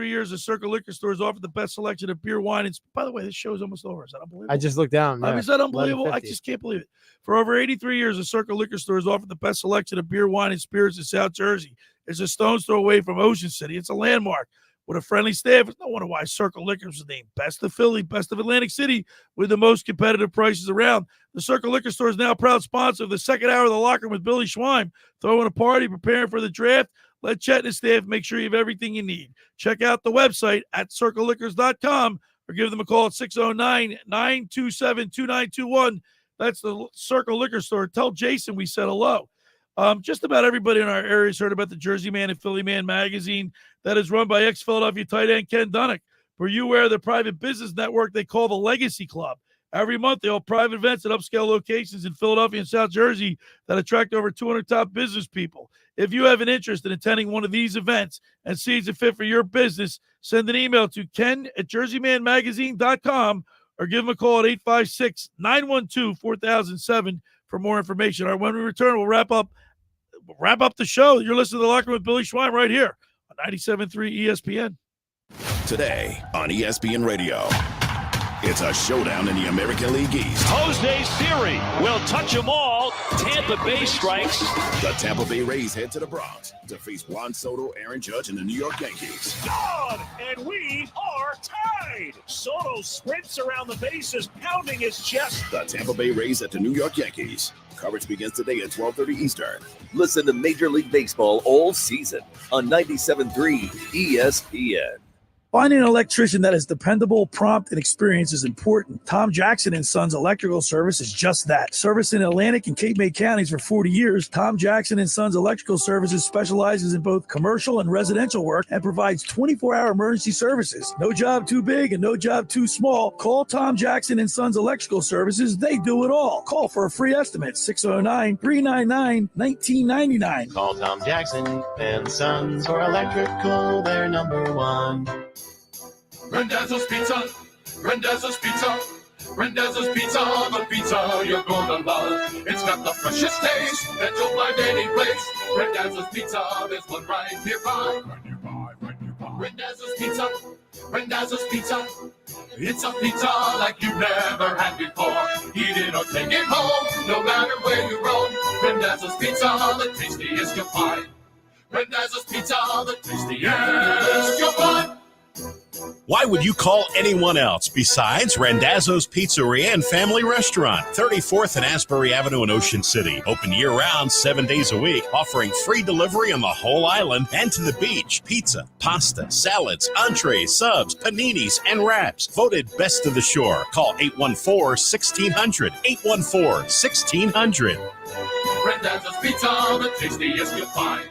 years, the Circle Liquor Store has offered the best selection of beer, wine, and by the way, this show's almost over. Is that unbelievable? I just looked down. I mean, is that unbelievable? I just can't believe it. For over 83 years, the Circle Liquor Store has offered the best selection of beer, wine, and spirits in South Jersey. It's a stone's throw away from Ocean City. It's a landmark with a friendly staff. It's no wonder why Circle Liquor is named Best of Philly, Best of Atlantic City, with the most competitive prices around. The Circle Liquor Store is now a proud sponsor of the second hour of the Locker Room with Billy Schwein. Throwing a party, preparing for the draft. Let Chet and his staff make sure you have everything you need. Check out the website at circleliquors.com or give them a call at 609-927-2921. That's the Circle Liquor Store. Tell Jason we said hello. Just about everybody in our area has heard about the Jersey Man and Philly Man magazine that is run by ex-Philadelphia tight end Ken Dunnick. Were you aware of the private business network they call the Legacy Club? Every month, they hold private events at upscale locations in Philadelphia and South Jersey that attract over 200 top business people. If you have an interest in attending one of these events and see it's a fit for your business, send an email to ken@jerseymanmagazine.com or give them a call at 856-912-4007 for more information. All right, when we return, we'll wrap up the show. You're listening to The Locker Room with Billy Schwein right here on 97.3 ESPN. Today on ESPN Radio, it's a showdown in the American League East. Jose Siri will touch them all. Tampa Bay strikes. The Tampa Bay Rays head to the Bronx to face Juan Soto, Aaron Judge, and the New York Yankees. God, and we are tied. Soto sprints around the bases, pounding his chest. The Tampa Bay Rays at the New York Yankees. Coverage begins today at 12:30 Eastern. Listen to Major League Baseball all season on 97.3 ESPN. Finding an electrician that is dependable, prompt, and experienced is important. Tom Jackson & Sons Electrical Service is just that. Servicing Atlantic and Cape May counties for 40 years, Tom Jackson & Sons Electrical Services specializes in both commercial and residential work and provides 24-hour emergency services. No job too big and no job too small. Call Tom Jackson & Sons Electrical Services. They do it all. Call for a free estimate, 609-399-1999. Call Tom Jackson and Sons for electrical, they're number one. Randazzo's Pizza, Randazzo's Pizza, Randazzo's Pizza, the pizza you're gonna love. It's got the freshest taste that you'll find any place. Randazzo's Pizza, there's one right nearby. Randazzo's Pizza, Randazzo's Pizza. It's a pizza like you've never had before. Eat it or take it home, no matter where you roam. Randazzo's Pizza, the tastiest you'll find. Randazzo's Pizza, the tastiest you'll find. Why would you call anyone else besides Randazzo's Pizzeria and Family Restaurant, 34th and Asbury Avenue in Ocean City. Open year-round, 7 days a week, offering free delivery on the whole island and to the beach. Pizza, pasta, salads, entrees, subs, paninis, and wraps. Voted best of the shore. Call 814-1600. 814-1600. Randazzo's Pizza, the tastiest you'll find.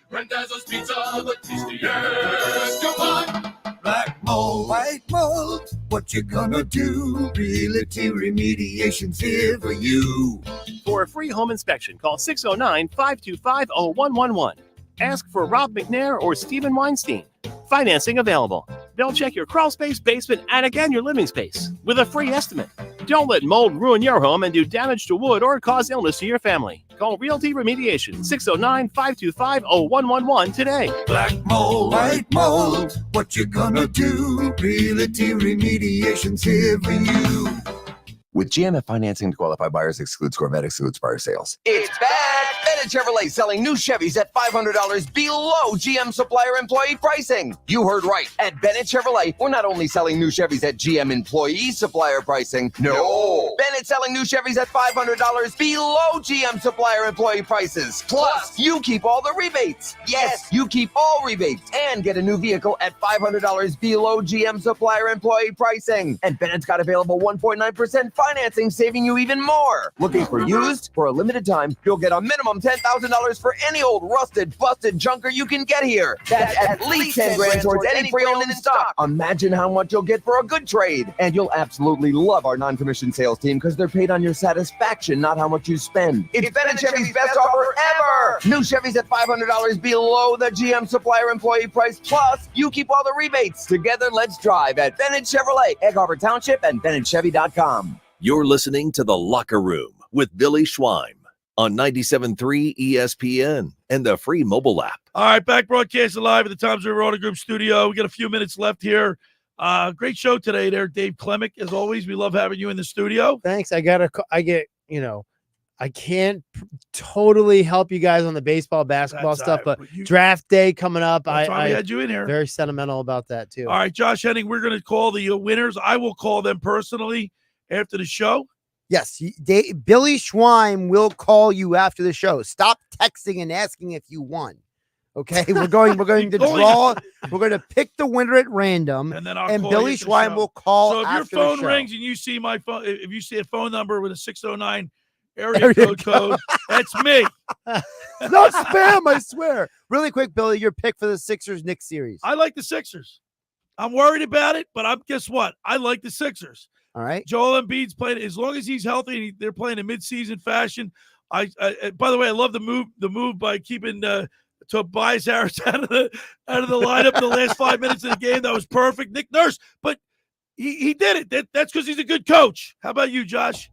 Randazzo's Pizza, the tastiest you'll find. Black mold, white mold, what you gonna do? Realty Remediation's here for you. For a free home inspection, call 609-525-0111. Ask for Rob McNair or Stephen Weinstein. Financing available. They'll check your crawl space, basement, and again your living space with a free estimate. Don't let mold ruin your home and do damage to wood or cause illness to your family. Call Realty Remediation 609-525-0111 today. Black mold, white mold, what you gonna do? Realty Remediation's here for you. With GMF financing to qualify buyers excludes Corvette, excludes prior sales. It's back! Bennett Chevrolet selling new Chevys at $500 below GM supplier employee pricing. You heard right. At Bennett Chevrolet, we're not only selling new Chevys at GM employee supplier pricing. No! Bennett selling new Chevys at $500 below GM supplier employee prices. Plus, you keep all the rebates. Yes, you keep all rebates and get a new vehicle at $500 below GM supplier employee pricing. And Bennett's got available 1.9% financing, saving you even more. Looking for used? For a limited time, you'll get a minimum $10,000 for any old rusted, busted junker you can get here. That's at least 10 grand towards any pre-owned in stock. Imagine how much you'll get for a good trade. And you'll absolutely love our non-commissioned sales team because they're paid on your satisfaction, not how much you spend. It's Bennett Chevy's best offer ever. New Chevys at $500 below the GM supplier employee price. Plus, you keep all the rebates. Together, let's drive at Bennett Chevrolet, Egg Harbor Township, and BennettChevy.com. You're listening to The Locker Room with Billy Schweim on 97.3 ESPN and the free mobile app. All right, back broadcasting live at the Toms River Auto Group studio. We got a few minutes left here. Great show today there, Dave Klemic. As always, we love having you in the studio. Thanks. I can't totally help you guys on the baseball, basketball stuff, but draft day coming up. I had you in here. Very sentimental about that too. All right, Josh Hennig, we're going to call the winners. I will call them personally after the show. Yes, Billy Schweim will call you after the show. Stop texting and asking if you won. Okay, we're going to draw. We're going to pick the winner at random, and then Billy Schweim will call. So if after your phone the show. rings and you see my phone, if you see a phone number with a 609 area code, that's me. It's not spam, I swear. Really quick, Billy, your pick for the Sixers-Knicks series. I like the Sixers. I'm worried about it, but guess what? I like the Sixers. All right. Joel Embiid's playing as long as he's healthy. And they're playing in mid-season fashion. I by the way, I love the move by keeping Tobias Harris out of the lineup in the last 5 minutes of the game. That was perfect. Nick Nurse, but he did it. That's because he's a good coach. How about you, Josh?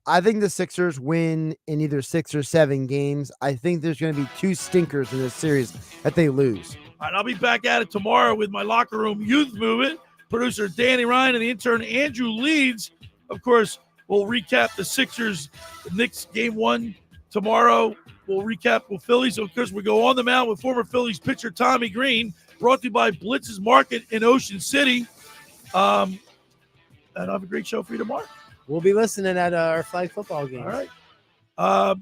I think the Sixers win in either 6 or 7 games. I think there's going to be 2 stinkers in this series that they lose. All right, I'll be back at it tomorrow with my Locker Room Youth Movement. Producer Danny Ryan and the intern Andrew Leeds. Of course, we'll recap the Sixers-Knicks Game 1 tomorrow. We'll recap with Phillies. Of course, we go on the mound with former Phillies pitcher Tommy Green, brought to you by Blitz's Market in Ocean City. And I'll have a great show for you tomorrow. We'll be listening at our flag football game. All right.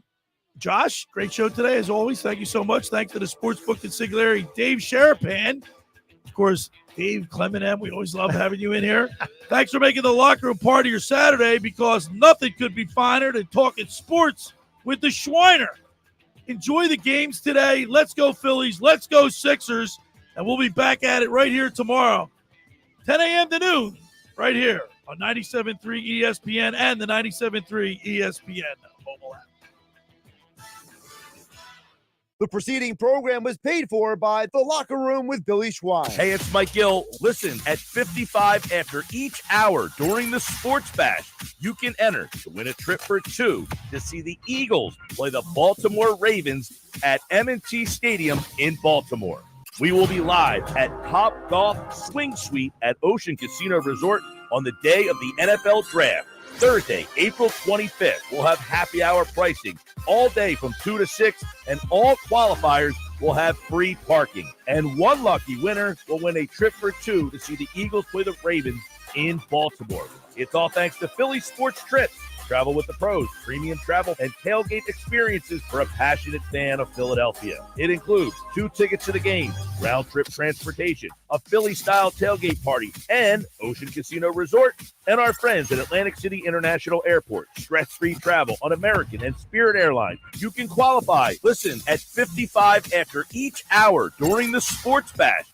Josh, great show today, as always. Thank you so much. Thanks to the Sportsbook Consigliere, Dave Sharapan. Of course, Dave Klemic, we always love having you in here. Thanks for making the Locker Room part of your Saturday, because nothing could be finer than talking sports with the Schweiner. Enjoy the games today. Let's go Phillies. Let's go Sixers. And we'll be back at it right here tomorrow, 10 a.m. to noon, right here on 97.3 ESPN and the 97.3 ESPN mobile app. The preceding program was paid for by The Locker Room with Billy Schwein. Hey, it's Mike Gill. Listen, at 55 after each hour during the Sports Bash, you can enter to win a trip for 2 to see the Eagles play the Baltimore Ravens at M&T Stadium in Baltimore. We will be live at Top Golf Swing Suite at Ocean Casino Resort on the day of the NFL Draft. Thursday, April 25th, we'll have happy hour pricing all day from 2 to 6, and all qualifiers will have free parking. And one lucky winner will win a trip for 2 to see the Eagles play the Ravens in Baltimore. It's all thanks to Philly Sports Trips. Travel with the pros, premium travel, and tailgate experiences for a passionate fan of Philadelphia. It includes 2 tickets to the game, round-trip transportation, a Philly-style tailgate party, and Ocean Casino Resort, and our friends at Atlantic City International Airport. Stress-free travel on American and Spirit Airlines. You can qualify. Listen, at 55 after each hour during the Sports Bash,